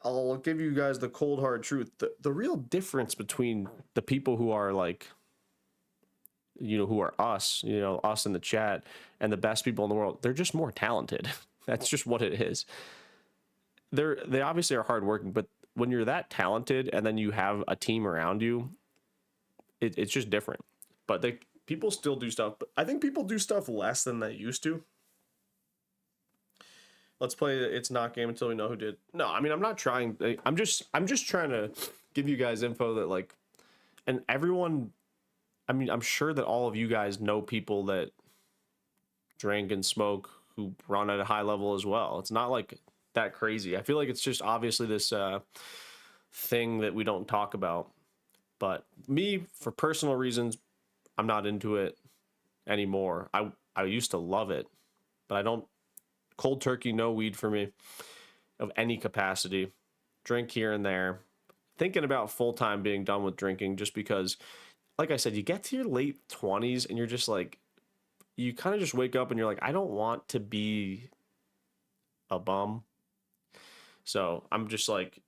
I'll give you guys the cold hard truth. The real difference between the people who are like, who are us in the chat, and the best people in the world, they're just more talented. That's just what it is. They obviously are hardworking, but when you're that talented and then you have a team around you, it's just different. But people still do stuff, but I think people do stuff less than they used to. Let's play It's Not Game until we know who did. No, I mean, I'm not trying. I'm just trying to give you guys info that, like, and everyone, I mean, I'm sure that all of you guys know people that drink and smoke who run at a high level as well. It's not like that crazy. I feel like it's just obviously this thing that we don't talk about. But me, for personal reasons, I'm not into it anymore. I used to love it, but I don't. Cold turkey, no weed for me of any capacity. Drink here and there. Thinking about full-time being done with drinking, just because, like I said, you get to your late 20s and you're just like, you kind of just wake up and you're like, I don't want to be a bum. So I'm just like,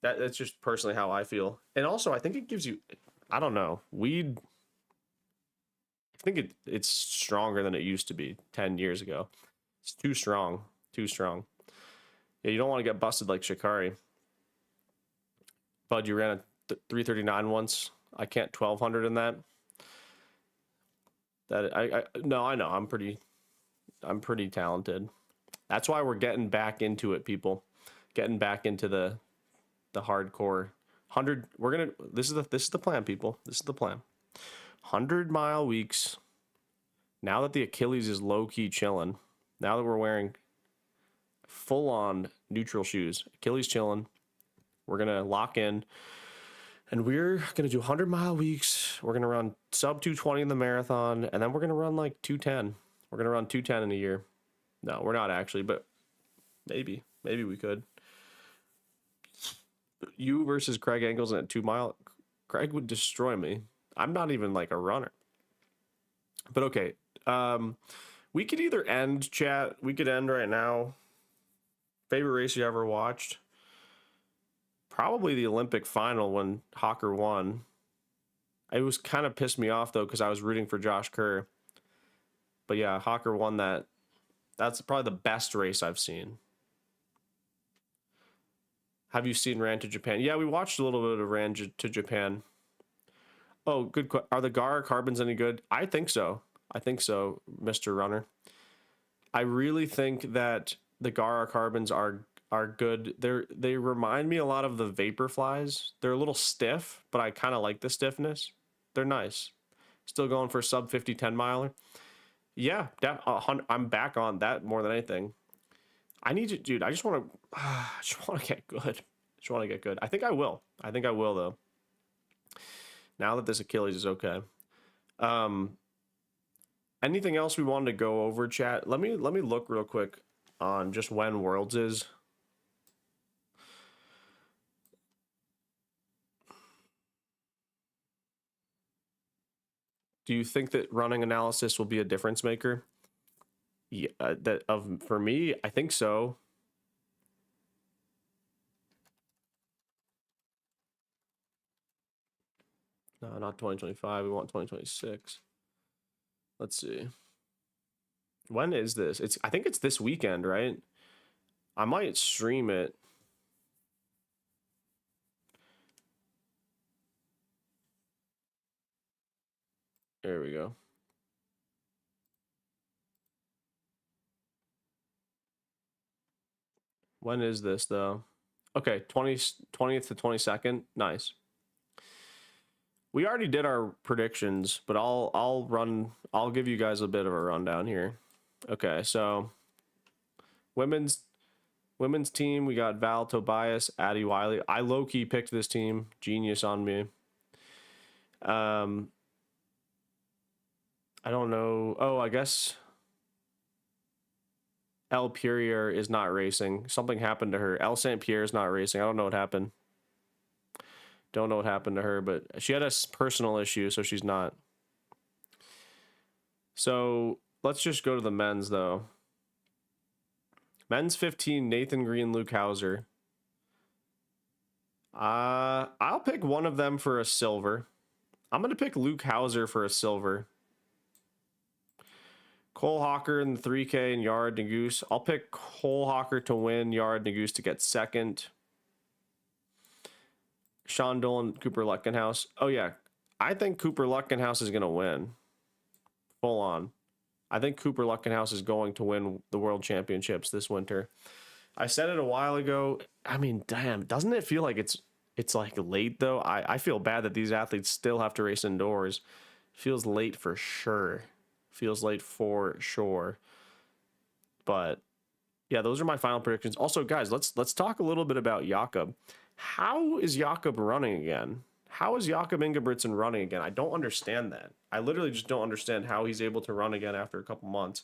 that's just personally how I feel. And also, I think it gives you, I don't know, weed, I think it's stronger than it used to be 10 years ago. It's too strong. Yeah, you don't want to get busted like Shikari. Bud, you ran a 339 once. I can't 1200 in that. No, I know. I'm pretty talented. That's why we're getting back into it, people. Getting back into the hardcore 100. This is the plan, people. This is the plan. 100-mile weeks. Now that the Achilles is low-key chilling. Now that we're wearing full-on neutral shoes, Achilles chilling, we're going to lock in, and we're going to do 100-mile weeks. We're going to run sub 220 in the marathon, and then we're going to run like 210. We're going to run 210 in a year. No, we're not actually, but maybe we could. You versus Craig Engels in a 2-mile. Craig would destroy me. I'm not even like a runner. But okay. We could either end, chat. We could end right now. Favorite race you ever watched? Probably the Olympic final when Hawker won. It was kind of pissed me off though, because I was rooting for Josh Kerr. But yeah, Hawker won that. That's probably the best race I've seen. Have you seen Ran to Japan? Yeah, we watched a little bit of Ran to Japan. Oh, good. Are the Gara carbons any good? I think so. I think so, Mr. Runner. I really think that the Gara carbons are good. They remind me a lot of the Vaporflies. They're a little stiff, but I kind of like the stiffness. They're nice. Still going for a sub 50 10 miler. Yeah, I'm back on that more than anything. I need to, dude. I just want to get good. Just want to get good. I think I will. I think I will though. Now that this Achilles is okay. Anything else we wanted to go over, chat? Let me look real quick on just when Worlds is. Do you think that running analysis will be a difference maker? Yeah, for me, I think so. No, not 2025. We want 2026. Let's see. When is this? I think it's this weekend, right? I might stream it. There we go. When is this though? Okay, 20th to 22nd. Nice. We already did our predictions, but I'll give you guys a bit of a rundown here. Okay, so women's team, we got Val Tobias, Addie Wiley. I low-key picked this team. Genius on me. I don't know. Oh, I guess Elle Purier is not racing. Something happened to her. Elle St. Pierre is not racing. I don't know what happened. Don't know what happened to her, but she had a personal issue, so she's not. So let's just go to the men's, though. Men's 15, Nathan Green, Luke Hauser. I'll pick one of them for a silver. I'm going to pick Luke Hauser for a silver. Cole Hawker in the 3K and Yard Nagoose. I'll pick Cole Hawker to win, Yard Nagoose to get second. Sean Dolan, Cooper Luckenhouse. Oh, yeah. I think Cooper Luckenhouse is going to win. Full on. I think Cooper Luckenhouse is going to win the World Championships this winter. I said it a while ago. I mean, damn. Doesn't it feel like it's like late, though? I feel bad that these athletes still have to race indoors. Feels late for sure. Feels late for sure. But, yeah, those are my final predictions. Also, guys, let's talk a little bit about Jakob. How is Jakob running again? How is Jakob Ingebrigtsen running again? I don't understand that. I literally just don't understand how he's able to run again after a couple months.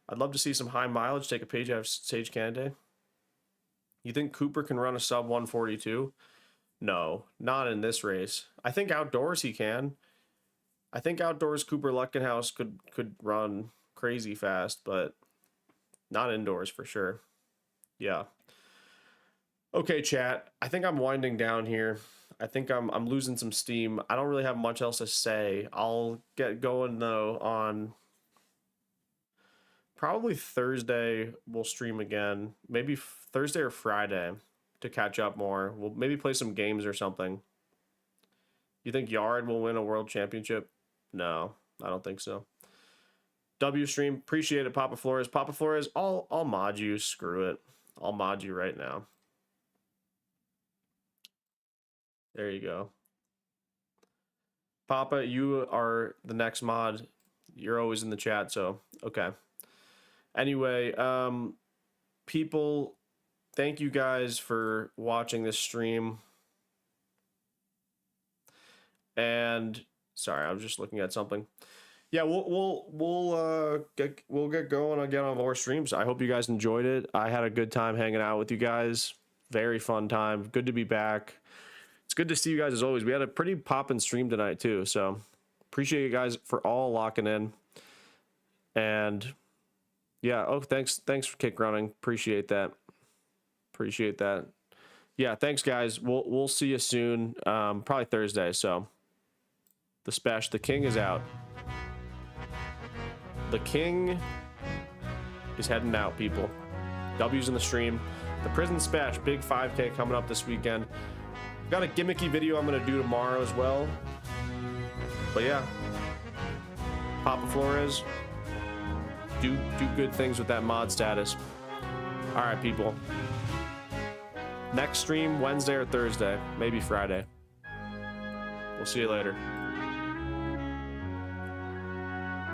I'd love to see some high mileage, take a page out of Sage Canaday. You think Cooper can run a sub 142? No, not in this race. I think outdoors he can. I think outdoors Cooper Luckenhouse could run crazy fast, but not indoors for sure. Yeah. Okay, chat. I think I'm winding down here. I think I'm losing some steam. I don't really have much else to say. I'll get going though on probably Thursday. We'll stream again. Maybe Thursday or Friday to catch up more. We'll maybe play some games or something. You think Yard will win a world championship? No, I don't think so. W stream. Appreciate it, Papa Flores. Papa Flores, I'll mod you. Screw it. I'll mod you right now. There you go. Papa, you are the next mod. You're always in the chat, so okay. Anyway, people, thank you guys for watching this stream. And sorry, I was just looking at something. Yeah, we'll get going again on more streams. I hope you guys enjoyed it. I had a good time hanging out with you guys. Very fun time. Good to be back. It's good to see you guys as always. We had a pretty poppin' stream tonight too, so appreciate you guys for all locking in. And yeah, oh thanks for kick running. Appreciate that. Yeah, thanks guys. We'll see you soon. Probably Thursday. So The Spash, the king is out. The king is heading out, people. W's in the stream. The Prison Spash, big 5K coming up this weekend. Got a gimmicky video I'm gonna do tomorrow as well. But yeah, Papa Flores, do good things with that mod status. All right, people. Next stream Wednesday or Thursday, maybe Friday. We'll see you later.